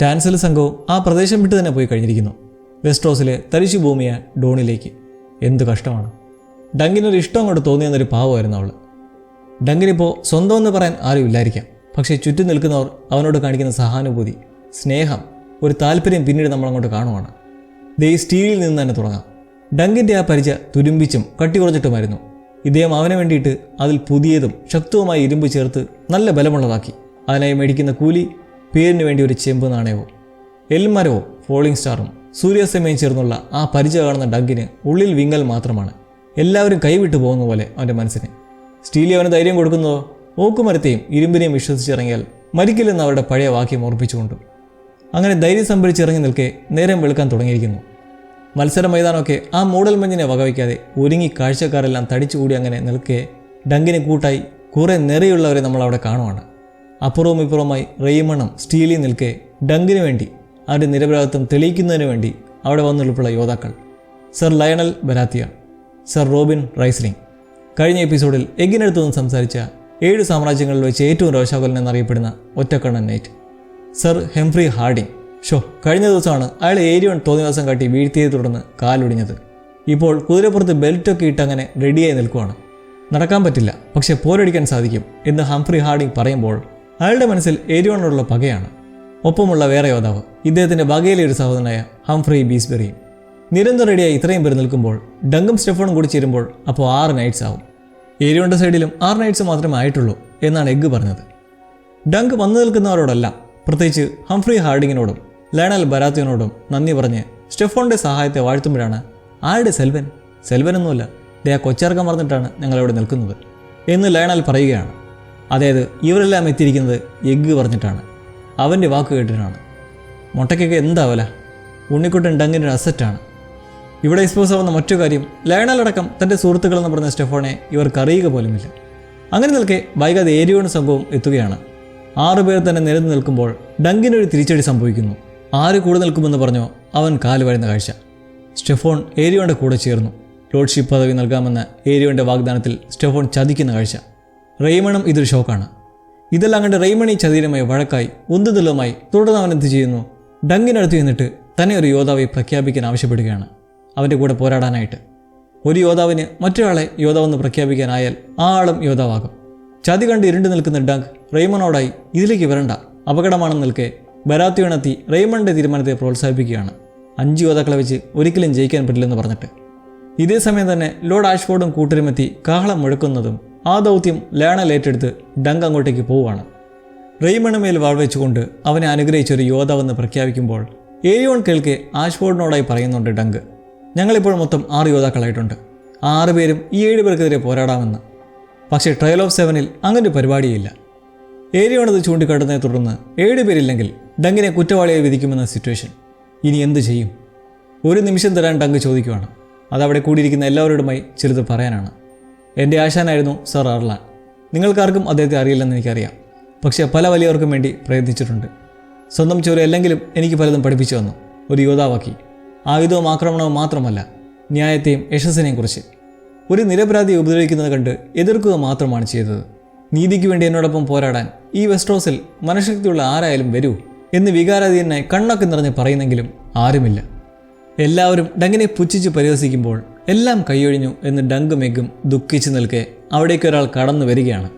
ടാൻസൽ സംഘവും ആ പ്രദേശം വിട്ട് തന്നെ പോയി കഴിഞ്ഞിരിക്കുന്നു. വെസ്റ്റ്രോസിലെ തരിശു ഭൂമിയ ഡോണിലേക്ക്. എന്ത് കഷ്ടമാണ്. ഡങ്കിനൊരു ഇഷ്ടം കൊണ്ട് തോന്നിയെന്നൊരു പാവമായിരുന്നു അവൾ. ഡങ്കിനിപ്പോൾ സ്വന്തമെന്ന് പറയാൻ ആരും ഇല്ലായിരിക്കാം, പക്ഷേ ചുറ്റും നിൽക്കുന്നവർ അവനോട് കാണിക്കുന്ന സഹാനുഭൂതി, സ്നേഹം, ഒരു താല്പര്യം പിന്നീട് നമ്മളങ്ങോട്ട് കാണുവാണ്. ദേ സ്റ്റീലിൽ നിന്ന് തന്നെ തുടങ്ങാം. ഡങ്കിൻ്റെ ആ പരിച തുരുമ്പിച്ചും കട്ടി കുറച്ചിട്ടുമായിരുന്നു. ഇദ്ദേഹം അവന് വേണ്ടിയിട്ട് അതിൽ പുതിയതും ശക്തവുമായി ഇരുമ്പ് ചേർത്ത് നല്ല ബലമുള്ളതാക്കി. അതിനായി മേടിക്കുന്ന കൂലി പേരിന് വേണ്ടി ഒരു ചെമ്പ് നാണയവും എൽമരവും ഫോളിംഗ് സ്റ്റാറും സൂര്യാസ്തമയം ചേർന്നുള്ള ആ പരിച കാണുന്ന ഡങ്കിന് ഉള്ളിൽ വിങ്ങൽ മാത്രമാണ്. എല്ലാവരും കൈവിട്ടു പോകുന്ന പോലെ അവൻ്റെ മനസ്സിന്. സ്റ്റീലി അവന് ധൈര്യം കൊടുക്കുന്നതോ ഓക്കുമരത്തെയും ഇരുമ്പിനെയും വിശ്വസിച്ചിറങ്ങിയാൽ മരിക്കില്ലെന്ന് അവരുടെ പഴയ വാക്യം ഓർപ്പിച്ചുകൊണ്ടു. അങ്ങനെ ധൈര്യം സംഭരിച്ചിറങ്ങി നിൽക്കെ നേരം വെളുക്കാൻ തുടങ്ങിയിരിക്കുന്നു. മത്സര മൈതാനമൊക്കെ ആ മൂടൽമഞ്ഞിനെ വകവയ്ക്കാതെ ഒരുങ്ങി കാഴ്ചക്കാരെല്ലാം തടിച്ചുകൂടി അങ്ങനെ നിൽക്കെ ഡങ്കിന് കൂട്ടായി കുറേ നിറയുള്ളവരെ നമ്മളവിടെ കാണുവാണ്. അപ്പുറവും ഇപ്പുറവുമായി റെയ്മണും സ്റ്റീലി നിൽക്കെ ഡങ്കിന് വേണ്ടി അവരുടെ നിരപരാധിത്വം തെളിയിക്കുന്നതിന് വേണ്ടി അവിടെ വന്നുള്ളപ്പോൾ യോദ്ധാക്കൾ sir Lionel ബരാത്തിയർ, sir Robin Riesling. കഴിഞ്ഞ എപ്പിസോഡിൽ എഗ്ഗിനടുത്തു നിന്ന് സംസാരിച്ച 7 സാമ്രാജ്യങ്ങളിൽ വെച്ച് ഏറ്റവും രോഷാകുലൻ എന്നറിയപ്പെടുന്ന ഒറ്റക്കണ്ണൻ നൈറ്റ് സർ ഹെംഫ്രി ഹാർഡിംഗ്. കഴിഞ്ഞ ദിവസമാണ് അയാൾ ഏരിയോൺ തോന്നിവാസം കാട്ടി വീഴ്ത്തിയെ തുടർന്ന് കാലൊടിഞ്ഞത്. ഇപ്പോൾ കുതിരപ്പുറത്ത് ബെൽറ്റൊക്കെ ഇട്ട് അങ്ങനെ റെഡിയായി നിൽക്കുവാണ്. നടക്കാൻ പറ്റില്ല, പക്ഷെ പോരടിക്കാൻ സാധിക്കും എന്ന് ഹംഫ്രി ഹാർഡിംഗ് പറയുമ്പോൾ അയാളുടെ മനസ്സിൽ ഏരിയോണിനുള്ള പകയാണ്. ഒപ്പമുള്ള വേറെ യോദ്ധാവ് ഇദ്ദേഹത്തിൻ്റെ വകയിലെ ഒരു സഹോദരനായ ഹംഫ്രി ബീസ്ബെറിയും. നിരന്തരം റെഡിയായി ഇത്രയും പേര് നിൽക്കുമ്പോൾ ഡങ്കും സ്റ്റെഫോണും കൂടി ചേരുമ്പോൾ അപ്പോൾ 6 നൈറ്റ്സ് ആവും. ഏരിയോണിൻ്റെ സൈഡിലും 6 നൈറ്റ്സ് മാത്രമേ ആയിട്ടുള്ളൂ എന്നാണ് എഗ്ഗ് പറഞ്ഞത്. ഡങ്ക് വന്നു നിൽക്കുന്നവരോടെല്ലാം, പ്രത്യേകിച്ച് ഹംഫ്രി ഹാർഡിങ്ങിനോടും ലയണൽ ബരാത്തിയനോടും നന്ദി പറഞ്ഞ് സ്റ്റെഫോണിൻ്റെ സഹായത്തെ വാഴ്ത്തുമ്പോഴാണ് ആരുടെ സെൽവനൊന്നുമല്ല, ദേ ആ കൊച്ചിറക്കം പറഞ്ഞിട്ടാണ് ഞങ്ങളിവിടെ നിൽക്കുന്നത് എന്ന് ലയണൽ പറയുകയാണ്. അതായത് ഇവരെല്ലാം എത്തിയിരിക്കുന്നത് എഗ്ഗ് പറഞ്ഞിട്ടാണ്, അവൻ്റെ വാക്ക് കേട്ടിട്ടാണ്. മുട്ടയ്ക്കൊക്കെ എന്താവല, ഉണ്ണിക്കുട്ടൻ ഡങ്കിൻ്റെ ഒരു അസറ്റാണ്. ഇവിടെ എക്സ്പോസ് ആവുന്ന മറ്റു കാര്യം ലയണലടക്കം തൻ്റെ സുഹൃത്തുക്കളെന്ന് പറഞ്ഞ സ്റ്റെഫോണെ ഇവർക്ക് അറിയുക പോലുമില്ല. അങ്ങനെ നിൽക്കെ വൈകാതെ ഏരിയോൺ സംഭവം എത്തുകയാണ്. 6 പേർ തന്നെ നിരന്ന് നിൽക്കുമ്പോൾ ഡങ്കിനൊരു തിരിച്ചടി സംഭവിക്കുന്നു. ആര് കൂടെ നിൽക്കുമെന്ന് പറഞ്ഞോ അവൻ കാല് വഴുന്ന കാഴ്ച. സ്റ്റെഫോൺ ഏരിയോൻ്റെ കൂടെ ചേർന്നു. ലോഡ്ഷിപ്പ് പദവി നൽകാമെന്ന ഏരിയോൻ്റെ വാഗ്ദാനത്തിൽ സ്റ്റെഫോൺ ചതിക്കുന്ന കാഴ്ച. റെയ്മണും ഇതൊരു ഷോക്കാണ്. ഇതെല്ലാം കണ്ട് റെയ്മണി ചതിരമായി വഴക്കായി ഉന്തുതലുമായി തുടർന്ന് അവൻ എന്ത് ചെയ്യുന്നു, ഡങ്കിനടുത്ത് ചെന്നിട്ട് തന്നെ ഒരു യോദ്ധാവെ പ്രഖ്യാപിക്കാൻ ആവശ്യപ്പെടുകയാണ്. അവൻ്റെ കൂടെ പോരാടാനായിട്ട്. ഒരു യോദ്ധാവിന് മറ്റൊരാളെ യോദ്ധാവെന്ന് പ്രഖ്യാപിക്കാനായാൽ ആ ആളും യോദ്ധാവാകും. ചതി കണ്ട് ഇരുണ്ടു നിൽക്കുന്ന ഡങ്ക് റെയ്മണോടായി ഇതിലേക്ക് വരണ്ട, അപകടമാണെന്ന് നിൽക്കെ ബരാത്തിയോണെത്തി റെയ്മണിൻ്റെ തീരുമാനത്തെ പ്രോത്സാഹിപ്പിക്കുകയാണ്. 5 യോദ്ധാക്കളെ വെച്ച് ഒരിക്കലും ജയിക്കാൻ പറ്റില്ലെന്ന് പറഞ്ഞിട്ട്. ഇതേ സമയം തന്നെ ലോർഡ് ആഷ്ഫോർഡും കൂട്ടരുമെത്തി കാഹളം മുഴക്കുന്നതും ആ ദൗത്യം ലയണൽ ഏറ്റെടുത്ത് ഡങ്ക് അങ്ങോട്ടേക്ക് പോവുകയാണ്. റെയ്മണ് മേൽ വാൾവെച്ചുകൊണ്ട് അവനെ അനുഗ്രഹിച്ചൊരു യോദ്ധാവെന്ന് പ്രഖ്യാപിക്കുമ്പോൾ ഏരിയോൺ കേൾക്കെ ആഷ്ഫോർഡിനോടായി പറയുന്നുണ്ട് ഡങ്ക്, ഞങ്ങളിപ്പോൾ മൊത്തം 6 യോദ്ധാക്കളായിട്ടുണ്ട്. 6 പേരും ഈ 7 പേർക്കെതിരെ പോരാടാമെന്ന്. പക്ഷേ ട്രയൽ ഓഫ് 7-ൽ അങ്ങനൊരു പരിപാടിയില്ല. ഏരിയോണത് ചൂണ്ടിക്കാട്ടുന്നതിനെ തുടർന്ന് 7 പേരില്ലെങ്കിൽ ഡങ്കിനെ കുറ്റവാളിയായി വിധിക്കുമെന്ന സിറ്റുവേഷൻ. ഇനി എന്ത് ചെയ്യും? ഒരു നിമിഷം തരാൻ ഡങ്ക് ചോദിക്കുവാണ്. അതവിടെ കൂടിയിരിക്കുന്ന എല്ലാവരോടുമായി ചിലത് പറയാനാണ്. എൻ്റെ ആശാനായിരുന്നു സർ അർലാൻ. നിങ്ങൾക്കാർക്കും അദ്ദേഹത്തെ അറിയില്ലെന്ന് എനിക്കറിയാം. പക്ഷേ പല വലിയവർക്കും വേണ്ടി പ്രയത്നിച്ചിട്ടുണ്ട്. സ്വന്തം ചോര അല്ലെങ്കിലും എനിക്ക് പലതും പഠിപ്പിച്ചു വന്നു. ഒരു യോദ്ധാവാക്കി. ആയുധവും ആക്രമണവും മാത്രമല്ല, ന്യായത്തെയും യശസ്സിനെയും കുറിച്ച്. ഒരു നിരപരാധിയെ ഉപദ്രവിക്കുന്നത് കണ്ട് എതിർക്കുക മാത്രമാണ് ചെയ്തത്. നീതിക്ക് വേണ്ടി എന്നോടൊപ്പം പോരാടാൻ ഈ വെസ്റ്റ്രോസിൽ മനഃശക്തിയുള്ള ആരായാലും വരൂ എന്ന് വികാരാധീനായി കണ്ണൊക്കെ നിറഞ്ഞ് പറയുന്നെങ്കിലും ആരുമില്ല. എല്ലാവരും ഡങ്കിനെ പുച്ഛിച്ച് പരിഹസിക്കുമ്പോൾ എല്ലാം കൈയൊഴിഞ്ഞു എന്ന് ഡങ്കും എഗ്ഗും ദുഃഖിച്ചു നിൽക്കെ അവിടേക്ക് ഒരാൾ കടന്നു വരികയാണ്.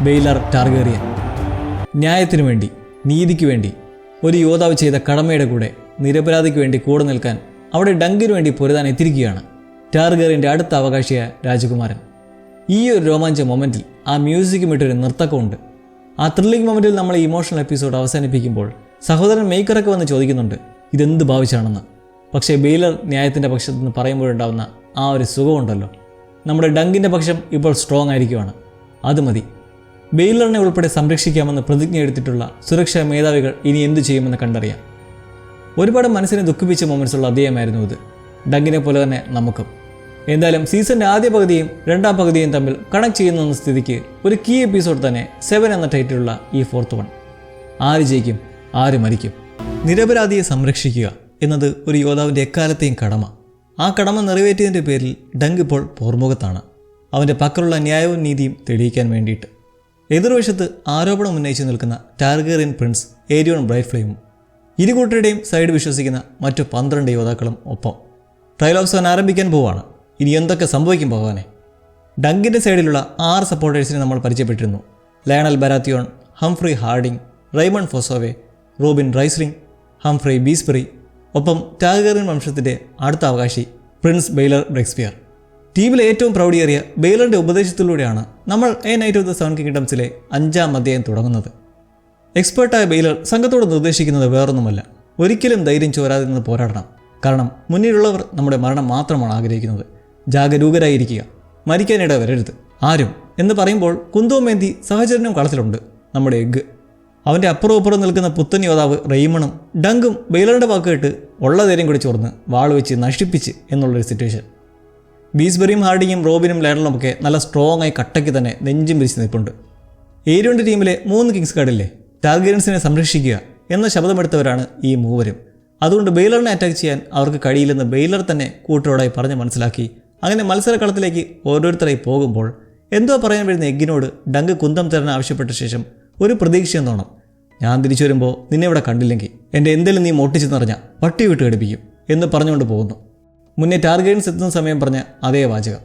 ബെയ്ലർ ടാർഗേറിയൻ. ന്യായത്തിനു വേണ്ടി, നീതിക്ക് വേണ്ടി ഒരു യോദ്ധാവ് ചെയ്ത കടമയുടെ കൂടെ നിരപരാധിക്ക് വേണ്ടി കൂടെ നിൽക്കാൻ അവിടെ ഡങ്കിനു വേണ്ടി പൊരുതാൻ എത്തിയിരിക്കുകയാണ് ടാർഗേറിയൻ്റെ അടുത്ത അവകാശിയായ രാജകുമാരൻ. ഈ ഒരു രോമാഞ്ച മൊമെൻറ്റിൽ ആ മ്യൂസിക്കും ഇട്ടൊരു നൃത്തക്കമുണ്ട്. ആ ത്രില്ലിംഗ് മൊമെൻറ്റിൽ നമ്മൾ ഇമോഷണൽ എപ്പിസോഡ് അവസാനിപ്പിക്കുമ്പോൾ സഹോദരൻ മേക്കറൊക്കെ വന്ന് ചോദിക്കുന്നുണ്ട് ഇതെന്ത് ഭാവിച്ചാണെന്ന്. പക്ഷേ ബെയ്ലർ ന്യായത്തിൻ്റെ പക്ഷത്ത് നിന്ന് പറയുമ്പോഴുണ്ടാവുന്ന ആ ഒരു സുഖമുണ്ടല്ലോ. നമ്മുടെ ഡങ്കിൻ്റെ പക്ഷം ഇപ്പോൾ സ്ട്രോങ് ആയിരിക്കുവാണ്. അത് മതി. ബെയ്ലറിനെ ഉൾപ്പെടെ സംരക്ഷിക്കാമെന്ന് പ്രതിജ്ഞ എടുത്തിട്ടുള്ള സുരക്ഷാ മേധാവികൾ ഇനി എന്തു ചെയ്യുമെന്ന് കണ്ടറിയാം. ഒരുപാട് മനസ്സിനെ ദുഃഖിപ്പിച്ച മൊമെൻറ്റ്സ് ഉള്ള അദ്ദേഹമായിരുന്നു ഇത്. ഡങ്കിനെ പോലെ തന്നെ നമുക്കും. എന്തായാലും സീസണിൻ്റെ ആദ്യ പകുതിയും രണ്ടാം പകുതിയും തമ്മിൽ കണക്ട് ചെയ്യുന്ന സ്ഥിതിക്ക് ഒരു കീ എപ്പിസോഡ് തന്നെ 7 എന്ന ടൈറ്റിലുള്ള ഈ 4th വൺ. ആര് ജയിക്കും, ആര് മരിക്കും? നിരപരാധിയെ സംരക്ഷിക്കുക എന്നത് ഒരു യോദ്ധാവിൻ്റെ എക്കാലത്തെയും കടമ. ആ കടമ നിറവേറ്റിയതിൻ്റെ പേരിൽ ഡങ്ക് ഇപ്പോൾ പോർമുഖത്താണ്, അവൻ്റെ പക്കലുള്ള ന്യായവും നീതിയും തെളിയിക്കാൻ വേണ്ടിയിട്ട്. എതിർവശത്ത് ആരോപണം ഉന്നയിച്ച് നിൽക്കുന്ന ടാർഗേറിയൻ പ്രിൻസ് ഏരിയോൺ ബ്രൈറ്റ് ഫ്ലെയിമും ഇരുകൂട്ടരുടെയും സൈഡ് വിശ്വസിക്കുന്ന മറ്റു 12 യോദ്ധാക്കളും ഒപ്പം. ട്രയൽ ഓഫ് 7 ആരംഭിക്കാൻ പോവാണ്. ഇനി എന്തൊക്കെ സംഭവിക്കും ഭഗവാനെ? ഡങ്കിൻ്റെ സൈഡിലുള്ള 6 സപ്പോർട്ടേഴ്സിനെ നമ്മൾ പരിചയപ്പെട്ടിരുന്നു. Lyonel Baratheon, Humfrey Hardyng, Raymun Fossoway, Robyn Rhysling, Humfrey Beesbury, ഒപ്പം ടാർഗേറിയൻ വംശത്തിൻ്റെ അടുത്ത അവകാശി പ്രിൻസ് ബെയ്ലർ ബ്രെക്സ്പിയർ. ടീമിലെ ഏറ്റവും പ്രൗഢിയേറിയ ബെയ്ലറിൻ്റെ ഉപദേശത്തിലൂടെയാണ് നമ്മൾ എ നൈറ്റ് ഓഫ് ദ 7 കിങ്ഡംസിലെ 5ാം അധ്യായം തുടങ്ങുന്നത്. എക്സ്പേർട്ടായ ബെയ്ലർ സംഘത്തോട് നിർദ്ദേശിക്കുന്നത് വേറൊന്നുമല്ല, ഒരിക്കലും ധൈര്യം ചോരാതെ നിന്ന് പോരാടണം. കാരണം മുന്നിലുള്ളവർ നമ്മുടെ മരണം മാത്രമാണ് ആഗ്രഹിക്കുന്നത്. ജാഗരൂകരായിരിക്കുക, മരിക്കാനിട വരരുത് ആരും എന്ന് പറയുമ്പോൾ കുന്തവുമേന്തി സഹചര്യനും കളത്തിലുണ്ട് നമ്മുടെ എഗ്ഗ്. അവൻ്റെ അപ്പുറം നിൽക്കുന്ന പുത്തൻ യോദ്ധാവ് റെയ്മണും ഡങ്കും ബെയ്ലറിൻ്റെ വാക്ക് കേട്ട് ഉള്ള ധൈര്യം കൂടി ചോർന്ന് വാൾ വെച്ച് നശിപ്പിച്ച് എന്നുള്ളൊരു സിറ്റുവേഷൻ. ബീസ്ബറിയും ഹാർഡിങ്ങും റോബിനും ലയണലും ഒക്കെ നല്ല സ്ട്രോങ് ആയി കട്ടയ്ക്ക് തന്നെ നെഞ്ചും പിരിച്ച് നിൽപ്പുണ്ട്. ഏരിയോൻ്റെ ടീമിലെ 3 കിങ്സ് കാർഡില്ലേ ടാർഗേറിയൻസിനെ സംരക്ഷിക്കുക എന്ന ശബ്ദമെടുത്തവരാണ് ഈ മൂവരും. അതുകൊണ്ട് ബെയ്ലറിനെ അറ്റാക്ക് ചെയ്യാൻ അവർക്ക് കഴിയില്ലെന്ന് ബെയ്ലർ തന്നെ കൂട്ടരോടായി പറഞ്ഞ് മനസ്സിലാക്കി. അങ്ങനെ മത്സരക്കളത്തിലേക്ക് ഓരോരുത്തരായി പോകുമ്പോൾ എന്തോ പറയാൻ വരുന്ന എഗ്ഗിനോട് ഡങ്ക് കുന്തം തരാൻ ആവശ്യപ്പെട്ട ശേഷം ഒരു പ്രതീക്ഷയെന്നോണം, ഞാൻ തിരിച്ചു വരുമ്പോൾ നിന്നെ ഇവിടെ കണ്ടില്ലെങ്കിൽ എൻ്റെ എന്തെങ്കിലും നീ മോട്ടിച്ച് നിറഞ്ഞ പട്ടി വിട്ട് ഘടിപ്പിക്കും എന്ന് പറഞ്ഞുകൊണ്ട് പോകുന്നു. മുന്നേ ടാർഗേറിയൻസ് എത്തുന്ന സമയം പറഞ്ഞ അതേ വാചകം.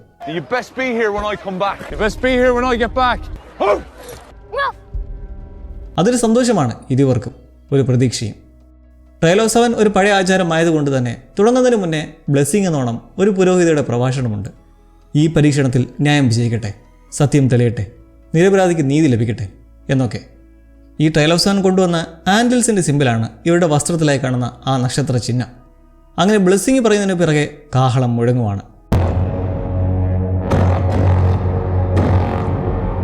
അതൊരു സന്തോഷമാണ് ഇരുവർക്കും, ഒരു പ്രതീക്ഷയും. ട്രയൽ ഓഫ് 7 ഒരു പഴയ ആചാരമായതുകൊണ്ട് തന്നെ തുടങ്ങുന്നതിന് മുന്നേ ബ്ലെസ്സിങ് എന്നോണം ഒരു പുരോഹിതയുടെ പ്രഭാഷണമുണ്ട്. ഈ പരീക്ഷണത്തിൽ ന്യായം വിജയിക്കട്ടെ, സത്യം തെളിയട്ടെ, നിരപരാധിക്ക് നീതി ലഭിക്കട്ടെ എന്നൊക്കെ. ഈ ട്രയൽ ഓഫ് 7 കൊണ്ടുവന്ന ആൻഡിൽസിൻ്റെ സിമ്പിളാണ് ഇവരുടെ വസ്ത്രത്തിലായി കാണുന്ന ആ നക്ഷത്ര ചിഹ്നം. അങ്ങനെ ബ്ലെസ്സിങ് പറയുന്നതിന് പിറകെ കാഹളം മുഴങ്ങുവാണ്.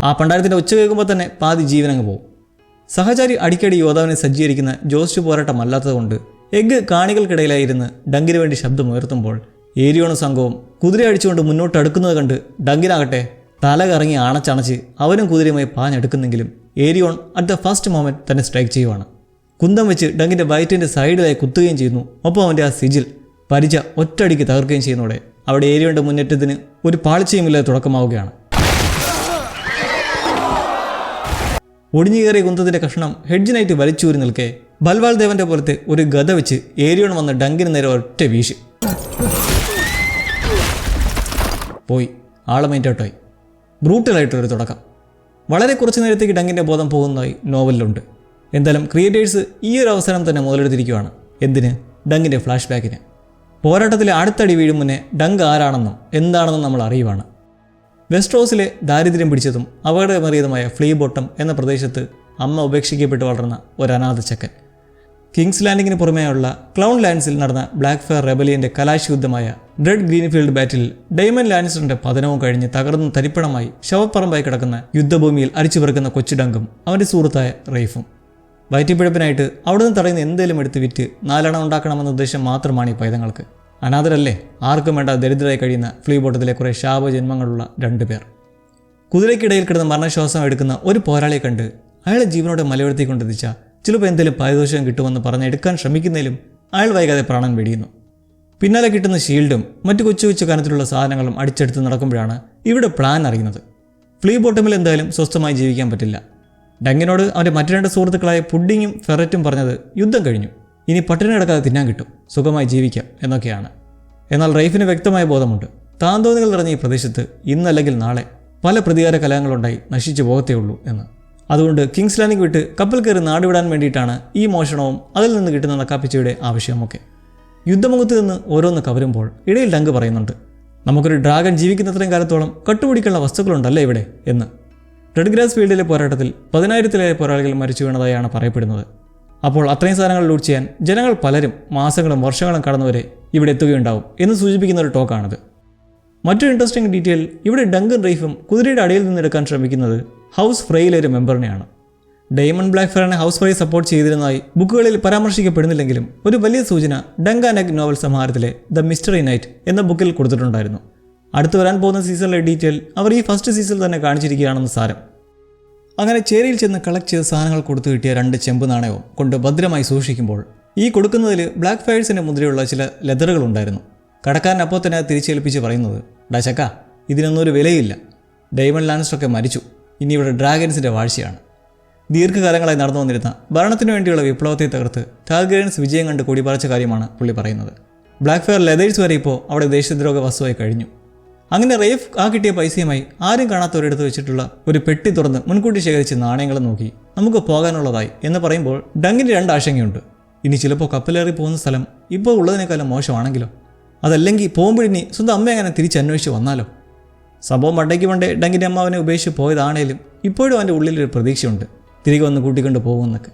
ആ പണ്ടാരത്തിൻ്റെ ഒച്ച കേൾക്കുമ്പോൾ തന്നെ പാതി ജീവനങ്ങ് പോകും. സഹചാരി അടിക്കടി യോദ്ധാവിനെ സജ്ജീകരിക്കുന്ന ജോസ്റ്റ് പോരാട്ടമല്ലാത്തതുകൊണ്ട് എഗ്ഗ് കാണികൾക്കിടയിലായിരുന്ന് ഡങ്കിന് വേണ്ടി ശബ്ദമുയർത്തുമ്പോൾ ഏരിയോണ സംഘവും കുതിര അടിച്ചുകൊണ്ട് മുന്നോട്ട് അടുക്കുന്നത് കണ്ട് ഡങ്കിനാകട്ടെ തല കറങ്ങി അണച്ചണച്ച് അവനും കുതിരയുമായി പാഞ്ഞെടുക്കുന്നെങ്കിലും ഏരിയോൺ അറ്റ് ദ ഫസ്റ്റ് മൊമെൻറ്റ് തന്നെ സ്ട്രൈക്ക് ചെയ്യുവാണ്. കുന്തം വെച്ച് ഡങ്കിൻ്റെ വയറ്റിൻ്റെ സൈഡിലായി കുത്തുകയും ചെയ്യുന്നു. ഒപ്പം അവൻ്റെ ആ സിജിൽ പരിച ഒറ്റയടിക്ക് തകർക്കുകയും ചെയ്യുന്നതോടെ അവിടെ ഏരിയോൻ്റെ മുന്നേറ്റത്തിന് ഒരു പാളിച്ചയുമില്ലാതെ തുടക്കമാവുകയാണ്. ഒടിഞ്ഞു കയറിയ കുന്തത്തിൻ്റെ കഷ്ണം ഹെഡ്ജിനായിട്ട് വലിച്ചൂരി നിൽക്കെ ബൽവാൾ ദേവൻ്റെ പോലത്തെ ഒരു ഗദ വെച്ച് ഏരിയോൺ വന്ന് ഡങ്കിന് നേരെ ഒറ്റ വീശി പോയി. ആളമൈൻറ്റോട്ടായി. ബ്രൂട്ടലായിട്ടൊരു തുടക്കം. വളരെ കുറച്ച് നേരത്തേക്ക് ഡങ്കിൻ്റെ ബോധം പോകുന്നതായി നോവലിലുണ്ട്. എന്തായാലും ക്രിയേറ്റേഴ്സ് ഈ ഒരു അവസരം തന്നെ മുതലെടുത്തിരിക്കുകയാണ്. എന്തിന്? ഡങ്കിൻ്റെ ഫ്ലാഷ് ബാക്കിന്. പോരാട്ടത്തിലെ അടുത്തടി വീഴും മുന്നേ ഡങ്ക് ആരാണെന്നും എന്താണെന്നും നമ്മൾ അറിയുവാണ്. വെസ്റ്റ്രോസിലെ ദാരിദ്ര്യം പിടിച്ചതും അപകടമേറിയതുമായ ഫ്ലീ ബോട്ടം എന്ന പ്രദേശത്ത് അമ്മ ഉപേക്ഷിക്കപ്പെട്ട് വളർന്ന ഒരു അനാഥ ചക്കൻ. കിങ്സ് ലാൻഡിങ്ങിന് പുറമേയുള്ള ക്ലൗൺ ലാൻഡ്സിൽ നടന്ന ബ്ലാക്ക് ഫയർ റെബലിയൻ്റെ കലാശ യുദ്ധമായ ഡ്രെഡ് ഗ്രീൻഫീൽഡ് ബാറ്റിൽ ഡെയ്മൻ ലാനിസ്റ്ററിന്റെ പതനവും കഴിഞ്ഞ് തകർന്ന് തരിപ്പണമായി ശവപ്പറമ്പായി കിടക്കുന്ന യുദ്ധഭൂമിയിൽ അരിച്ചു പെറുക്കുന്ന കൊച്ചു ഡങ്കും അവൻ്റെ സുഹൃത്തായ റെയ്ഫും. വയറ്റിപ്പിഴപ്പിനായിട്ട് അവിടുന്ന് തടയുന്ന എന്തേലും എടുത്ത് വിറ്റ് 4 അണ ഉണ്ടാക്കണമെന്ന ഉദ്ദേശം മാത്രമാണ് ഈ പൈതങ്ങൾക്ക്. അനാഥരല്ലേ, ആർക്കും വേണ്ട ദരിദ്രരായി കഴിയുന്ന ഫ്ലീ ബോട്ടത്തിലെ കുറേ ശാപജന്മങ്ങളുള്ള 2 പേർ. കുതിരയ്ക്കിടയിൽ കിടന്ന് മരണശ്വാസം എടുക്കുന്ന ഒരു പോരാളിയെ കണ്ട് അയാളെ ജീവനോടെ മലയുയർത്തിക്കൊണ്ടെത്തിച്ച ചിലപ്പോൾ എന്തെങ്കിലും പാരിതോഷികം കിട്ടുമെന്ന് പറഞ്ഞെടുക്കാൻ ശ്രമിക്കുന്നതിലും അയാൾ വൈകാതെ പ്രാണൻ വെടിയുന്നു. പിന്നാലെ കിട്ടുന്ന ഷീൽഡും മറ്റു കൊച്ചു കൊച്ചു കനത്തിലുള്ള സാധനങ്ങളും അടിച്ചെടുത്ത് നടക്കുമ്പോഴാണ് ഇവിടെ പ്ലാൻ അറിയുന്നത്. ഫ്ലീ ബോട്ടമിൽ എന്തായാലും സ്വസ്ഥമായി ജീവിക്കാൻ പറ്റില്ല. ഡങ്കിനോട് അവൻ്റെ മറ്റു 2 സുഹൃത്തുക്കളായ പുഡിങ്ങും ഫെററ്റും പറഞ്ഞത് യുദ്ധം കഴിഞ്ഞു, ഇനി പട്ടിണി കിടക്കാതെ തിന്നാൻ കിട്ടും, സുഖമായി ജീവിക്കാം എന്നൊക്കെയാണ്. എന്നാൽ റൈഫിന് വ്യക്തമായ ബോധമുണ്ട്, താൻ തോന്നികൾ നിറഞ്ഞ ഈ പ്രദേശത്ത് ഇന്നല്ലെങ്കിൽ നാളെ പല പ്രതികാര കലഹങ്ങളുണ്ടായി നശിച്ചു പോകത്തേ ഉള്ളൂ എന്ന്. അതുകൊണ്ട് കിങ്സ് ലാൻഡിംഗ് വിട്ട് കപ്പൽ കയറി നാടുവിടാൻ വേണ്ടിയിട്ടാണ് ഈ മോഷണവും അതിൽ നിന്ന് കിട്ടുന്ന നക്കാപ്പിച്ചയുടെ ആവശ്യമൊക്കെ. യുദ്ധമുഖത്ത് നിന്ന് ഓരോന്ന് കവരുമ്പോൾ ഇടയിൽ ഡങ്ക് പറയുന്നുണ്ട്, നമുക്കൊരു ഡ്രാഗൺ ജീവിക്കുന്നത്രയും കാലത്തോളം കട്ടുപിടിക്കാനുള്ള വസ്തുക്കളുണ്ടല്ലേ ഇവിടെ എന്ന്. റെഡ് ഗ്രാസ് ഫീൽഡിലെ പോരാട്ടത്തിൽ 10,000-ലേറെ പോരാളികൾ മരിച്ചു വീണതായാണ് പറയപ്പെടുന്നത്. അപ്പോൾ അത്രയും സാധനങ്ങൾ ലൂട്ട് ചെയ്യാൻ ജനങ്ങൾ പലരും മാസങ്ങളും വർഷങ്ങളും കടന്നുവരെ ഇവിടെ എത്തുകയുണ്ടാവും എന്ന് സൂചിപ്പിക്കുന്ന ഒരു ടോക്കാണിത്. മറ്റൊരു ഇൻട്രസ്റ്റിംഗ് ഡീറ്റെയിൽ, ഇവിടെ ഡങ്കും റൈഫും കുതിരയുടെ അടിയിൽ നിന്നെടുക്കാൻ ശ്രമിക്കുന്നത് ഹൗസ് ഫ്രൈയിലെ ഒരു മെമ്പറിനെയാണ്. ഡെയ്മണ്ട് ബ്ലാക്ക്ഫയറിനെ ഹൗസ് ഫ്രൈ സപ്പോർട്ട് ചെയ്തിരുന്നതായി ബുക്കുകളിൽ പരാമർശിക്കപ്പെടുന്നില്ലെങ്കിലും ഒരു വലിയ സൂചന ഡങ്ക് ആൻഡ് എഗ് നോവൽ സമാഹാരത്തിലെ ദ മിസ്റ്ററി നൈറ്റ് എന്ന ബുക്കിൽ കൊടുത്തിട്ടുണ്ടായിരുന്നു. അടുത്ത് വരാൻ പോകുന്ന സീസണിലെ ഡീറ്റെയിൽ അവർ ഈ ഫസ്റ്റ് സീസണിൽ തന്നെ കാണിച്ചിരിക്കുകയാണെന്ന് സാരം. അങ്ങനെ ചേരിയിൽ ചെന്ന് കളക്ട് ചെയ്ത സാധനങ്ങൾ കൊടുത്തു കിട്ടിയ 2 ചെമ്പ് നാണയവും കൊണ്ട് ഭദ്രമായി സൂക്ഷിക്കുമ്പോൾ ഈ കൊടുക്കുന്നതിൽ ബ്ലാക്ക് ഫയഴ്സിൻ്റെ മുദ്രയുള്ള ചില ലെതറുകളുണ്ടായിരുന്നു. കടക്കാരൻ അപ്പോൾ തന്നെ തിരിച്ചേൽപ്പിച്ച് പറയുന്നത്, ഡാ ചക്ക, ഇതിനൊന്നും ഒരു വിലയില്ല, ഡെയ്മണ്ട് ലാൻസ്റ്ററൊക്കെ മരിച്ചു, ഇനി ഇവിടെ ഡ്രാഗൻസിൻ്റെ വാഴ്ചയാണ്. ദീർഘകാലങ്ങളായി നടന്നു വന്നിരുന്ന ഭരണത്തിനു വേണ്ടിയുള്ള വിപ്ലവത്തെ തകർത്ത് ടാർഗേറിയൻസ് വിജയം കണ്ട് കൂടിപ്പറച്ച കാര്യമാണ് പുള്ളി പറയുന്നത്. ബ്ലാക്ക് ഫയർ ലെതേഴ്സ് വരെ ഇപ്പോൾ അവിടെ ദേശദ്രോഹ വസ്തുവായി കഴിഞ്ഞു. അങ്ങനെ റേഫ് ആ കിട്ടിയ പൈസയുമായി ആരും കാണാത്ത ഒരിടത്ത് വെച്ചിട്ടുള്ള ഒരു പെട്ടി തുറന്ന് മുൻകൂട്ടി ശേഖരിച്ച് നാണയങ്ങളും നോക്കി നമുക്ക് പോകാനുള്ളതായി എന്ന് പറയുമ്പോൾ ഡങ്കിന് 2 ആശങ്കയുണ്ട്. ഇനി ചിലപ്പോൾ കപ്പലേറി പോകുന്ന സ്ഥലം ഇപ്പോൾ ഉള്ളതിനേക്കാളും മോശമാണെങ്കിലോ, അതല്ലെങ്കിൽ പോകുമ്പോഴിനി സ്വന്തം അമ്മ അങ്ങനെ തിരിച്ചന്വേഷിച്ച് വന്നാലോ. സംഭവം മണ്ടേ ഡങ്കിൻ്റെ അമ്മ അവനെ ഉപേക്ഷിച്ച് പോയതാണേലും ഇപ്പോഴും അവൻ്റെ ഉള്ളിലൊരു പ്രതീക്ഷയുണ്ട്, തിരികെ വന്ന് കൂട്ടിക്കൊണ്ട് പോകുമെന്നൊക്കെ.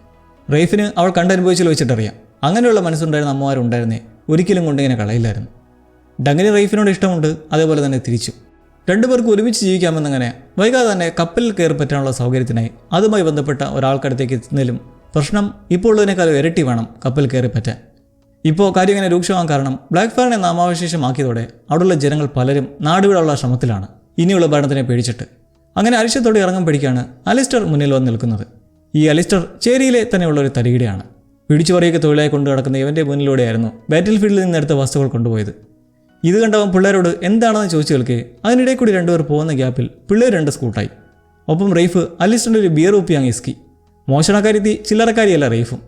റേഫിന് അവൾ കണ്ടനുഭവിച്ചിൽ വെച്ചിട്ടറിയാം, അങ്ങനെയുള്ള മനസ്സുണ്ടായിരുന്ന അമ്മമാരുണ്ടായിരുന്നേ ഒരിക്കലും കൊണ്ടിങ്ങനെ കളയില്ലായിരുന്നു. ഡങ്കിന് റേഫിനോട് ഇഷ്ടമുണ്ട്, അതേപോലെ തന്നെ തിരിച്ചു. 2 പേർക്ക് ഒരുമിച്ച് ജീവിക്കാമെന്നങ്ങനെ വൈകാതെ തന്നെ കപ്പലിൽ കയറി പറ്റാനുള്ള സൗകര്യത്തിനായി അതുമായി ബന്ധപ്പെട്ട ഒരാൾക്കടുത്തേക്ക് എത്തുന്നതിലും പ്രശ്നം ഇപ്പോൾ ഉള്ളതിനേക്കാളും ഇരട്ടി വേണം കപ്പൽ കയറി പറ്റാൻ. ഇപ്പോൾ കാര്യം ഇങ്ങനെ രൂക്ഷമാകാൻ കാരണം ബ്ലാക്ക് ഫയറിനെ നാമാവശേഷമാക്കിയതോടെ അവിടെയുള്ള ജനങ്ങൾ പലരും നാടുവിടാനുള്ള ശ്രമത്തിലാണ്, ഇനിയുള്ള ഭരണത്തിനെ പേടിച്ചിട്ട്. അങ്ങനെ അരിശത്തോടെ ഇറങ്ങാൻ പിടിക്കാണ് അലിസ്റ്റർ മുന്നിൽ വന്ന് നിൽക്കുന്നത്. ഈ അലിസ്റ്റർ ചേരിയിലെ തന്നെയുള്ള ഒരു തരികിടയാണ്. പിടിച്ചു പറയൊക്കെ തൊഴിലായി കൊണ്ടു നടക്കുന്ന ഇവൻ്റെ മുന്നിലൂടെയായിരുന്നു ബാറ്റിൽ ഫീൽഡിൽ നിന്നെടുത്ത വസ്തുക്കൾ കൊണ്ടുപോയത്. ഇത് കണ്ടവൻ പിള്ളേരോട് എന്താണെന്ന് ചോദിച്ചു കേൾക്കെ അതിനിടെ കൂടി 2 പേർ പോകുന്ന ഗ്യാപ്പിൽ പിള്ളേർ 2 സ്കൂട്ടായി. ഒപ്പം റെയ്ഫ് അലിസ്റ്ററിൻ്റെ ഒരു ബിയർ ഊപ്പി അങ്ങ് ഇസ്കി. മോഷണക്കാരി ചില്ലറക്കാരിയല്ല റെയ്ഫും.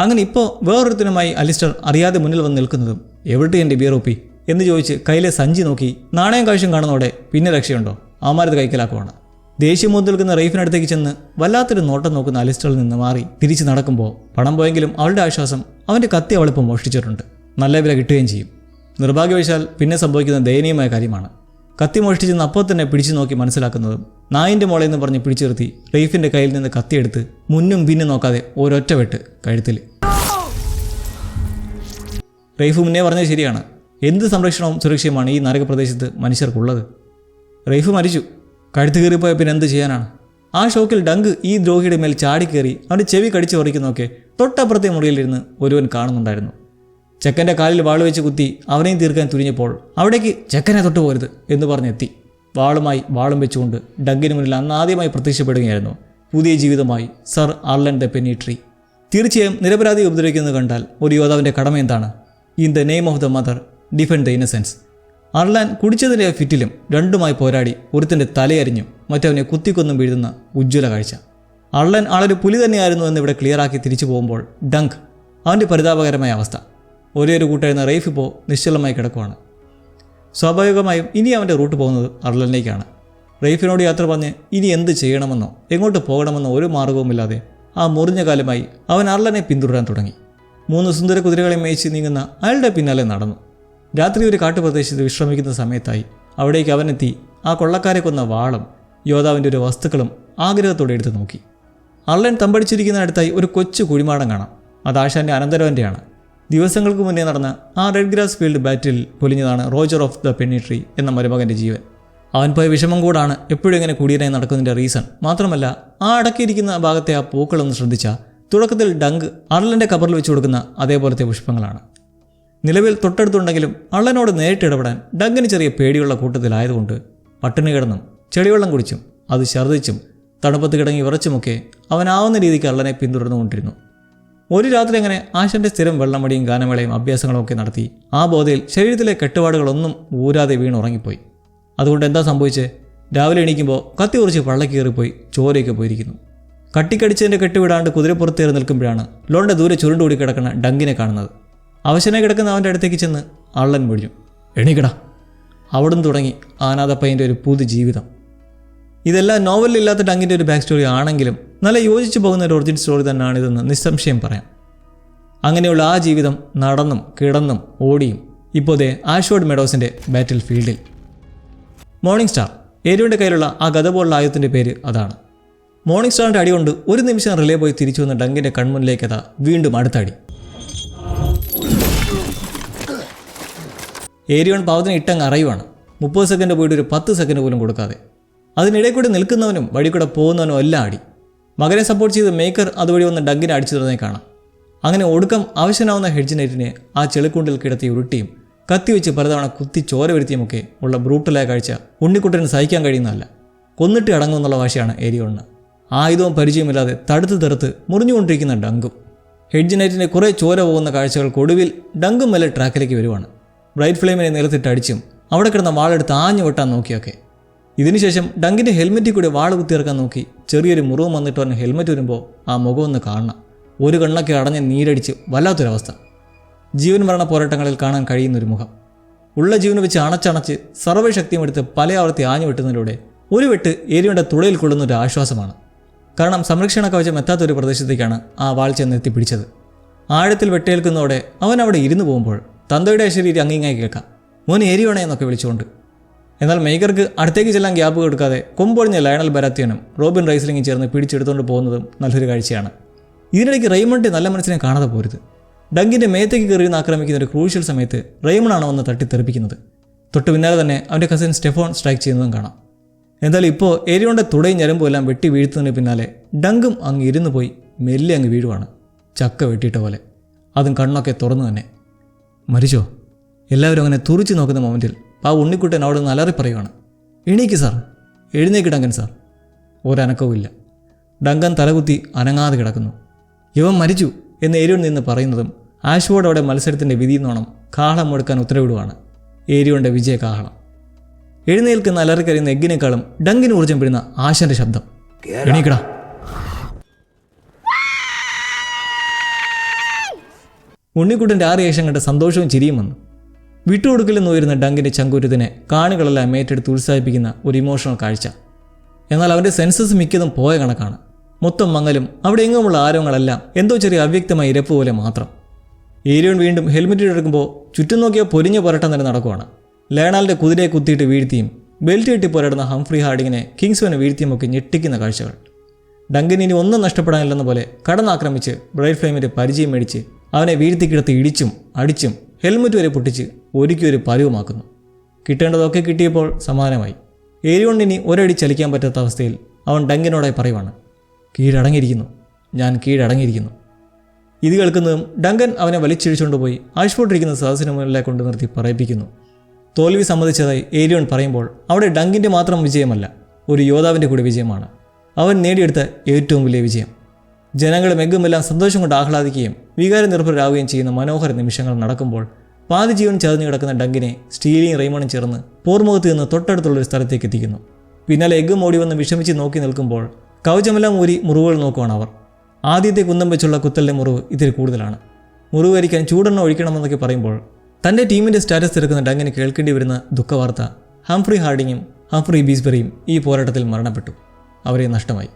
അങ്ങനെ ഇപ്പോൾ വേറൊരുത്തനുമായി അലിസ്റ്റർ അറിയാതെ മുന്നിൽ വന്ന് നിൽക്കുന്നതും എവിടെ എൻ്റെ ബിയർ ഊപ്പി എന്ന് ചോദിച്ച് കയ്യിലെ സഞ്ചി നോക്കി നാണയം കാഴ്ചയും കാണുന്നതോടെ പിന്നെ രക്ഷയുണ്ടോ, അവന്മാരത് കൈക്കലാക്കുവാണ്. ദേഷ്യം മൂത്ത് നിൽക്കുന്ന റെയ്ഫിനടുത്തേക്ക് ചെന്ന് വല്ലാത്തൊരു നോട്ടം നോക്കുന്ന അലിസ്റ്ററിൽ നിന്ന് മാറി തിരിച്ച് നടക്കുമ്പോൾ പണം പോയെങ്കിലും അവളുടെ ആശ്വാസം അവൻ്റെ കത്തി അവളിപ്പോൾ മോഷ്ടിച്ചിട്ടുണ്ട്, നല്ല വില കിട്ടുകയും ചെയ്യും. നിർഭാഗ്യവശാൽ പിന്നെ സംഭവിക്കുന്ന ദയനീയമായ കാര്യമാണ്. കത്തി മോഷ്ടിച്ചെന്ന് അപ്പോൾ തന്നെ പിടിച്ചു നോക്കി മനസ്സിലാക്കുന്നതും നായിൻ്റെ മോളെ എന്ന് പറഞ്ഞ് പിടിച്ചു നിർത്തി റെയ്ഫിൻ്റെ കയ്യിൽ നിന്ന് കത്തിയെടുത്ത് മുന്നും പിന്നും നോക്കാതെ ഒരൊറ്റ വെട്ട് കഴുത്തിൽ. റെയ്ഫ് മുന്നേ പറഞ്ഞത് ശരിയാണ്, എന്ത് സംരക്ഷണവും സുരക്ഷയുമാണ് ഈ നരകപ്രദേശത്ത് മനുഷ്യർക്കുള്ളത്. റെയ്ഫ് മരിച്ചു, കഴുത്ത് കയറിപ്പോയ പിന്നെ എന്ത് ചെയ്യാനാണ്. ആ ഷോക്കിൽ ഡങ്ക് ഈ ദ്രോഹിയുടെ മേൽ ചാടിക്കയറി അവൻ്റെ ചെവി കടിച്ചു പറിക്കുന്നതൊക്കെ തൊട്ടപ്പുറത്തെ മുറിയിലിരുന്ന് ഒരുവൻ കാണുന്നുണ്ടായിരുന്നു. ചെക്കൻ്റെ കാലിൽ വാൾ വെച്ച് കുത്തി അവനെയും തീർക്കാൻ തുനിഞ്ഞപ്പോൾ അവിടേക്ക് ചെക്കനെ തൊട്ട് പോരുത് എന്ന് പറഞ്ഞെത്തി. വാളുമായി വാളും വെച്ചുകൊണ്ട് ഡങ്കിന് മുന്നിൽ അന്ന് ആദ്യമായി പ്രത്യക്ഷപ്പെടുകയായിരുന്നു പുതിയ ജീവിതമായി സർ ആർലൻ ദ പെനിട്രി. തീർച്ചയായും നിരപരാധിയെ ഉപദ്രവിക്കുന്നത് കണ്ടാൽ ഒരു യോദ്ധാവിൻ്റെ കടമ എന്താണ്? In the name of the mother defend the innocence. അർലാൻ കുടിച്ചതിൻ്റെ ഫിറ്റിലും 2മായി പോരാടി ഒരുത്തിൻ്റെ തലയരിഞ്ഞും മറ്റവനെ കുത്തിക്കൊന്നും വീഴുന്ന ഉജ്ജ്വല കാഴ്ച. അർലാൻ ആളൊരു പുലി തന്നെയായിരുന്നു എന്ന് ഇവിടെ ക്ലിയറാക്കി തിരിച്ചു പോകുമ്പോൾ ഡങ്ക് അവൻ്റെ പരിതാപകരമായ അവസ്ഥ. ഒരേ ഒരു കൂട്ടായിരുന്ന റെയ്ഫ് ഇപ്പോൾ നിശ്ചലമായി കിടക്കുവാണ്. സ്വാഭാവികമായും ഇനി അവൻ്റെ റൂട്ട് പോകുന്നത് അർലനിലേക്കാണ്. റെയ്ഫിനോട് യാത്ര പറഞ്ഞ് ഇനി എന്ത് ചെയ്യണമെന്നോ എങ്ങോട്ട് പോകണമെന്നോ ഒരു മാർഗവുമില്ലാതെ ആ മുറിഞ്ഞ കാലമായി അവൻ അർലനെ പിന്തുടരാൻ തുടങ്ങി. 3 സുന്ദര കുതിരകളെ മേയിച്ച് നീങ്ങുന്ന അയാളുടെ പിന്നാലെ നടന്നു. രാത്രി ഒരു കാട്ടുപ്രദേശത്ത് വിശ്രമിക്കുന്ന സമയത്തായി അവിടേക്ക് അവനെത്തി ആ കൊള്ളക്കാരെ കൊന്ന വാളും യോദ്ധാവിൻ്റെ ഒരു വസ്തുക്കളും ആഗ്രഹത്തോടെ എടുത്ത് നോക്കി. അർലൻ തമ്പടിച്ചിരിക്കുന്നതിനടുത്തായി ഒരു കൊച്ചു കുഴിമാടം കാണാം. അത് ആശാൻ്റെ അനന്തരവൻ്റെയാണ്. ദിവസങ്ങൾക്ക് മുന്നേ നടന്ന ആ റെഡ് ഗ്രാസ് ഫീൽഡ് ബാറ്റിൽ പൊലിഞ്ഞതാണ് റോജർ ഓഫ് ദ പെനിട്രി എന്ന മരുമകൻ്റെ ജീവൻ. അവൻ പോയ വിഷമം കൂടാണ് എപ്പോഴും ഇങ്ങനെ കുടിയനായി നടക്കുന്നതിൻ്റെ റീസൺ. മാത്രമല്ല ആ അടക്കിയിരിക്കുന്ന ഭാഗത്തെ ആ പൂക്കളൊന്ന് ശ്രദ്ധിച്ചാൽ തുടക്കത്തിൽ ഡങ്ക് അർലൻ്റെ കബറിൽ വെച്ച് കൊടുക്കുന്ന അതേപോലത്തെ പുഷ്പങ്ങളാണ്. നിലവിൽ തൊട്ടടുത്തുണ്ടെങ്കിലും അർലനോട് നേരിട്ട് ഇടപെടാൻ ഡങ്കിന് ചെറിയ പേടിയുള്ള കൂട്ടത്തിലായതുകൊണ്ട് പട്ടിണി കിടന്നും ചെളിവെള്ളം കുടിച്ചും അത് ഛർദ്ദിച്ചും തണുപ്പത്ത് കിടങ്ങി വിറച്ചുമൊക്കെ അവനാവുന്ന രീതിക്ക് അർലനെ പിന്തുടർന്നുകൊണ്ടിരുന്നു. ഒരു രാത്രി അങ്ങനെ ആശാന്റെ സ്ഥിരം വെള്ളമടിയും ഗാനമേളയും അഭ്യാസങ്ങളും ഒക്കെ നടത്തി ആ ബോധയിൽ ശരീരത്തിലെ കെട്ടുപാടുകളൊന്നും ഊരാതെ വീണുറങ്ങിപ്പോയി. അതുകൊണ്ട് എന്താ സംഭവിച്ചത്? രാവിലെ എണീക്കുമ്പോൾ കത്തി ഉറിച്ച് പള്ളക്ക് കയറിപ്പോയി ചോരയൊക്കെ പോയിരിക്കുന്നു. കട്ടിക്കടിച്ചതിൻ്റെ കെട്ടുവിടാണ്ട് കുതിരപ്പുറത്തേറി നിൽക്കുമ്പോഴാണ് ലോണിൻ്റെ ദൂരെ ചുരുണ്ടുകൂടി കിടക്കുന്ന ഡങ്കിനെ കാണുന്നത്. അവശനെ കിടക്കുന്ന അവൻ്റെ അടുത്തേക്ക് ചെന്ന് അള്ളൻ മുഴിഞ്ഞു. എണീക്കടാ. അവിടുന്ന് തുടങ്ങി അനാഥപ്പയ്യൻ്റെ ഒരു പുതു ജീവിതം. ഇതെല്ലാം നോവലിലില്ലാത്ത ഡങ്കിൻ്റെ ഒരു ബാക്ക് സ്റ്റോറി ആണെങ്കിലും നല്ല യോജിച്ചു പോകുന്ന ഒരു ഒറിജിനൽ സ്റ്റോറി തന്നെയാണിതെന്ന് നിസ്സംശയം പറയാം. അങ്ങനെയുള്ള ആ ജീവിതം നടന്നും കിടന്നും ഓടിയും ഇപ്പോൾ ദേ ആഷ്വേർഡ് മെഡോസിൻ്റെ ബാറ്റിൽ ഫീൽഡിൽ. മോർണിംഗ് സ്റ്റാർ ഏരിയോൻ്റെ കയ്യിലുള്ള ആ ഗത പോലുള്ള ആയുധത്തിൻ്റെ പേര് അതാണ്. മോർണിംഗ് സ്റ്റാറിൻ്റെ അടി കൊണ്ട് ഒരു നിമിഷം റിലേ പോയി തിരിച്ചു വന്ന ഡങ്കിൻ്റെ കൺമുന്നിലേക്ക് അതാ വീണ്ടും അടുത്ത അടി. ഏരിയോൺ പാവത്തിന് ഇട്ടങ്ങ് അറിയുവാണ്. 30 സെക്കൻഡ് പോയിട്ട് ഒരു 10 സെക്കൻഡ് പോലും കൊടുക്കാതെ. അതിനിടെ കൂടെ നിൽക്കുന്നവനും വഴി കൂടെ പോകുന്നവനും എല്ലാം അടി. മകനെ സപ്പോർട്ട് ചെയ്ത് മേക്കർ അതുവഴി വന്ന് ഡങ്കിനെ അടിച്ചു തുറന്നേ കാണാം. അങ്ങനെ ഒടുക്കം ആവശ്യനാവുന്ന ഹെഡ്ജിനൈറ്റിനെ ആ ചെളിക്കുണ്ടിൽ കിടത്തി ഉരുട്ടിയും കത്തിവെച്ച് പലതവണ കുത്തി ചോര വരുത്തിയുമൊക്കെ ഉള്ള ബ്രൂട്ടലായ കാഴ്ച ഉണ്ണിക്കുട്ടന് സഹിക്കാൻ കഴിയുന്നതല്ല. കൊന്നിട്ട് അടങ്ങുമെന്നുള്ള വാശിയാണ് ഏരിയോണിന്. ആയുധവും പരിചയമില്ലാതെ തടുത്ത് തെറുത്ത് മുറിഞ്ഞുകൊണ്ടിരിക്കുന്ന ഡങ്കും. ഹെഡ്ജിനൈറ്റിൻ്റെ കുറേ ചോര പോകുന്ന കാഴ്ചകൾക്കൊടുവിൽ ഡങ്കും മെല്ലെ ട്രാക്കിലേക്ക് വരുവാണ്. ബ്രൈറ്റ് ഫ്ലെയിമിനെ നിലത്തിട്ട് അടിച്ചും അവിടെ കിടന്ന വാളെടുത്ത് ആഞ്ഞു വെട്ടാൻ നോക്കിയൊക്കെ. ഇതിനുശേഷം ഡങ്കിൻ്റെ ഹെൽമെറ്റിൽ കൂടി വാൾ കുത്തിയിറക്കാൻ നോക്കി ചെറിയൊരു മുറിവ് വന്നിട്ട് പറഞ്ഞ ഹെൽമെറ്റ് വരുമ്പോൾ ആ മുഖമൊന്ന് കാണണം. ഒരു കണ്ണൊക്കെ അടഞ്ഞ് നീരടിച്ച് വല്ലാത്തൊരവസ്ഥ. ജീവൻ മരണ പോരാട്ടങ്ങളിൽ കാണാൻ കഴിയുന്നൊരു മുഖം. ഉള്ള ജീവന് വെച്ച് അണച്ചണച്ച് സർവ്വശക്തിയും എടുത്ത് പല ആവർത്തി ആഞ്ഞു വെട്ടുന്നതിലൂടെ ഒരു വെട്ട് ഏരിയോയുടെ തുളയിൽ കൊള്ളുന്നൊരു ആശ്വാസമാണ്. കാരണം സംരക്ഷണ കവചം എത്താത്തൊരു പ്രദേശത്തേക്കാണ് ആ വാൾ ചെന്നെത്തി പിടിച്ചത്. ആഴത്തിൽ വെട്ടേൽക്കുന്നതോടെ അവൻ അവിടെ ഇരുന്നു പോകുമ്പോൾ തന്തയുടെ ശരീരം അങ്ങിങ്ങായി കേൾക്കാം, മോൻ ഏരിയോണേ എന്നൊക്കെ വിളിച്ചുകൊണ്ട്. എന്നാൽ മേക്കർക്ക് അടുത്തേക്ക് ചെല്ലാൻ ഗ്യാപ്പ് കൊടുക്കാതെ കൊമ്പൊഴിഞ്ഞ ലയണൽ ബരാത്തിയനും റോബിൻ റൈസ്ലിംഗും ചേർന്ന് പിടിച്ചെടുത്തുകൊണ്ട് പോകുന്നതും നല്ലൊരു കാഴ്ചയാണ്. ഇതിനിടയ്ക്ക് റെയ്മണ്ടിൻ്റെ നല്ല മനസ്സിനെ കാണാതെ പോരുത്. ഡങ്കിൻ്റെ മേത്തേക്ക് കയറിയെന്ന് ആക്രമിക്കുന്ന ഒരു ക്രൂഷ്യൽ സമയത്ത് റെയ്മണാണ് വന്ന് തട്ടിത്തെറിപ്പിക്കുന്നത്. തൊട്ട് പിന്നാലെ തന്നെ അവൻ്റെ കസിൻ സ്റ്റെഫോൺ സ്ട്രൈക്ക് ചെയ്യുന്നതും കാണാം. എന്തായാലും ഇപ്പോൾ ഏരിയോണിൻ്റെ തുടയും ഞരമ്പും എല്ലാം വെട്ടി വീഴ്ത്തുന്നതിന് പിന്നാലെ ഡങ്കും അങ്ങ് ഇരുന്ന് പോയി മെല്ലെ അങ്ങ് വീഴുവാണ്, ചക്ക വെട്ടിയിട്ട പോലെ. അതും കണ്ണൊക്കെ തുറന്നു തന്നെ. മരിച്ചോ? എല്ലാവരും അങ്ങനെ തുറിച്ച് നോക്കുന്ന മൊമെൻറ്റിൽ ആ ഉണ്ണിക്കുട്ടൻ അവിടെ നിന്ന് അലറി പറയുവാണ്, എണീക്ക് സാർ, എഴുന്നേക്ക് ഡങ്കൻ സാർ. ഒരനക്കവും ഇല്ല. ഡങ്കൻ തലകുത്തി അനങ്ങാതെ കിടക്കുന്നു. ഇവൻ മരിച്ചു എന്ന് ഏരിയോൺ നിന്ന് പറയുന്നതും ആഷ്വോർഡ് അവിടെ മത്സരത്തിൻ്റെ വിധിന്നോണം കാഹളം മുടക്കാൻ ഉത്തരവിടുവാണ്. ഏരിയോണിൻ്റെ വിജയകാഹളം. എഴുന്നേൽക്കുന്ന അലറിക്കറിയുന്ന എഗ്ഗിനേക്കാളും ഡങ്കിന് ഊർജ്ജം പിടുന്ന ആശാന്റെ ശബ്ദം, എണീക്കടാ. ഉണ്ണിക്കുട്ടൻ്റെ ആ റിയാക്ഷൻ കണ്ട് സന്തോഷവും ചിരിയും വന്നു. വിട്ടുകൊടുക്കില്ലെന്ന് ഉയരുന്ന ഡങ്കിൻ്റെ ചങ്കൂറ്റത്തിനെ കാണികളെല്ലാം ഏറ്റെടുത്ത് ഉത്സാഹിപ്പിക്കുന്ന ഒരു ഇമോഷണൽ കാഴ്ച. എന്നാൽ അവൻ്റെ സെൻസസ് മിക്കതും പോയ കണക്കാണ്. മൊത്തം മങ്ങലും അവിടെ എങ്ങുമുള്ള ആരവങ്ങളെല്ലാം എന്തോ ചെറിയ അവ്യക്തമായ ഇരപ്പ് പോലെ മാത്രം. ഏരിയോൺ വീണ്ടും ഹെൽമെറ്റിൽ എടുക്കുമ്പോൾ ചുറ്റും നോക്കിയാൽ പൊരിഞ്ഞ പോരാട്ടം തന്നെ നടക്കുവാണ്. ലേണാലിൻ്റെ കുതിരയെ കുത്തിയിട്ട് വീഴ്ത്തിയും ബെൽറ്റ് കെട്ടി പോരാടുന്ന ഹംഫ്രി ഹാർഡിങ്ങിനെ കിങ്സ്വനെ വീഴ്ത്തിയുമൊക്കെ ഞെട്ടിക്കുന്ന കാഴ്ചകൾ. ഡങ്കിന് ഇനി ഒന്നും നഷ്ടപ്പെടാനില്ലെന്ന പോലെ കടന്നാക്രമിച്ച് ബ്രൈറ്റ് ഫ്ലെയിമിൻ്റെ പരിചയം മേടിച്ച് അവനെ വീഴ്ത്തിക്കിടത്ത് ഇടിച്ചും അടിച്ചും ഹെൽമെറ്റ് വരെ പൊട്ടിച്ച് ഒരുക്കി പരുവമാക്കുന്നു. കിട്ടേണ്ടതൊക്കെ കിട്ടിയപ്പോൾ സമാധാനമായി. ഏരിയോണിന് ഒരടി ചലിക്കാൻ പറ്റാത്ത അവസ്ഥയിൽ അവൻ ഡങ്കിനോടായി പറയുവാണ്, കീഴടങ്ങിയിരിക്കുന്നു, ഞാൻ കീഴടങ്ങിയിരിക്കുന്നു. ഇത് കേൾക്കുന്നതും ഡങ്കൻ അവനെ വലിച്ചിഴിച്ചുകൊണ്ട് പോയി ആഷ്ഫോർട്ടിരിക്കുന്ന സദസ്സിന് മുന്നിലെ കൊണ്ട് നിർത്തി പറയിപ്പിക്കുന്നു. തോൽവി സമ്മതിച്ചതായി ഏരിയോൺ പറയുമ്പോൾ അവിടെ ഡങ്കിൻ്റെ മാത്രം വിജയമല്ല, ഒരു യോദ്ധാവിൻ്റെ കൂടി വിജയമാണ്. അവൻ നേടിയെടുത്ത ഏറ്റവും വലിയ വിജയം. ജനങ്ങളും എഗ്ഗുമെല്ലാം സന്തോഷം കൊണ്ട് ആഹ്ലാദിക്കുകയും വികാരനിർഭരരാകുകയും ചെയ്യുന്ന മനോഹര നിമിഷങ്ങൾ നടക്കുമ്പോൾ പാതി ജീവൻ ചതഞ്ഞു കിടക്കുന്ന ഡങ്കിനെ സ്റ്റീലിയും റെയ്മണും ചേർന്ന് പോർമുഖത്ത് നിന്ന് തൊട്ടടുത്തുള്ളൊരു സ്ഥലത്തേക്ക് എത്തിക്കുന്നു. പിന്നാലെ എഗ്ഗും ഓടി വന്ന് വിഷമിച്ച് നോക്കി നിൽക്കുമ്പോൾ കവചമെല്ലാം ഊരി മുറിവുകൾ നോക്കുവാണ് അവർ. ആദ്യത്തെ കുന്തം വെച്ചുള്ള കുത്തലിൻ്റെ മുറിവ് ഇതിൽ കൂടുതലാണ്. മുറിവ് കരിക്കാൻ ചൂടെണ്ണ ഒഴിക്കണമെന്നൊക്കെ പറയുമ്പോൾ തൻ്റെ ടീമിൻ്റെ സ്റ്റാറ്റസ് തിരക്കുന്ന ഡങ്കിന് കേൾക്കേണ്ടി വരുന്ന ദുഃഖവാർത്ത, ഹംഫ്രി ഹാർഡിങ്ങും ഹംഫ്രി ബീസ്ബറിയും ഈ പോരാട്ടത്തിൽ മരണപ്പെട്ടു. അവരെ നഷ്ടമായി.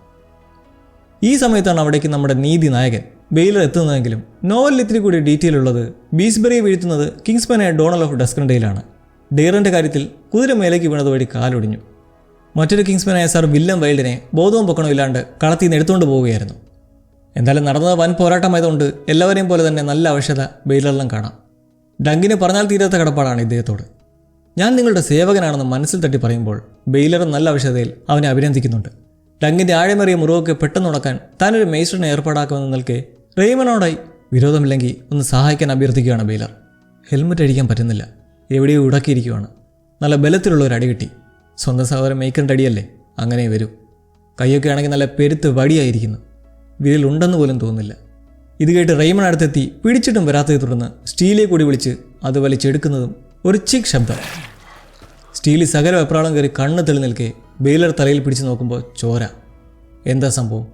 ഈ സമയത്താണ് അവിടേക്ക് നമ്മുടെ നീതി നായകൻ ബെയിലർ എത്തുന്നതെങ്കിലും നോവലിൽ ഇത്തിരി കൂടി ഡീറ്റെയിൽ ഉള്ളത് ബീസ്ബറിയെ വീഴ്ത്തുന്നത് കിങ്സ്മാനായ ഡോണൽ ഓഫ് ഡസ്കൻഡെയിലാണ്. ഡെയറിൻ്റെ കാര്യത്തിൽ കുതിര മേലേക്ക് വീണത് വഴി കാലൊടിഞ്ഞു. മറ്റൊരു കിങ്സ്മാനായ സർ വില്യം വൈൽഡിനെ ബോധവും പൊക്കണവും ഇല്ലാണ്ട് കളത്തിൽ നിന്ന് എടുത്തുകൊണ്ട് പോവുകയായിരുന്നു. എന്തായാലും നടന്നത് വൻ പോരാട്ടമായതുകൊണ്ട് എല്ലാവരെയും പോലെ തന്നെ നല്ല ആവശ്യത ബെയിലറിലും കാണാം. ഡങ്കിന് പറഞ്ഞാൽ തീരാത്ത കടപ്പാടാണ് ഇദ്ദേഹത്തോട്. ഞാൻ നിങ്ങളുടെ സേവകനാണെന്ന് മനസ്സിൽ തട്ടി പറയുമ്പോൾ ബെയിലറും നല്ല ആവശ്യതയിൽ അവനെ അഭിനന്ദിക്കുന്നുണ്ട്. ഡങ്കിൻ്റെ ആഴമേറിയ മുറിവൊക്കെ പെട്ടെന്ന് ഉണക്കാൻ താനൊരു മേസ്റ്ററിനെ ഏർപ്പാടാക്കുമെന്ന് നിൽക്കെ റെയ്മനോടായി വിരോധമില്ലെങ്കിൽ ഒന്ന് സഹായിക്കാൻ അഭ്യർത്ഥിക്കുകയാണ് ബെയിലർ. ഹെൽമെറ്റ് അടിക്കാൻ പറ്റുന്നില്ല, എവിടെയോ ഉടക്കിയിരിക്കുകയാണ്. നല്ല ബലത്തിലുള്ള ഒരു അടി കിട്ടി. സ്വന്തം സഹോദരൻ മേക്കറിൻ്റെ അടിയല്ലേ, അങ്ങനെ വരൂ. കൈയൊക്കെ ആണെങ്കിൽ നല്ല പെരുത്ത് വടിയായിരിക്കുന്നു, വിരലുണ്ടെന്ന് പോലും തോന്നുന്നില്ല. ഇത് കേട്ട് റെയ്മൺ അടുത്തെത്തി പിടിച്ചിട്ടും വരാത്തതെ തുടർന്ന് സ്റ്റീലിയെ കൂടി വിളിച്ച് അത് വലിച്ചെടുക്കുന്നതും ഒരു ചിക് ശബ്ദം. സ്റ്റീലി സകല വെപ്രാളം കയറി കണ്ണ് തെളി നിൽക്കെ ബെയിലർ തലയിൽ പിടിച്ചു നോക്കുമ്പോൾ ചോര. എന്താ സംഭവം?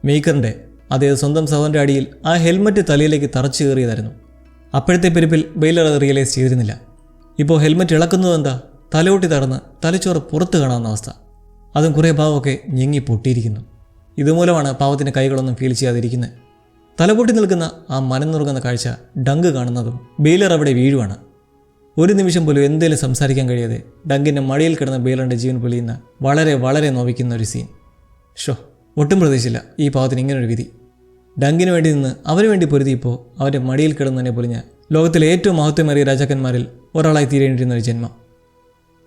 മേക്കറിൻ്റെ, അതായത് സ്വന്തം സഹോദരൻ്റെ അടിയിൽ ആ ഹെൽമറ്റ് തലയിലേക്ക് തറച്ചു കയറിയതായിരുന്നു. അപ്പോഴത്തെ പെരുപ്പിൽ ബെയിലർ അത് റിയലൈസ് ചെയ്തിരുന്നില്ല. ഇപ്പോൾ ഹെൽമറ്റ് ഇളക്കുന്നത് എന്താ? തലയോട്ടി തടർന്ന് തലച്ചോറ് പുറത്ത് കാണാവുന്ന അവസ്ഥ. അതും കുറേ ഭാവമൊക്കെ ഞെങ്ങി പൊട്ടിയിരിക്കുന്നു. ഇതുമൂലമാണ് പാവത്തിൻ്റെ കൈകളൊന്നും ഫീൽ ചെയ്യാതിരിക്കുന്നത്. തലപൊട്ടി നിൽക്കുന്ന ആ മനന്നുറുങ്ങുന്ന കാഴ്ച ഡങ്ക് കാണുന്നതും ബെയിലർ അവിടെ വീഴുവാണ്. ഒരു നിമിഷം പോലും എന്തേലും സംസാരിക്കാൻ കഴിയാതെ ഡങ്കിൻ്റെ മടിയിൽ കിടന്ന ബെയിലറിൻ്റെ ജീവൻ പൊലിയുന്ന വളരെ വളരെ നോവിക്കുന്ന ഒരു സീൻ. ഒട്ടും പ്രതീക്ഷിച്ചില്ല ഈ പാവത്തിന് ഇങ്ങനൊരു വിധി. ഡങ്കിന് വേണ്ടി നിന്ന് അവന് വേണ്ടി പൊരുതിയപ്പോൾ അവൻ്റെ മടിയിൽ കിടന്നതിനെ പൊലിഞ്ഞ ലോകത്തിലെ ഏറ്റവും മഹത്വമേറിയ രാജാക്കന്മാരിൽ ഒരാളായി തീരേണ്ടിയിരുന്ന ഒരു ജന്മം.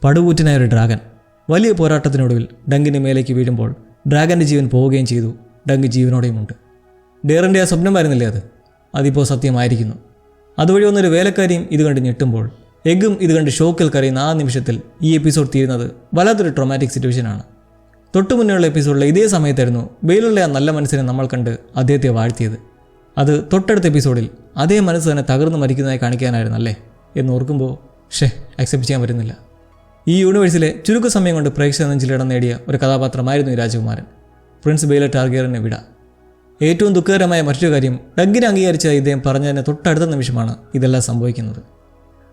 പടുകൂറ്റനായ ഒരു ഡ്രാഗൻ. വലിയ പോരാട്ടത്തിനൊടുവിൽ ഡങ്കിൻ്റെ മേലേക്ക് വീഴുമ്പോൾ ഡ്രാഗൻ്റെ ജീവൻ പോവുകയും ചെയ്തു. ഡങ്ക് ജീവനോടെയുമുണ്ട്. ഡേറിൻ്റെ ആ സ്വപ്നമായിരുന്നില്ലേ അതിപ്പോൾ സത്യമായിരിക്കുന്നു. അതുവഴി വന്നൊരു വേലക്കാരിയും ഇത് കണ്ട് ഞെട്ടുമ്പോൾ എഗ്ഗും ഇത് കണ്ട് ഷോക്കിൽ കരയുന്ന ആ നിമിഷത്തിൽ ഈ എപ്പിസോഡ് തീരുന്നത് വല്ലാത്തൊരു ട്രോമാറ്റിക് സിറ്റുവേഷനാണ്. തൊട്ടു മുന്നേയുള്ള എപ്പിസോഡിലെ ഇതേ സമയത്തായിരുന്നു ബെയിലറിലെ ആ നല്ല മനസ്സിനെ നമ്മൾ കണ്ട് അദ്ദേഹത്തെ വാഴ്ത്തിയത്. അത് തൊട്ടടുത്ത എപ്പിസോഡിൽ അതേ മനസ്സ് തന്നെ തകർന്നു മരിക്കുന്നതായി കാണിക്കാനായിരുന്നല്ലേ എന്ന് ഓർക്കുമ്പോൾ അക്സെപ്റ്റ് ചെയ്യാൻ പറ്റുന്നില്ല. ഈ യൂണിവേഴ്സിലെ ചുരുക്ക സമയം കൊണ്ട് പ്രേക്ഷക നെഞ്ചിൽ ഇടം നേടിയ ഒരു കഥാപാത്രമായിരുന്നു ഈ രാജകുമാരൻ. പ്രിൻസ് ബെയിലർ ടാർഗിയറിനെ വിട. ഏറ്റവും ദുഃഖകരമായ മറ്റൊരു കാര്യം, ഡങ്കിനെ അംഗീകരിച്ച ഇദ്ദേഹം പറഞ്ഞതിന് തൊട്ടടുത്ത നിമിഷമാണ് ഇതെല്ലാം സംഭവിക്കുന്നത്.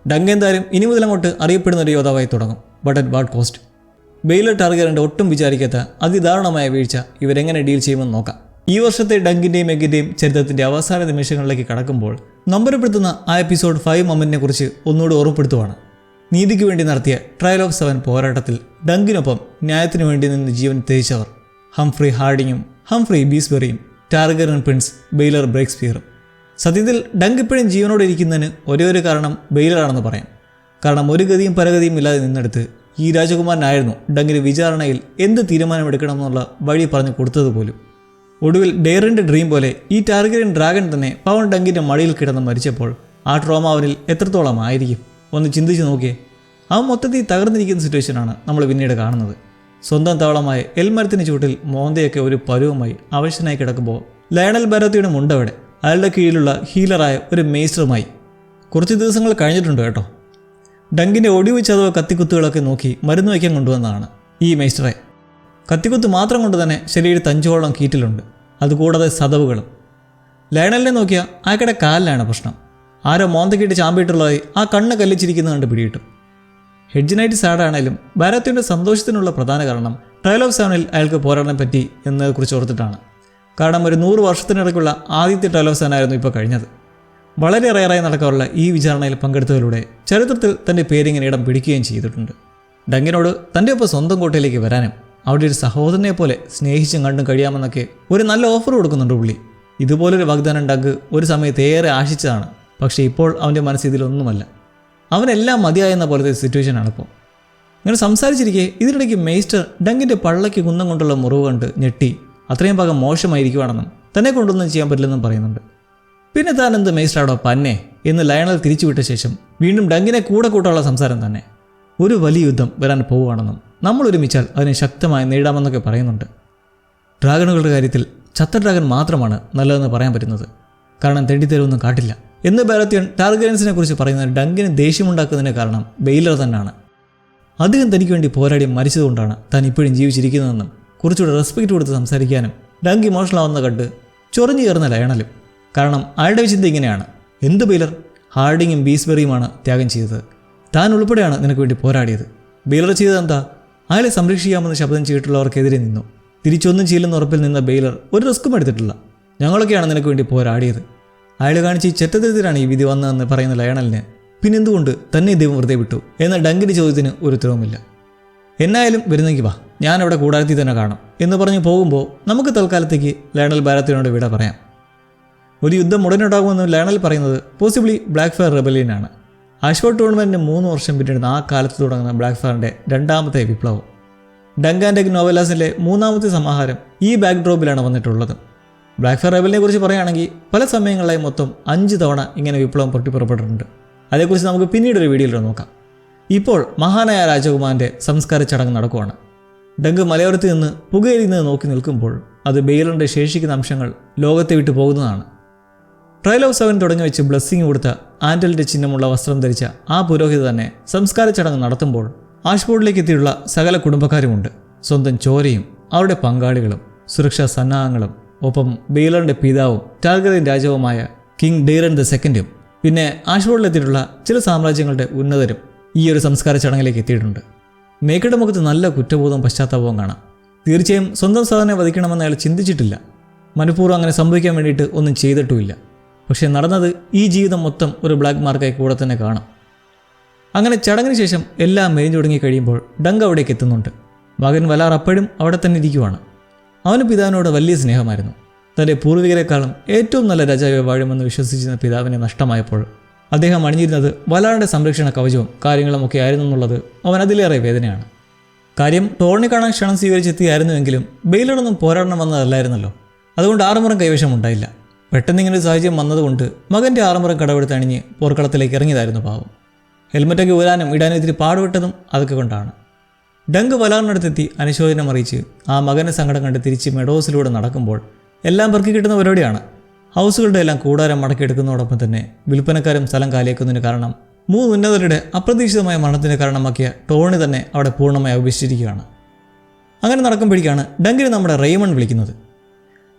ഡങ്ക് എന്തായാലും ഇനി മുതൽ അങ്ങോട്ട് അറിയപ്പെടുന്ന ഒരു യോദ്ധാവായി തുടങ്ങും. But at what cost? Baelor ടാർഗിയറിൻ്റെ ഒട്ടും വിചാരിക്കാത്ത അതിദാരുണമായ വീഴ്ച ഇവരെങ്ങനെ ഡീൽ ചെയ്യുമെന്ന് നോക്കാം. ഈ വർഷത്തെ ഡങ്കിൻ്റെയും എഗ്ഗിൻ്റെയും ചരിത്രത്തിൻ്റെ അവസാന നിമിഷങ്ങളിലേക്ക് കടക്കുമ്പോൾ നമ്പരപ്പെടുത്തുന്ന ആ എപ്പിസോഡ് 5 മൊമെൻറ്റിനെ കുറിച്ച് ഒന്നുകൂടി ഓർമ്മപ്പെടുത്തുവാണ്. നീതിക്ക് വേണ്ടി നടത്തിയ ട്രയൽ ഓഫ് 7 പോരാട്ടത്തിൽ ഡങ്കിനൊപ്പം ന്യായത്തിനു വേണ്ടി നിന്ന് ജീവൻ ത്യജിച്ചവർ ഹംഫ്രി ഹാർഡിങ്ങും ഹംഫ്രി ബീസ്ബെറിയും ടാർഗിയൻ പ്രിൻസ് ബെയിലർ ബ്രേക്സ്പിയറും. സത്യത്തിൽ ഡങ്ക് ഇപ്പോഴും ജീവനോടെ ഇരിക്കുന്നതിന് ഒരേ ഒരു കാരണം ബെയിലറാണെന്ന് പറയാം. കാരണം ഒരു ഗതിയും പരഗതിയും ഇല്ലാതെ നിന്നെടുത്ത് ഈ രാജകുമാരനായിരുന്നു ഡങ്കിന് വിചാരണയിൽ എന്ത് തീരുമാനമെടുക്കണമെന്നുള്ള വഴി പറഞ്ഞു കൊടുത്തതുപോലും. ഒടുവിൽ ഡെയറിൻ്റെ ഡ്രീം പോലെ ഈ ടാർഗിയൻ ഡ്രാഗൺ തന്നെ പവൻ ഡങ്കിൻ്റെ മടിയിൽ കിടന്ന് മരിച്ചപ്പോൾ ആ ട്രോമ അവനിൽ എത്രത്തോളം ആയിരിക്കും ഒന്ന് ചിന്തിച്ച് നോക്കിയേ. അവൻ മൊത്തത്തിൽ തകർന്നിരിക്കുന്ന സിറ്റുവേഷനാണ് നമ്മൾ പിന്നീട് കാണുന്നത്. സ്വന്തം തവളമായ എൽമരത്തിന് ചൂട്ടിൽ മോന്തയൊക്കെ ഒരു പരുവമായി അവശനായി കിടക്കുമ്പോൾ ലയണൽ ബാരത്തിയുടെ മുണ്ടവിടെ അയാളുടെ കീഴിലുള്ള ഹീലറായ ഒരു മേസ്റ്ററുമായി. കുറച്ച് ദിവസങ്ങൾ കഴിഞ്ഞിട്ടുണ്ട് കേട്ടോ. ഡങ്കിൻ്റെ ഒടിവ് ചതവ കത്തിക്കുത്തുകളൊക്കെ നോക്കി മരുന്ന് വയ്ക്കാൻ കൊണ്ടുവന്നതാണ് ഈ മേസ്റ്ററെ. കത്തിക്കുത്ത് മാത്രം കൊണ്ട് തന്നെ ശരീരത്തിൽ 5ഓളം കീറ്റിലുണ്ട്. അതുകൂടാതെ സതവുകളും. ലയണലിനെ നോക്കിയാൽ അയാളുടെ കാലിലാണ് പ്രശ്നം. ആരോ മോന്തക്കിട്ട് ചാമ്പിയിട്ടുള്ളതായി ആ കണ്ണ് കല്ലിച്ചിരിക്കുന്നത് കണ്ട് പിടിയിട്ടു. ഹെഡ്ജിനായിട്ട് സാഡാണേലും ബാരത്തിയുടെ സന്തോഷത്തിനുള്ള പ്രധാന കാരണം ട്രയൽ ഓഫ് 7 അയാൾക്ക് പോരാടാൻ പറ്റി എന്നതിനെക്കുറിച്ച് ഓർത്തിട്ടാണ്. കാരണം ഒരു 100 വർഷത്തിനിടയ്ക്കുള്ള ആദ്യത്തെ ട്രയൽ ഓഫ് 7 ആയിരുന്നു ഇപ്പോൾ കഴിഞ്ഞത്. വളരെ റെയറായി നടക്കാറുള്ള ഈ വിചാരണയിൽ പങ്കെടുത്തതിലൂടെ ചരിത്രത്തിൽ തൻ്റെ പേരിങ്ങനെ ഇടം പിടിക്കുകയും ചെയ്തിട്ടുണ്ട്. ഡങ്കിനോട് തൻ്റെ ഒപ്പം സ്വന്തം കോട്ടയിലേക്ക് വരാനും അവിടെ ഒരു സഹോദരനെ പോലെ സ്നേഹിച്ചും കണ്ടും കഴിയാമെന്നൊക്കെ ഒരു നല്ല ഓഫർ കൊടുക്കുന്നുണ്ട് പുള്ളി. ഇതുപോലൊരു വാഗ്ദാനം ഡങ്ക് ഒരു സമയത്ത് ഏറെ ആശിച്ചതാണ്. പക്ഷേ ഇപ്പോൾ അവൻ്റെ മനസ്സ് ഇതിലൊന്നുമല്ല. അവനെല്ലാം മതിയായെന്ന പോലത്തെ സിറ്റുവേഷനാണിപ്പോൾ. ഇങ്ങനെ സംസാരിച്ചിരിക്കെ ഇതിനിടയ്ക്ക് മേസ്റ്റർ ഡങ്കിൻ്റെ പള്ളയ്ക്ക് കുന്നം കൊണ്ടുള്ള മുറിവ് കണ്ട് ഞെട്ടി അത്രയും ഭാഗം മോശമായിരിക്കുവാണെന്നും തന്നെ കൊണ്ടൊന്നും ചെയ്യാൻ പറ്റില്ലെന്നും പറയുന്നുണ്ട്. പിന്നെ താൻ എന്ത് മേസ്റ്ററാടോ പന്നെ എന്ന് ലയണൽ തിരിച്ചുവിട്ട ശേഷം വീണ്ടും ഡങ്കിനെ കൂടെ കൂട്ടാനുള്ള സംസാരം തന്നെ. ഒരു വലിയ യുദ്ധം വരാൻ പോവുകയാണെന്നും നമ്മൾ ഒരുമിച്ചാൽ അതിനെ ശക്തമായി നേരിടാമെന്നൊക്കെ പറയുന്നുണ്ട്. ഡ്രാഗണുകളുടെ കാര്യത്തിൽ ചത്ത ഡ്രാഗൺ മാത്രമാണ് നല്ലതെന്ന് പറയാൻ പറ്റുന്നത്. കാരണം തെണ്ടിത്തരവൊന്നും കാട്ടില്ല എന്ന് ബാരത്തിയൻ ടാർഗറിയൻസിനെ കുറിച്ച് പറയുന്നത് ഡങ്കിന് ദേഷ്യമുണ്ടാക്കുന്നതിന് കാരണം ബെയിലർ തന്നെയാണ്. അദ്ദേഹം തനിക്ക് വേണ്ടി പോരാടി മരിച്ചതുകൊണ്ടാണ് താൻ ഇപ്പോഴും ജീവിച്ചിരിക്കുന്നതെന്നും കുറച്ചുകൂടെ റെസ്പെക്റ്റ് കൊടുത്ത് സംസാരിക്കാനും ഡങ്ക് ഇമോഷണൽ ആവുന്ന കണ്ട് ചൊറിഞ്ഞു കയറുന്ന ലയണലും. കാരണം അയാളുടെ ചിന്ത ഇങ്ങനെയാണ്: എന്ത് ബെയിലർ, ഹാർഡിങ്ങും ബീസ്ബെറിയുമാണ് ത്യാഗം ചെയ്തത്, താൻ ഉൾപ്പെടെയാണ് നിനക്ക് വേണ്ടി പോരാടിയത്. ബെയിലർ ചെയ്തതെന്താ? അയാളെ സംരക്ഷിക്കാമെന്ന് ശബ്ദം ചെയ്തിട്ടുള്ളവർക്കെതിരെ നിന്നു. തിരിച്ചൊന്നും ചെയ്യില്ലെന്ന് ഉറപ്പിൽ നിന്ന ബെയിലർ ഒരു റിസ്ക്കും എടുത്തിട്ടില്ല. ഞങ്ങളൊക്കെയാണ് നിനക്ക് വേണ്ടി പോരാടിയത്. അയാൾ കാണിച്ച് ഈ ചെറ്റത്തരത്തിലാണ് ഈ വിധി വന്നതെന്ന് പറയുന്ന ലയണലിന് പിന്നെന്തുകൊണ്ട് തന്നെ ദൈവം വെറുതെ വിട്ടു എന്ന ഡങ്കിൻ്റെ ചോദ്യത്തിന് ഒരു ഉത്തരവുമില്ല. എന്നായാലും വരുന്നെങ്കിൽ വാ, ഞാനവിടെ കൂടാരത്തിൽ തന്നെ കാണാം എന്ന് പറഞ്ഞ് പോകുമ്പോൾ നമുക്ക് തൽക്കാലത്തേക്ക് ലയണൽ ബാരത്തിനോട് വിട പറയാം. ഒരു യുദ്ധം ഉടനുണ്ടാകുമെന്ന് ലയണൽ പറയുന്നത് പോസിബിളി ബ്ലാക്ക് ഫയർ റെബലിയനാണ്. ആഷ്ഫോർഡ് ടൂർണമെൻറ്റിന് 3 വർഷം പിന്നിടുന്ന ആ കാലത്ത് തുടങ്ങുന്ന ബ്ലാക്ക് ഫയറിൻ്റെ 2ാമത്തെ വിപ്ലവം. ഡങ്ക് ആൻഡ് എഗ് നോവലാസിലെ 3ാമത്തെ സമാഹാരം ഈ ബാക്ക്ഡ്രോപ്പിലാണ് വന്നിട്ടുള്ളത്. ബ്ലാക്ക് ഫയർ റെബലിനെ കുറിച്ച് പറയുകയാണെങ്കിൽ പല സമയങ്ങളിലായി മൊത്തം 5 തവണ ഇങ്ങനെ വിപ്ലവം പൊട്ടിപ്പുറപ്പെട്ടിട്ടുണ്ട്. അതേക്കുറിച്ച് നമുക്ക് പിന്നീടൊരു വീഡിയോയിൽ നോക്കാം. ഇപ്പോൾ മഹാനായ രാജകുമാരൻ്റെ സംസ്കാര ചടങ്ങ് നടക്കുവാണ്. ഡങ്ക് മലയോരത്ത് നിന്ന് പുകയരിയുന്നത് നോക്കി നിൽക്കുമ്പോൾ അത് ബെയിലറിൻ്റെ ശേഷിക്കുന്ന അംശങ്ങൾ ലോകത്തെ വിട്ടു പോകുന്നതാണ്. ട്രയൽ ഓഫ് 7 തുടങ്ങി വെച്ച് ബ്ലെസ്സിങ് കൊടുത്ത ആൻഡലിൻ്റെ ചിഹ്നമുള്ള വസ്ത്രം ധരിച്ച ആ പുരോഹിത തന്നെ സംസ്കാര ചടങ്ങ് നടത്തുമ്പോൾ ആഷ്ഫോർഡിലേക്ക് എത്തിയുള്ള സകല കുടുംബക്കാരുമുണ്ട്. സ്വന്തം ചോരയും അവരുടെ പങ്കാളികളും സുരക്ഷാ സന്നാഹങ്ങളും ഒപ്പം ബെയ്ലറിൻ്റെ പിതാവും ടാർഗറിയൻ രാജാവുമായ കിങ് ഡെയ്റൻ II പിന്നെ ആഷ്ഫോർഡിലെത്തിയിട്ടുള്ള ചില സാമ്രാജ്യങ്ങളുടെ ഉന്നതരും ഈ ഒരു സംസ്കാര ചടങ്ങിലേക്ക് എത്തിയിട്ടുണ്ട്. മേക്കറുടെ മുഖത്ത് നല്ല കുറ്റബോധവും പശ്ചാത്താപവും കാണാം. തീർച്ചയായും സ്വന്തം സഹോദരനെ വധിക്കണമെന്ന് അയാൾ ചിന്തിച്ചിട്ടില്ല. മനഃപൂർവ്വം അങ്ങനെ സംഭവിക്കാൻ വേണ്ടിയിട്ട് ഒന്നും ചെയ്തിട്ടുമില്ല. പക്ഷേ നടന്നത് ഈ ജീവിതം മൊത്തം ഒരു ബ്ലാക്ക് മാർക്കായി കൂടെ തന്നെ കാണാം. അങ്ങനെ ചടങ്ങിന് ശേഷം എല്ലാം മെരിഞ്ഞു തുടങ്ങി കഴിയുമ്പോൾ ഡങ്ക് അവിടേക്ക് എത്തുന്നുണ്ട്. മകൻ വലാർ അപ്പോഴും അവിടെ തന്നെ ഇരിക്കുവാണ്. അവന് പിതാവിനോട് വലിയ സ്നേഹമായിരുന്നു. തൻ്റെ പൂർവികരെക്കാളും ഏറ്റവും നല്ല രാജാവെ വാഴുമെന്ന് വിശ്വസിച്ചിരുന്ന പിതാവിനെ നഷ്ടമായപ്പോൾ അദ്ദേഹം അണിഞ്ഞിരുന്നത് വലാറിൻ്റെ സംരക്ഷണ കവചവും കാര്യങ്ങളുമൊക്കെ ആയിരുന്നു എന്നുള്ളത് അവൻ അതിലേറെ വേദനയാണ്. കാര്യം ടോർണി കാണാൻ ക്ഷണം സ്വീകരിച്ചെത്തിയായിരുന്നുവെങ്കിലും ബെയ്ലറൊന്നും പോരാടണം വന്നതല്ലായിരുന്നല്ലോ. അതുകൊണ്ട് ആറുമുറം കൈവശം ഉണ്ടായില്ല. പെട്ടെന്ന് ഇങ്ങനൊരു സാഹചര്യം വന്നതുകൊണ്ട് മകൻ്റെ ആറുമുറം കടവെടുത്ത് അണിഞ്ഞ് പോർക്കളത്തിലേക്ക് ഇറങ്ങിയതായിരുന്നു പാവം. ഹെൽമറ്റൊക്കെ ഊരാനും ഇടാനും ഇത്തിരി പാടുപെട്ടതും അതൊക്കെ കൊണ്ടാണ്. ഡങ്ക് വലാറിനടുത്തെത്തി അനുശോചനം അറിയിച്ച് ആ മകൻ്റെ സങ്കടം കണ്ട് തിരിച്ച് മെഡോസിലൂടെ നടക്കുമ്പോൾ എല്ലാം പെറുക്കി കിട്ടുന്ന പരിപാടിയാണ്. ഹൗസുകളുടെ എല്ലാം കൂടാരം മടക്കിയെടുക്കുന്നതോടൊപ്പം തന്നെ വിൽപ്പനക്കാരും സ്ഥലം കാലിയാക്കുന്നതിന് കാരണം 3 ഉന്നതരുടെ അപ്രതീക്ഷിതമായ മരണത്തിന് കാരണമാക്കിയ ടോണി തന്നെ അവിടെ പൂർണ്ണമായി ഉപേക്ഷിച്ചിരിക്കുകയാണ്. അങ്ങനെ നടക്കുമ്പോഴേക്കാണ് ഡങ്കിനെ നമ്മുടെ റെയ്മൺ വിളിക്കുന്നത്.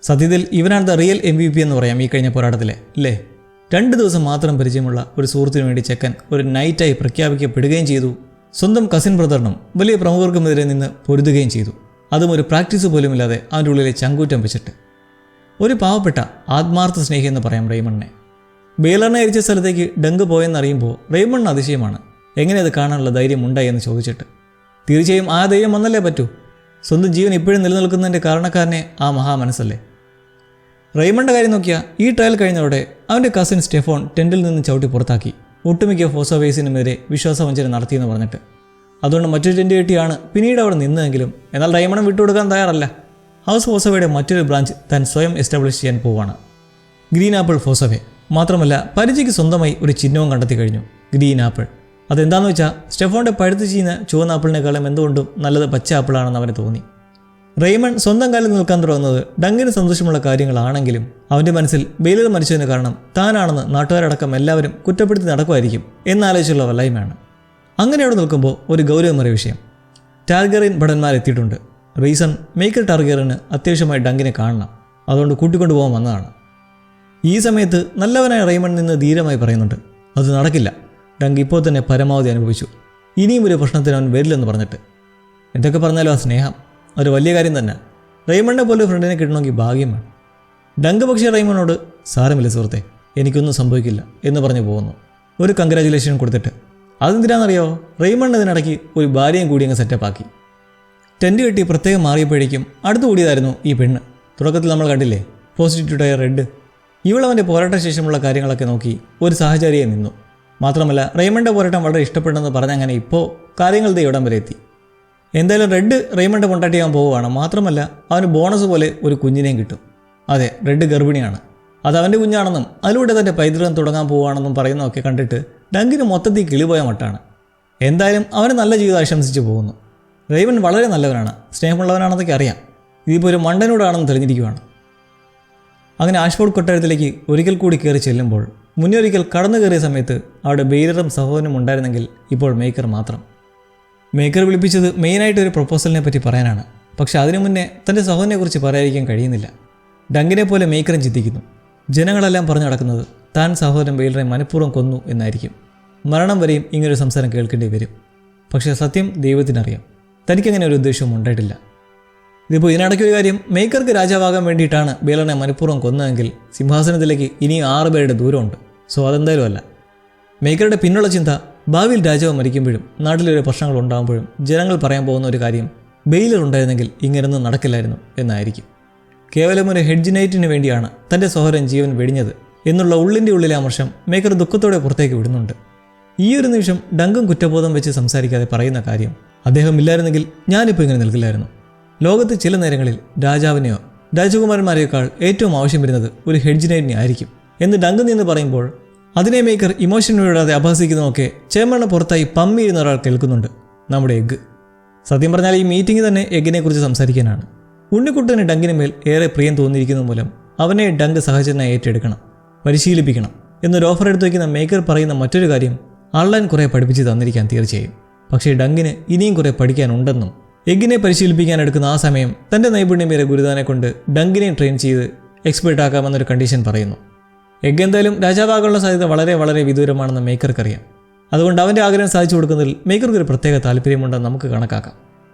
സത്യത്തിൽ ഇവനാണ് ദ റിയൽ MVP എന്ന് പറയാം ഈ കഴിഞ്ഞ പോരാട്ടത്തിലെ, അല്ലേ? 2 ദിവസം മാത്രം പരിചയമുള്ള ഒരു സുഹൃത്തിനു വേണ്ടി ചെക്കൻ ഒരു നൈറ്റായി പ്രഖ്യാപിക്കപ്പെടുകയും ചെയ്തു. സ്വന്തം കസിൻ ബ്രദറിനും വലിയ പ്രമുഖർക്കുമെതിരെ നിന്ന് പൊരുതുകയും ചെയ്തു. അതും ഒരു പ്രാക്ടീസ് പോലുമില്ലാതെ അവൻ്റെ ഉള്ളിലെ ചങ്കൂറ്റം വെച്ചിട്ട്. ഒരു പാവപ്പെട്ട ആത്മാർത്ഥ സ്നേഹി എന്ന് പറയാം റെയ്മണിനെ. ബെയ്ലറിനെ അരിച്ച സ്ഥലത്തേക്ക് ഡങ്ക് പോയെന്നറിയുമ്പോൾ റെയ്മണിന് അതിശയമാണ്. എങ്ങനെ അത് കാണാനുള്ള ധൈര്യം ഉണ്ടായി എന്ന് ചോദിച്ചിട്ട്. തീർച്ചയായും ആ ധൈര്യം വന്നല്ലേ പറ്റൂ. സ്വന്തം ജീവൻ ഇപ്പോഴും നിലനിൽക്കുന്നതിൻ്റെ കാരണക്കാരനെ ആ മഹാമനസ്സല്ലേ. റെയ്മണിൻ്റെ കാര്യം നോക്കിയാൽ ഈ ട്രയൽ കഴിഞ്ഞതോടെ അവൻ്റെ കസിൻ സ്റ്റെഫോൺ ടെൻറ്റിൽ നിന്ന് ചവിട്ടി പുറത്താക്കി. ഒട്ടുമിക്ക ഫോസോവേസിനുമെതിരെ വിശ്വാസവഞ്ചന നടത്തിയെന്ന് പറഞ്ഞിട്ട്. അതുകൊണ്ട് മറ്റൊരു ടെൻറ്റ് കെട്ടിയാണ് പിന്നീട് അവിടെ നിന്നതെങ്കിലും എന്നാൽ റെയ്മണും വിട്ടുകൊടുക്കാൻ തയ്യാറല്ല. ഹൗസ് ഫോസോവയുടെ മറ്റൊരു ബ്രാഞ്ച് താൻ സ്വയം എസ്റ്റാബ്ലിഷ് ചെയ്യാൻ പോവുകയാണ്. Green apple Fossoway. മാത്രമല്ല പരിചയ്ക്ക് സ്വന്തമായി ഒരു ചിഹ്നവും കണ്ടെത്തി കഴിഞ്ഞു, ഗ്രീൻ ആപ്പിൾ. അതെന്താണെന്ന് വെച്ചാൽ സ്റ്റെഫോണിൻ്റെ പഴുത്ത് ചെയ്യുന്ന ചുവന്ന ആപ്പിളിനേക്കാളും എന്തുകൊണ്ടും നല്ലത് പച്ച ആപ്പിളാണെന്ന് അവന് തോന്നി. റെയ്മൺ സ്വന്തം കാലിൽ നിൽക്കാൻ തുടങ്ങുന്നത് ഡങ്കിന് സന്തോഷമുള്ള കാര്യങ്ങളാണെങ്കിലും അവൻ്റെ മനസ്സിൽ ബെയ്ലർ മരിച്ചതിന് കാരണം താനാണെന്ന് നാട്ടുകാരടക്കം എല്ലാവരും കുറ്റപ്പെടുത്തി നടക്കുമായിരിക്കും എന്നാലോചിച്ചുള്ള വല്ലായ്മയാണ്. അങ്ങനെ അവിടെ നിൽക്കുമ്പോൾ ഒരു ഗൗരവമേറിയ വിഷയം. ടാർഗറിയൻ ഭടന്മാരെത്തിയിട്ടുണ്ട്. റീസൺ മേക്കർ ടാർഗറിയന് അത്യാവശ്യമായി ഡങ്കിനെ കാണണം. അതുകൊണ്ട് കൂട്ടിക്കൊണ്ടുപോകാൻ വന്നതാണ്. ഈ സമയത്ത് നല്ലവനായ റെയ്മൺ നിന്ന് ധീരമായി പറയുന്നുണ്ട്, അത് നടക്കില്ല. ഡങ്ക് ഇപ്പോൾ തന്നെ പരമാവധി അനുഭവിച്ചു. ഇനിയും ഒരു പ്രശ്നത്തിന് അവൻ വരില്ലെന്ന് പറഞ്ഞിട്ട്. എന്തൊക്കെ പറഞ്ഞാലും ആ സ്നേഹം ഒരു വലിയ കാര്യം തന്നെ. റെയ്മണിനെ പോലെ ഫ്രണ്ടിനെ കിട്ടണമെങ്കിൽ ഭാഗ്യമാണ്. ഡങ്ക് പക്ഷേ റെയ്മണിനോട് സാരമില്ല സുഹൃത്തെ, എനിക്കൊന്നും സംഭവിക്കില്ല എന്ന് പറഞ്ഞു പോകുന്നു. ഒരു കൺഗ്രാജുലേഷൻ കൊടുത്തിട്ട്. അതെന്തിനാണെന്നറിയോ? റെയ്മണിന് ഇതിനിടയ്ക്ക് ഒരു ഭാര്യയും കൂടി അങ്ങ് സെറ്റപ്പാക്കി. ടെൻറ്റ് കെട്ടി പ്രത്യേകം മാറിയപ്പോഴേക്കും അടുത്തു കൂടിയതായിരുന്നു ഈ പെണ്ണ്. തുടക്കത്തിൽ നമ്മൾ കണ്ടില്ലേ, പോസിറ്റീവായ റെഡ്. ഇവളവൻ്റെ പോരാട്ട ശേഷമുള്ള കാര്യങ്ങളൊക്കെ നോക്കി ഒരു സഹചാരിയെ നിന്നു. മാത്രമല്ല റെയ്മണിൻ്റെ പോരാട്ടം വളരെ ഇഷ്ടപ്പെട്ടെന്ന് പറഞ്ഞങ്ങനെ ഇപ്പോൾ കാര്യങ്ങൾ ഇവിടം വരെ എത്തി. എന്തായാലും റെഡ് റെയ്മണിൻ്റെ കൊണ്ടാട്ടിയാൻ പോവുകയാണ്. മാത്രമല്ല അവന് ബോണസ് പോലെ ഒരു കുഞ്ഞിനെയും കിട്ടും. അതെ, റെഡ് ഗർഭിണിയാണ്. അത് അവൻ്റെ കുഞ്ഞാണെന്നും അതിലൂടെ തൻ്റെ പൈതൃകം തുടങ്ങാൻ പോവുകയാണെന്നും പറയുന്നതൊക്കെ കണ്ടിട്ട് ഡങ്കിന് മൊത്തത്തിൽ കിളിപോയ മട്ടാണ്. എന്തായാലും അവന് നല്ല ജീവിതം ആശംസിച്ച് പോകുന്നു. റെയ്മൺ വളരെ നല്ലവനാണ്, സ്നേഹമുള്ളവനാണെന്നൊക്കെ അറിയാം. ഇതിപ്പോൾ ഒരു മണ്ടനോടാണെന്ന് തെളിഞ്ഞിരിക്കുകയാണ്. അങ്ങനെ ആഷ്ഫോർഡ് കൊട്ടാരത്തിലേക്ക് ഒരിക്കൽ കൂടി കയറി ചെല്ലുമ്പോൾ മുന്നൊരിക്കൽ കടന്നു കയറിയ സമയത്ത് അവിടെ ബെയ്ലറും സഹോദരനും ഉണ്ടായിരുന്നെങ്കിൽ ഇപ്പോൾ മേക്കർ മാത്രം. മേക്കർ വിളിപ്പിച്ചത് മെയിനായിട്ട് ഒരു പ്രൊപ്പോസലിനെ പറ്റി പറയാനാണ്. പക്ഷെ അതിനു മുന്നേ തൻ്റെ സഹോദരനെക്കുറിച്ച് പറയാതിരിക്കാൻ കഴിയുന്നില്ല. ഡങ്കിനെ പോലെ മേക്കറും ചിന്തിക്കുന്നു. ജനങ്ങളെല്ലാം പറഞ്ഞു നടക്കുന്നത് താൻ സഹോദരൻ ബെയ്ലറെ മനഃപൂർവ്വം കൊന്നു എന്നായിരിക്കും. മരണം വരെയും ഇങ്ങനൊരു സംസാരം കേൾക്കേണ്ടി വരും. പക്ഷേ സത്യം ദൈവത്തിനറിയാം, തനിക്കങ്ങനെ ഒരു ഉദ്ദേശവും ഉണ്ടായിട്ടില്ല. ഇതിപ്പോൾ ഇതിനിടയ്ക്കൊരു കാര്യം, മേക്കർക്ക് രാജാവാകാൻ വേണ്ടിയിട്ടാണ് ബെയ്ലറിനെ മനഃപൂർവ്വം കൊന്നതെങ്കിൽ സിംഹാസനത്തിലേക്ക് ഇനിയും 6 പേരുടെ ദൂരമുണ്ട്. സോ അതെന്തായാലും അല്ല. മേക്കറുടെ പിന്നുള്ള ചിന്ത ഭാവിയിൽ രാജാവ് മരിക്കുമ്പോഴും നാട്ടിലൊരു പ്രശ്നങ്ങൾ ഉണ്ടാകുമ്പോഴും ജനങ്ങൾ പറയാൻ പോകുന്ന ഒരു കാര്യം ബെയ്ലർ ഉണ്ടായിരുന്നെങ്കിൽ ഇങ്ങനൊന്നും നടക്കില്ലായിരുന്നു എന്നായിരിക്കും. കേവലം ഒരു ഹെഡ്ജ് നൈറ്റിന് വേണ്ടിയാണ് തൻ്റെ സഹോദരൻ ജീവൻ വെടിഞ്ഞത് എന്നുള്ള ഉള്ളിൻ്റെ ഉള്ളിലെ അമർഷം മേക്കർ ദുഃഖത്തോടെ പുറത്തേക്ക് വിടുന്നുണ്ട്. ഈ ഒരു നിമിഷം ഡങ്കും കുറ്റബോധം വെച്ച് സംസാരിക്കാതെ പറയുന്ന കാര്യം, അദ്ദേഹം ഇല്ലായിരുന്നെങ്കിൽ ഞാനിപ്പോൾ ഇങ്ങനെ നിൽക്കില്ലായിരുന്നു. ലോകത്ത് ചില നേരങ്ങളിൽ രാജാവിനെയോ രാജകുമാരന്മാരെക്കാൾ ഏറ്റവും ആവശ്യം വരുന്നത് ഒരു ഹെഡ്ജ് നൈറ്റിനെ ആയിരിക്കും എന്ന് ഡങ്ക് നിന്ന് പറയുമ്പോൾ അതിനെ മേക്കർ ഇമോഷൻ വിടാതെ അപഹസിക്കുന്നതൊക്കെ ചേമ്പറിന് പുറത്തായി പമ്മിയിരുന്ന ഒരാൾ കേൾക്കുന്നുണ്ട്, നമ്മുടെ എഗ്ഗ്. സത്യം പറഞ്ഞാൽ ഈ മീറ്റിംഗ് തന്നെ എഗ്ഗിനെ കുറിച്ച് സംസാരിക്കാനാണ്. ഉണ്ണിക്കുട്ടന് ഡങ്കിന് മേൽ ഏറെ പ്രിയം തോന്നിയിരിക്കുന്നത് മൂലം അവനെ ഡങ്ക് സഹചരനായി ഏറ്റെടുക്കണം. പരിശീലിപ്പിക്കണം എന്നൊരു ഓഫർ എടുത്തു വയ്ക്കുന്ന മേക്കർ പറയുന്ന മറ്റൊരു കാര്യം അർലൻ കുറേ പഠിപ്പിച്ച് തന്നിരിക്കാൻ തീർച്ചയായും. പക്ഷേ ഡങ്കിന് ഇനിയും കുറേ പഠിക്കാനുണ്ടെന്നും എഗ്ഗിനെ പരിശീലിപ്പിക്കാൻ എടുക്കുന്ന ആ സമയം തൻ്റെ നൈപുണ്യമേറെ ഗുരുതാനെ കൊണ്ട് ഡങ്കിനെ ട്രെയിൻ ചെയ്ത് എക്സ്പേർട്ട് ആക്കാമെന്നൊരു കണ്ടീഷൻ പറയുന്നു. എഗ്ഗ് എന്തായാലും രാജാവാകാനുള്ള സാധ്യത വളരെ വളരെ വിദൂരമാണെന്ന് മേക്കർക്കറിയാം. അതുകൊണ്ട് അവൻ്റെ ആഗ്രഹം സാധിച്ചു കൊടുക്കുന്നതിൽ മേക്കർക്ക് ഒരു പ്രത്യേക താല്പര്യമുണ്ടെന്ന് നമുക്ക് കണക്കാക്കാം.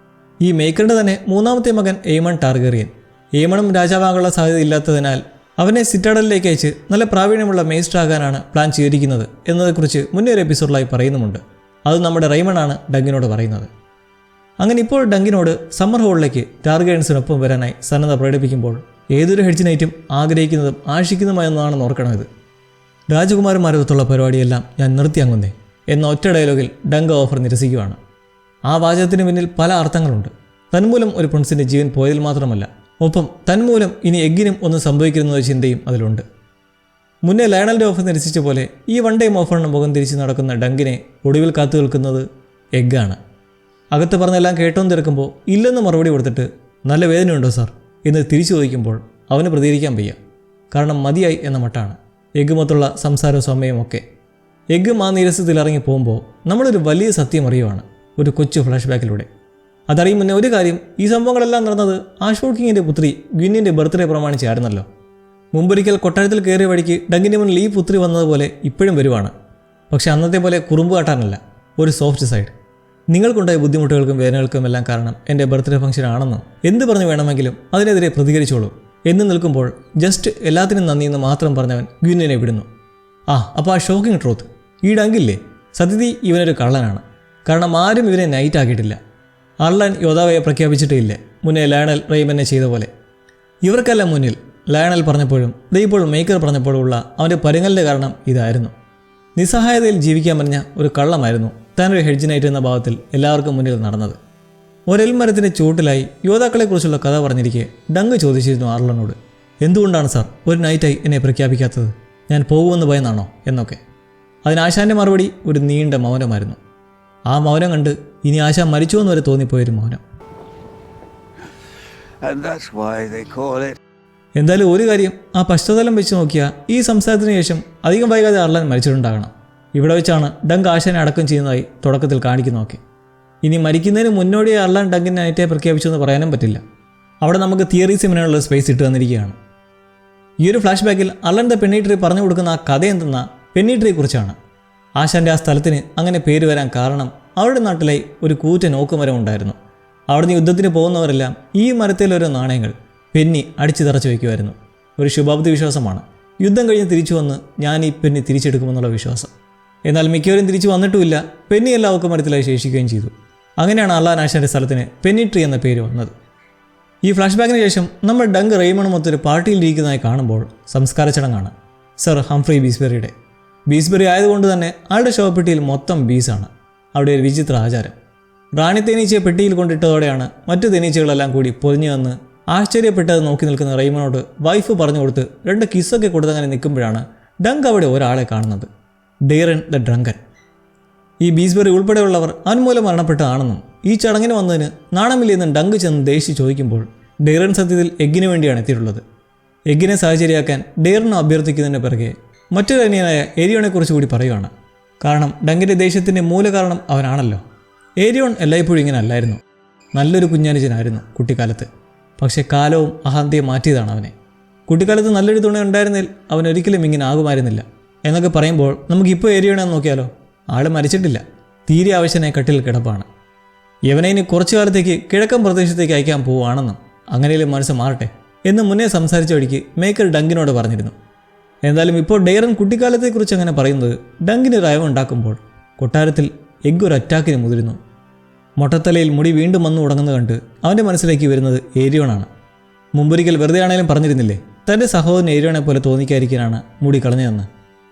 ഈ മേക്കറിൻ്റെ തന്നെ മൂന്നാമത്തെ മകൻ എയ്മൺ ടാർഗറിയൻ. എയ്മണും രാജാവാകാനുള്ള സാധ്യത ഇല്ലാത്തതിനാൽ അവനെ സിറ്റാഡലിലേക്ക് അയച്ച് നല്ല പ്രാവീണ്യമുള്ള മേസ്റ്റർ ആകാനാണ് പ്ലാൻ ചെയ്തിരിക്കുന്നത് എന്നതെക്കുറിച്ച് മുന്നേ ഒരു എപ്പിസോഡിലായി പറയുന്നുമുണ്ട്. അത് നമ്മുടെ റൈമണാണ് ഡങ്കിനോട് പറയുന്നത്. അങ്ങനെ ഇപ്പോൾ ഡങ്കിനോട് സമ്മർ ഹോളിലേക്ക് ടാർഗറിയൻസിനൊപ്പം വരാനായി സന്നദ്ധ പ്രകടിപ്പിക്കുമ്പോൾ ഏതൊരു ഹെഡ്ജ് നൈറ്റും ആഗ്രഹിക്കുന്നതും ആശിക്കുന്നതുമായെന്നാണെന്ന് ഓർക്കണം. ഇത് രാജകുമാരന്മാരൊത്തുള്ള പരിപാടിയെല്ലാം ഞാൻ നിർത്തിയാങ്ങുന്നേ എന്ന ഒറ്റ ഡയലോഗിൽ ഡങ്ക് ഓഫർ നിരസിക്കുകയാണ്. ആ വാചകത്തിന് പിന്നിൽ പല അർത്ഥങ്ങളുണ്ട്. തന്മൂലം ഒരു പ്രിൻസിൻ്റെ ജീവൻ പോയതിൽ മാത്രമല്ല, ഒപ്പം തന്മൂലം ഇനി എഗ്ഗിനും ഒന്നും സംഭവിക്കരുതെന്ന ചിന്തയും അതിലുണ്ട്. മുന്നേ ലയണലിൻ്റെ ഓഫർ നിരസിച്ച പോലെ ഈ വൺ ടൈം ഓഫറിന് മുഖം തിരിച്ച് നടക്കുന്ന ഡങ്കിനെ ഒടുവിൽ കാത്തു നിൽക്കുന്നത് എഗ്ഗാണ്. അകത്ത് പറഞ്ഞെല്ലാം കേട്ടോന്ന് തിരക്കുമ്പോൾ ഇല്ലെന്ന് മറുപടി കൊടുത്തിട്ട് നല്ല വേദനയുണ്ടോ സാർ എന്ന് തിരിച്ചു ചോദിക്കുമ്പോൾ അവന് പ്രതികരിക്കാൻ വയ്യ. കാരണം മതിയായി എന്ന മട്ടാണ് എഗ്ഗ് മൊത്തമുള്ള സംസാരവും സമയവും ഒക്കെ. എഗ്ഗ് ആ നീരസത്തിൽ ഇറങ്ങി പോകുമ്പോൾ നമ്മളൊരു വലിയ സത്യം അറിയുവാണ് ഒരു കൊച്ചു ഫ്ലാഷ് ബാക്കിലൂടെ. അതറിയും മുന്നേ ഒരു കാര്യം, ഈ സംഭവങ്ങളെല്ലാം നടന്നത് ആഷ്ഫോർഡ് കിങ്ങിൻ്റെ പുത്രി ഗ്വിന്നിൻ്റെ ബർത്ത്ഡേ പ്രമാണിച്ചായിരുന്നല്ലോ. മുമ്പൊരിക്കൽ കൊട്ടാരത്തിൽ കയറിയ വഴിക്ക് ഡങ്കിൻ്റെ മുന്നിൽ ഈ പുത്രി വന്നതുപോലെ ഇപ്പോഴും വരുവാണ്. പക്ഷെ അന്നത്തെ പോലെ കുറുമ്പ് കാട്ടാനല്ല, ഒരു സോഫ്റ്റ് സൈഡ്. നിങ്ങൾക്കുണ്ടായ ബുദ്ധിമുട്ടുകൾക്കും വേദനകൾക്കും എല്ലാം കാരണം എൻ്റെ ബർത്ത്ഡേ ഫംഗ്ഷൻ ആണെന്നും എന്ത് പറഞ്ഞു വേണമെങ്കിലും അതിനെതിരെ പ്രതികരിച്ചോളൂ എന്ന് നിൽക്കുമ്പോൾ ജസ്റ്റ് എല്ലാത്തിനും നന്ദിയെന്ന് മാത്രം പറഞ്ഞവൻ ഗ്വിന്നിനെ വിടുന്നു. അപ്പോൾ ആ ഷോക്കിംഗ് ട്രൂത്ത്, ഈ ഡങ്കില്ലേ സത്യത്തിൽ ഇവനൊരു കള്ളനാണ്. കാരണം ആരും ഇവനെ നൈറ്റ് ആക്കിയിട്ടില്ല. അർലൻ യോദ്ധാവയെ പ്രഖ്യാപിച്ചിട്ടേ മുന്നേ ലയണൽ റെയ്മനെ ചെയ്ത പോലെ. ഇവർക്കെല്ലാം മുന്നിൽ ലയണൽ പറഞ്ഞപ്പോഴും ഇപ്പോൾ മേക്കർ പറഞ്ഞപ്പോഴുമുള്ള അവൻ്റെ പരുങ്ങലിൻ്റെ കാരണം ഇതായിരുന്നു. നിസ്സഹായതയിൽ ജീവിക്കാൻ പറഞ്ഞ ഒരു കള്ളമായിരുന്നു താനൊരു ഹെഡ്ജ് നൈറ്റ് എന്ന ഭാവത്തിൽ എല്ലാവർക്കും മുന്നിൽ നടന്നത്. ഒരെൽമരത്തിൻ്റെ ചൂട്ടിലായി യോദ്ധാക്കളെക്കുറിച്ചുള്ള കഥ പറഞ്ഞിരിക്കെ ഡങ്ക് ചോദിച്ചിരുന്നു അർലനോട്, എന്തുകൊണ്ടാണ് സാർ ഒരു നൈറ്റായി എന്നെ പ്രഖ്യാപിക്കാത്തത്? ഞാൻ പോകുമെന്ന് ഭയന്നാണോ എന്നൊക്കെ. അതിന് ആശാൻ്റെ മറുപടി ഒരു നീണ്ട മൗനമായിരുന്നു. ആ മൗനം കണ്ട് ഇനി ആശാൻ മരിച്ചുവെന്ന് വരെ തോന്നിപ്പോയൊരു മൗനം. എന്തായാലും ഒരു കാര്യം, ആ പശ്ചാത്തലം വെച്ച് നോക്കിയാൽ ഈ സംസാരത്തിന് ശേഷം അധികം വൈകാതെ അർലൻ മരിച്ചിട്ടുണ്ടാകണം. ഇവിടെ വെച്ചാണ് ഡങ്ക് ആശാനെ അടക്കം ചെയ്യുന്നതായി തുടക്കത്തിൽ കാണിക്കുന്നതൊക്കെ. ഇനി മരിക്കുന്നതിന് മുന്നോടിയായി അർലൻ ഡങ്കിനെ നൈറ്റായി പ്രഖ്യാപിച്ചെന്ന് പറയാനും പറ്റില്ല. അവിടെ നമുക്ക് തിയറീസ് ഇങ്ങനെയുള്ള സ്പേസ് ഇട്ട് തന്നിരിക്കുകയാണ്. ഈ ഒരു ഫ്ലാഷ് ബാക്കിൽ അർലൻ ദ പെന്നിട്രി പറഞ്ഞു കൊടുക്കുന്ന ആ കഥ എന്തെന്ന പെന്നിട്രിയെക്കുറിച്ചാണ്. ആശാൻ്റെ ആ സ്ഥലത്തിന് അങ്ങനെ പേര് വരാൻ കാരണം അവരുടെ നാട്ടിലെ ഒരു കൂറ്റൻ ഓക്കുമരം ഉണ്ടായിരുന്നു. അവിടുന്ന് യുദ്ധത്തിന് പോകുന്നവരെല്ലാം ഈ മരത്തിലൊരു നാണയങ്ങൾ പെന്നി അടിച്ചു തറച്ചു വയ്ക്കുമായിരുന്നു. ഒരു ശുഭാപ്തി വിശ്വാസമാണ്. യുദ്ധം കഴിഞ്ഞ് തിരിച്ചു വന്ന് ഞാൻ ഈ പെന്നി തിരിച്ചെടുക്കുമെന്നുള്ള വിശ്വാസം. എന്നാൽ മിക്കവരും തിരിച്ചു വന്നിട്ടുമില്ല. പെന്നി എല്ലാ ഓക്കുമരത്തിലായി ശേഷിക്കുകയും ചെയ്തു. അങ്ങനെയാണ് അർലൻ ആശാൻ്റെ സ്ഥലത്തിന് പെന്നിട്രി എന്ന പേര് വന്നത്. ഈ ഫ്ലാഷ് ബാക്കിന് ശേഷം നമ്മൾ ഡങ്ക് റെയ്മണുമൊത്തൊരു പാർട്ടിയിലിരിക്കുന്നതായി കാണുമ്പോൾ സംസ്കാര ചടങ്ങാണ് സർ ഹംഫ്രി ബീസ്ബെറിയുടെ. ബീസ്ബെറി ആയതുകൊണ്ട് തന്നെ ആളുടെ ശവപ്പെട്ടിയിൽ മൊത്തം ബീസാണ്. അവിടെ ഒരു വിചിത്ര ആചാരം. റാണി തേനീച്ചയെ പെട്ടിയിൽ കൊണ്ടിട്ടതോടെയാണ് മറ്റു തേനീച്ചകളെല്ലാം കൂടി പൊതിഞ്ഞു വന്ന് ആശ്ചര്യപ്പെട്ടത് നോക്കി നിൽക്കുന്ന റെയ്മണോട് വൈഫ് പറഞ്ഞു കൊടുത്ത് 2 കിസ്സൊക്കെ കൊടുത്തങ്ങനെ നിൽക്കുമ്പോഴാണ് ഡങ്ക് അവിടെ ഒരാളെ കാണുന്നത്, ഡെയറൻ ദ ഡ്രങ്കൻ. ഈ ബീസ്ബെറി ഉൾപ്പെടെയുള്ളവർ അവൻമൂലം മരണപ്പെട്ടതാണെന്നും ഈ ചടങ്ങിന് വന്നതിന് നാണമില്ലെന്നും ഡങ്ക് ചെന്ന് ദേഷ്യം ചോദിക്കുമ്പോൾ ഡെയറൻ സത്യത്തിൽ എഗ്ഗിന് വേണ്ടിയാണ് എത്തിയിട്ടുള്ളത്. എഗ്ഗിനെ സാഹചര്യമാക്കാൻ ഡെയറിനെ അഭ്യർത്ഥിക്കുന്നതിന് പിറകെ മറ്റൊരു അനിയനായ ഏരിയോണെക്കുറിച്ച് കൂടി പറയുകയാണ്. കാരണം ഡങ്കിൻ്റെ ദേഷ്യത്തിൻ്റെ മൂലകാരണം അവനാണല്ലോ. ഏരിയോൺ എല്ലായ്പ്പോഴും ഇങ്ങനെ അല്ലായിരുന്നു. നല്ലൊരു കുഞ്ഞനുജനായിരുന്നു കുട്ടിക്കാലത്ത്. പക്ഷേ കാലവും അഹന്തയും മാറ്റിയതാണ് അവനെ. കുട്ടിക്കാലത്ത് നല്ലൊരു തുണ ഉണ്ടായിരുന്നതിൽ അവൻ ഒരിക്കലും ഇങ്ങനെ ആകുമായിരുന്നില്ല എന്നൊക്കെ പറയുമ്പോൾ നമുക്കിപ്പോൾ ഏരിയോണെ നോക്കിയാലോ? ആൾ മരിച്ചിട്ടില്ല, തീരെ ആവശ്യനായി കട്ടിൽ കിടപ്പാണ്. യവനെ ഇനി കുറച്ചു കാലത്തേക്ക് കിഴക്കൻ പ്രദേശത്തേക്ക് അയക്കാൻ പോവുകയാണെന്നും അങ്ങനെയും മനസ്സ് മാറട്ടെ എന്ന് മുന്നേ സംസാരിച്ച വഴിക്ക് മേക്കർ ഡങ്കിനോട് പറഞ്ഞിരുന്നു. എന്തായാലും ഇപ്പോൾ ഡെയറൻ കുട്ടിക്കാലത്തെക്കുറിച്ച് അങ്ങനെ പറയുന്നത് ഡങ്കിന് റയവുണ്ടാക്കുമ്പോൾ കൊട്ടാരത്തിൽ എഗ്ഗ് ഒരു അറ്റാക്കിന് മുതിരുന്നു. മൊട്ടത്തലയിൽ മുടി വീണ്ടും വന്നു തുടങ്ങുന്നത് കണ്ട് അവൻ്റെ മനസ്സിലേക്ക് വരുന്നത് ഏരിയോണാണ്. മുമ്പൊരിക്കൽ വെറുതെ ആണെങ്കിലും പറഞ്ഞിരുന്നില്ലേ തൻ്റെ സഹോദരൻ ഏരിയോണെ പോലെ തോന്നിക്കാതിരിക്കാനാണ് മുടി കളഞ്ഞതെന്ന്.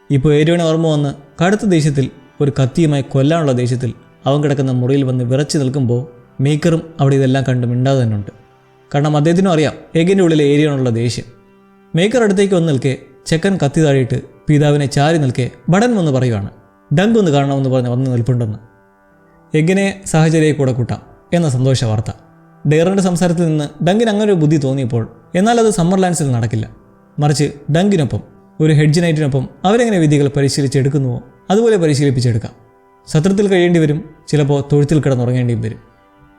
ഇപ്പോൾ ഏരിയോണെ ഓർമ്മ വന്ന് കടുത്ത ദേഷ്യത്തിൽ, ഒരു കത്തിയുമായി കൊല്ലാനുള്ള ദേഷ്യത്തിൽ അവൻ കിടക്കുന്ന മുറിയിൽ വന്ന് വിറച്ചു നിൽക്കുമ്പോൾ മേക്കറും അവിടെ ഇതെല്ലാം കണ്ട് മിണ്ടാതെ തന്നെ ഉണ്ട്. കാരണം അദ്ദേഹത്തിനും അറിയാം എഗ്ഗിൻ്റെ ഉള്ളിലെ ഏരിയോണുള്ള ദേഷ്യം. മേക്കർ അടുത്തേക്ക് വന്ന് നിൽക്കെ ചെക്കൻ കത്തി താഴിയിട്ട് പിതാവിനെ ചാരി നിൽക്കെ ബടൻ വന്ന് പറയുവാണ്, ഡങ്ക് ഒന്ന് കാണണമെന്ന് പറഞ്ഞ് വന്ന് നിൽപ്പുണ്ടെന്ന്. എഗ്ഗിനെ സാഹചര്യമായി കൂടെ കൂട്ടാം എന്ന സന്തോഷ വാർത്ത. ഡെയറിൻ്റെ സംസാരത്തിൽ നിന്ന് ഡങ്കിന് അങ്ങനെ ഒരു ബുദ്ധി തോന്നിയപ്പോൾ എന്നാൽ അത് സമ്മർലാൻഡ്സിൽ നടക്കില്ല. മറിച്ച് ഡങ്കിനൊപ്പം ഒരു ഹെഡ്ജ് നൈറ്റിനൊപ്പം അവരെങ്ങനെ വിദ്യകൾ പരിശീലിച്ചെടുക്കുന്നുവോ അതുപോലെ പരിശീലിപ്പിച്ചെടുക്കാം. സത്രത്തിൽ കഴിയേണ്ടി വരും, ചിലപ്പോൾ തൊഴുത്തിൽ കിടന്നുറങ്ങേണ്ടിയും വരും.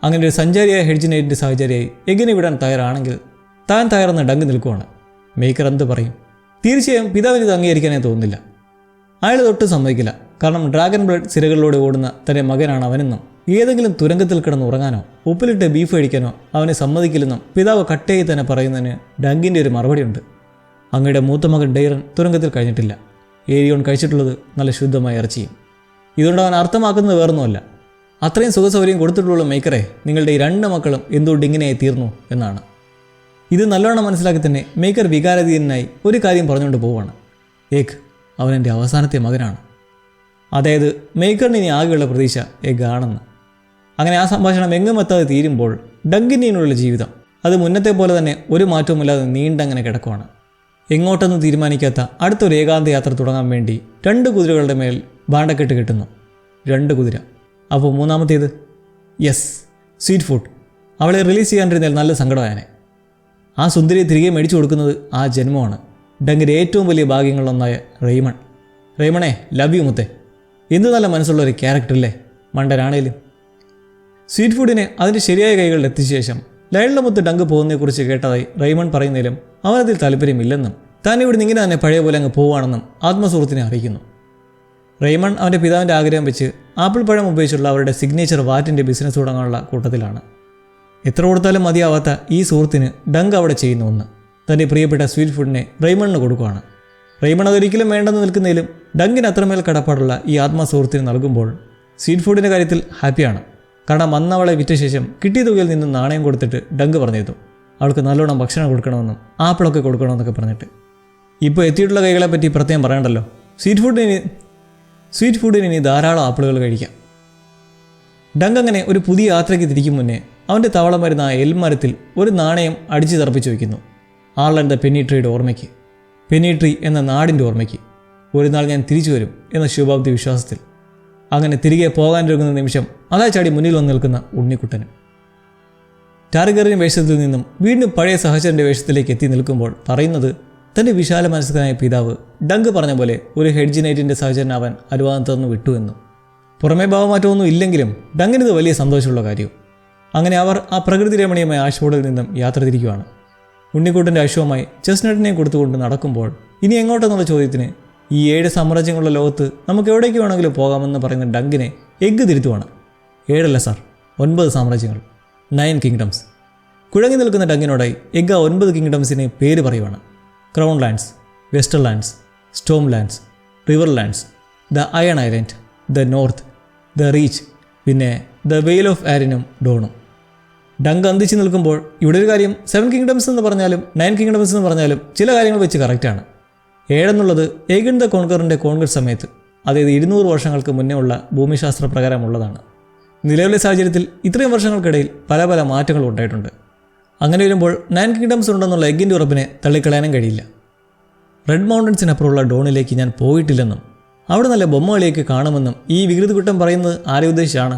അങ്ങനെ ഒരു സഞ്ചാരിയായ ഹെഡ്ജ് നൈറ്റിൻ്റെ സഹചാരിയായി എഗിനെ വിടാൻ തയ്യാറാണെങ്കിൽ താൻ തയ്യാറെന്ന് ഡങ്ക് നിൽക്കുവാണ്. മേക്കർ എന്ത് പറയും? തീർച്ചയായും പിതാവിന് ഇത് അംഗീകരിക്കാനേ തോന്നുന്നില്ല. അയാൾ തൊട്ട് സമ്മതിക്കില്ല. കാരണം ഡ്രാഗൺ ബ്ലഡ് സിരകളിലൂടെ ഓടുന്ന തൻ്റെ മകനാണ് അവനെന്നും ഏതെങ്കിലും തുരങ്കത്തിൽ കിടന്ന് ഉറങ്ങാനോ ഉപ്പിലിട്ട് ബീഫ് കഴിക്കാനോ അവനെ സമ്മതിക്കില്ലെന്നും പിതാവ് കട്ടയായി തന്നെ പറയുന്നതിന് ഡങ്കിൻ്റെ ഒരു മറുപടിയുണ്ട്. അങ്ങയുടെ മൂത്ത മകൻ ഡെയ്റൻ തുരങ്കത്തിൽ കഴിഞ്ഞിട്ടില്ല. ഏരിയോൺ കഴിച്ചിട്ടുള്ളത് നല്ല ശുദ്ധമായ ഇറച്ചിയും. ഇതുകൊണ്ട് അവൻ അർത്ഥമാക്കുന്നത് വേറൊന്നുമല്ല, അത്രയും സുഖസൗകര്യം കൊടുത്തിട്ടുള്ള മേക്കറെ നിങ്ങളുടെ ഈ 2 മക്കളും എന്തുകൊണ്ട് ഇങ്ങനെയായി തീർന്നു എന്നാണ്. ഇത് നല്ലോണം മനസ്സിലാക്കി തന്നെ മേക്കർ വികാരാധീനനായി ഒരു കാര്യം പറഞ്ഞുകൊണ്ട് പോവുകയാണ്. ഏക് അവനെൻ്റെ അവസാനത്തെ മകനാണ്. അതായത് മേക്കറിന് ഇനി ആകെയുള്ള പ്രതീക്ഷ ഏക് ആണെന്ന്. അങ്ങനെ ആ സംഭാഷണം എങ്ങും എത്താതെ തീരുമ്പോൾ ഡങ്കിനുള്ള ജീവിതം അത് മുന്നത്തെ പോലെ തന്നെ ഒരു മാറ്റവുമില്ലാതെ നീണ്ടങ്ങനെ കിടക്കുവാണ്. എങ്ങോട്ടെന്ന് തീരുമാനിക്കാത്ത അടുത്തൊരു ഏകാന്ത യാത്ര തുടങ്ങാൻ വേണ്ടി 2 കുതിരകളുടെ മേൽ ബാണ്ടക്കെട്ട് കിട്ടുന്നു. 2 കുതിര. അപ്പോൾ മൂന്നാമത്തേത്? Yes, sweet food. അവളെ റിലീസ് ചെയ്യാണ്ടിരുന്നാൽ നല്ല സങ്കടമായനെ. ആ സുന്ദരിയെ തിരികെ മേടിച്ചു കൊടുക്കുന്നത് ആ ജന്മമാണ്. ഡങ്കിൻ്റെ ഏറ്റവും വലിയ ഭാഗ്യങ്ങളിലൊന്നായ റെയ്മൺ. റെയ്മണേ, ലവ് യു മുത്തേ. എന്ത് നല്ല മനസ്സുള്ള ഒരു ക്യാരക്ടറല്ലേ മണ്ടനാണേലും. സ്വീറ്റ് ഫുഡിനെ അതിൻ്റെ ശരിയായ കൈകളിൽ എത്തിച്ച ശേഷം ലൈലിൻ്റെ മുത്ത് ഡങ്ക് പോകുന്നതിനെക്കുറിച്ച് കേട്ടതായി റെയ്മൺ പറയുന്നതിലും അവനതിൽ താല്പര്യമില്ലെന്നും താൻ ഇവിടെ ഇങ്ങനെ തന്നെ പഴയ പോലെ അങ്ങ് പോവുകയാണെന്നും ആത്മസുഹൃത്തിനെ അറിയിക്കുന്നു. റെയ്മൺ അവൻ്റെ പിതാവിൻ്റെ ആഗ്രഹം വെച്ച് ആപ്പിൾ പഴം ഉപയോഗിച്ചുള്ള അവരുടെ സിഗ്നേച്ചർ വാറ്റിൻ്റെ ബിസിനസ് തുടങ്ങാനുള്ള കൂട്ടത്തിലാണ്. എത്ര കൊടുത്താലും മതിയാവാത്ത ഈ സുഹൃത്തിന് ഡങ്ക് അവിടെ ചെയ്യുന്ന ഒന്ന് തൻ്റെ പ്രിയപ്പെട്ട സ്വീറ്റ് ഫുഡിനെ റെയ്മണിന് കൊടുക്കുകയാണ്. റെയ്മൺ അതൊരിക്കലും വേണ്ടെന്ന് നിൽക്കുന്നതിലും ഡങ്കിന് അത്രമേൽ കടപ്പാടുള്ള ഈ ആത്മസുഹൃത്തിന് നൽകുമ്പോൾ സ്വീറ്റ് ഫുഡിൻ്റെ കാര്യത്തിൽ ഹാപ്പിയാണ്. കാരണം അന്ന് അവളെ വിറ്റ ശേഷം കിട്ടിയ തുകയിൽ നിന്ന് നാണയം കൊടുത്തിട്ട് ഡങ്ക് പറഞ്ഞിരുന്നു അവൾക്ക് നല്ലോണം ഭക്ഷണം കൊടുക്കണമെന്നും ആപ്പിളൊക്കെ കൊടുക്കണമെന്നൊക്കെ പറഞ്ഞിട്ട്. ഇപ്പോൾ എത്തിയിട്ടുള്ള കൈകളെപ്പറ്റി പ്രത്യേകം പറയണ്ടല്ലോ. സ്വീറ്റ് ഫുഡിന് ഇനി ധാരാളം ആപ്പിളുകൾ കഴിക്കാം. ഡങ്ക് അങ്ങനെ ഒരു പുതിയ യാത്രയ്ക്ക് തിരിക്കും മുന്നേ അവൻ്റെ തവളം വരുന്ന ആ എൽമരത്തിൽ ഒരു നാണയം അടിച്ചു തറപ്പിച്ച് വയ്ക്കുന്നു. ആർലൻഡ് പെന്നി ട്രീയുടെ ഓർമ്മയ്ക്ക്, പെന്നി ട്രീ എന്ന നാടിൻ്റെ ഓർമ്മയ്ക്ക്. ഒരു നാൾ ഞാൻ തിരിച്ചു വരും എന്ന ശുഭാപ്തി വിശ്വാസത്തിൽ. അങ്ങനെ തിരികെ പോകാനിരിക്കുന്ന നിമിഷം അതാ ചാടി മുന്നിൽ വന്ന് നിൽക്കുന്ന ഉണ്ണിക്കുട്ടനും. ടാർഗറിൻ വേഷത്തിൽ നിന്നും വീണ്ടും പഴയ സഹചരൻ്റെ വേഷത്തിലേക്ക് എത്തി നിൽക്കുമ്പോൾ പറയുന്നത് തൻ്റെ വിശാല മനസ്കനായ പിതാവ് ഡങ്ക് പറഞ്ഞ പോലെ ഒരു ഹെഡ്ജ് നൈറ്റിൻ്റെ സഹചരനാവാൻ അനുവാദം തന്നു വിട്ടു എന്നും. പുറമേ ഭാവമാറ്റമൊന്നും ഇല്ലെങ്കിലും ഡങ്കിനിത് വലിയ സന്തോഷമുള്ള കാര്യവും. അങ്ങനെ അവർ ആ പ്രകൃതി രമണീയമായ ആഷ്ബോർഡിൽ നിന്നും യാത്ര തിരിക്കുകയാണ്. ഉണ്ണിക്കുട്ടൻ്റെ അശ്വമായി ചെസ്നട്ടിനെ കൊടുത്തുകൊണ്ട് നടക്കുമ്പോൾ ഇനി എങ്ങോട്ടെന്നുള്ള ചോദ്യത്തിന് ഈ 7 സാമ്രാജ്യങ്ങളുള്ള ലോകത്ത് നമുക്ക് എവിടേക്ക് വേണമെങ്കിലും പോകാമെന്ന് പറയുന്ന ഡങ്കിനെ എഗ്ഗ് തിരുത്തുവാണ്. 7 അല്ല സാർ, 9 സാമ്രാജ്യങ്ങൾ, 9 കിങ്ഡംസ്. കുഴങ്ങി നിൽക്കുന്ന ഡങ്കിനോടായി എഗ്ഗ് 9 കിങ്ഡംസിനെ പേര് പറയുവാണ്. Crown lands, western lands, Storm lands, river lands, the iron island, the north, the reach, പിന്നെ ദ വെയിൽ ഓഫ് ആരിനും ഡോണും. ഡങ്ക് അന്തിച്ച് നിൽക്കുമ്പോൾ ഇവിടെ ഒരു കാര്യം 7 കിങ്ഡംസ് എന്ന് പറഞ്ഞാലും 9 കിങ്ഡംസ് എന്ന് പറഞ്ഞാലും ചില കാര്യങ്ങൾ വെച്ച് കറക്റ്റാണ്. 7 എന്നുള്ളത് ഏഗൻ ദ കോൺകറിൻ്റെ കോൺഗ്രസ് സമയത്ത്, അതായത് 200 വർഷങ്ങൾക്ക് മുന്നേ ഉള്ള ഭൂമിശാസ്ത്ര പ്രകാരമുള്ളതാണ്. നിലവിലെ സാഹചര്യത്തിൽ ഇത്രയും വർഷങ്ങൾക്കിടയിൽ പല പല മാറ്റങ്ങൾ ഉണ്ടായിട്ടുണ്ട്. അങ്ങനെ വരുമ്പോൾ 9 കിങ്ഡംസ് ഉണ്ടെന്നുള്ള എഗ്ഗിൻ്റെ ഉറപ്പിനെ തള്ളിക്കളയാനും കഴിയില്ല. റെഡ് മൗണ്ടൻസിനപ്പുറമുള്ള ഡോണിലേക്ക് ഞാൻ പോയിട്ടില്ലെന്നും അവിടെ നല്ല ബൊമ്മകളിലേക്ക് കാണുമെന്നും ഈ വികൃതി കുട്ടം പറയുന്നത് ആരെ ഉദ്ദേശിച്ചാണ്?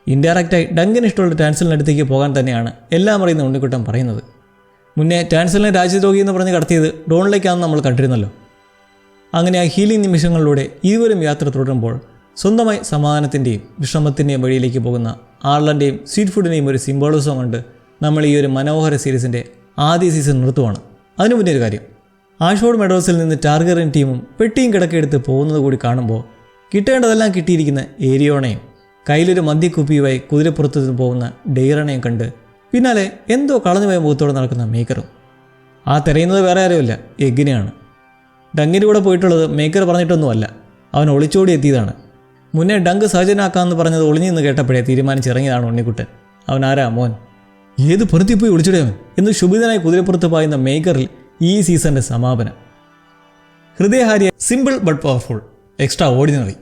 ഇൻഡയറക്റ്റായി ഡങ്കിന് ഇഷ്ടമുള്ള ടാൻസലിനടുത്തേക്ക് പോകാൻ തന്നെയാണ് എല്ലാം അറിയുന്ന ഉണ്ണിക്കുട്ടൻ പറയുന്നത്. മുന്നേ ടാൻസലിനെ രാജ്യദ്രോഹി എന്ന് പറഞ്ഞ് കടത്തിയത് ഡോണിലേക്കാണെന്ന് നമ്മൾ കണ്ടിരുന്നല്ലോ. അങ്ങനെ ആ ഹീലിംഗ് നിമിഷങ്ങളിലൂടെ ഇരുവരും യാത്ര തുടരുമ്പോൾ സ്വന്തമായി സമാധാനത്തിൻ്റെയും വിശ്രമത്തിൻ്റെയും വഴിയിലേക്ക് പോകുന്ന ആർലൻ്റെയും സ്വീറ്റ് ഫുഡിൻ്റെയും ഒരു സിംബോളിസം കൊണ്ട് നമ്മൾ ഈ ഒരു മനോഹര സീരീസിൻ്റെ ആദ്യ സീസൺ നിർത്തുവാണ്. അതിനു മുന്നേ ഒരു കാര്യം, ആഷ്ഫോർഡ് മെഡോസിൽ നിന്ന് ടാർഗറിൻ ടീമും പെട്ടിയും കിടക്കെടുത്ത് പോകുന്നത് കൂടി കാണുമ്പോൾ കിട്ടേണ്ടതെല്ലാം കിട്ടിയിരിക്കുന്ന ഏരിയോണയും കയ്യിലൊരു മദ്യക്കുപ്പിയുമായി കുതിരപ്പുറത്തു നിന്ന് പോകുന്ന ഡെയ്റണയും കണ്ട് പിന്നാലെ എന്തോ കളഞ്ഞുപോയ മുഖത്തോടെ നടക്കുന്ന മേക്കറും. ആ തിരയുന്നത് വേറെ ആരുമില്ല, എഗ്ഗിനെയാണ്. ഡങ്കിൻ്റെ കൂടെ പോയിട്ടുള്ളത് മേക്കർ പറഞ്ഞിട്ടൊന്നുമല്ല, അവൻ ഒളിച്ചോടി എത്തിയതാണ്. മുന്നേ ഡങ്ക് സഹജനാക്കാമെന്ന് പറഞ്ഞത് ഒളിഞ്ഞു നിന്ന് കേട്ടപ്പോഴേ തീരുമാനിച്ചിറങ്ങിയതാണ് ഉണ്ണിക്കുട്ടൻ. അവൻ ആരാ മോൻ? ഏത് പുറത്തി പോയി ഒളിച്ചിടവൻ എന്ന് ശുഭിതനായി കുതിരപ്പുറത്ത് പായുന്ന മേക്കറിൽ ഈ സീസണിൻ്റെ സമാപനം. ഹൃദയഹാരിയ, simple but powerful, extraordinary.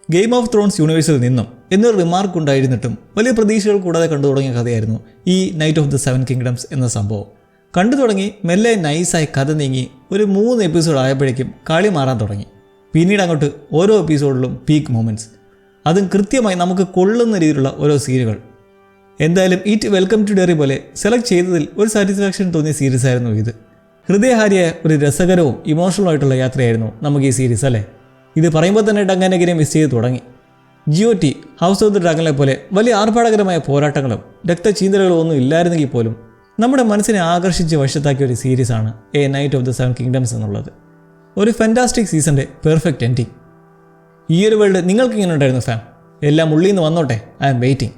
Game of thrones യൂണിവേഴ്സിൽ നിന്നും എന്നൊരു റിമാർക്ക് ഉണ്ടായിരുന്നിട്ടും വലിയ പ്രതീക്ഷകൾ കൂടാതെ കണ്ടു തുടങ്ങിയ കഥയായിരുന്നു ഈ നൈറ്റ് ഓഫ് ദ 7 കിങ്ഡംസ് എന്ന സംഭവം. കണ്ടു തുടങ്ങി മെല്ലെ നൈസായി കഥ നീങ്ങി ഒരു 3 എപ്പിസോഡ് ആയപ്പോഴേക്കും കളി മാറാൻ തുടങ്ങി. പിന്നീട് അങ്ങോട്ട് ഓരോ എപ്പിസോഡിലും പീക്ക് മൊമെൻറ്റ്സ്, അതും കൃത്യമായി നമുക്ക് കൊള്ളുന്ന രീതിയിലുള്ള ഓരോ സീനുകൾ. എന്തായാലും ഇറ്റ് വെൽക്കം ടു ഡെറി പോലെ സെലക്ട് ചെയ്തതിൽ ഒരു സാറ്റിസ്ഫാക്ഷൻ തോന്നിയ സീരീസ് ആയിരുന്നു ഇത്. ഹൃദയഹാരിയായ ഒരു രസകരവും ഇമോഷണലുമായിട്ടുള്ള യാത്രയായിരുന്നു നമുക്ക് ഈ സീരീസ് അല്ലേ. ഇത് പറയുമ്പോൾ തന്നെ ഡങ്കനെതിരെ മിസ് ചെയ്ത് തുടങ്ങി. GOT, ഹൗസ് ഓഫ് ദി ഡ്രാഗണിലെ പോലെ വലിയ ആർഭാടകരമായ പോരാട്ടങ്ങളും രക്തചീന്തലുകളും ഒന്നും ഇല്ലായിരുന്നെങ്കിൽ പോലും നമ്മുടെ മനസ്സിനെ ആകർഷിച്ച് വശത്താക്കിയ ഒരു സീരീസാണ് a night of the seven kingdoms എന്നുള്ളത്. ഒരു ഫാന്റാസ്റ്റിക് സീസണിൻ്റെ പെർഫെക്റ്റ് എൻഡിങ്. ഈ ഒരു വേൾഡ് നിങ്ങൾക്ക് ഇങ്ങനെ ഉണ്ടായിരുന്നു ഫാം? എല്ലാം ഉള്ളിൽ നിന്ന് വന്നോട്ടെ. I am waiting.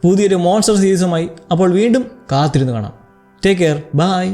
പുതിയൊരു മോൺസ്റ്റർ സീരീസുമായി അപ്പോൾ വീണ്ടും കാത്തിരുന്ന് കാണാം. Take care. ബൈ.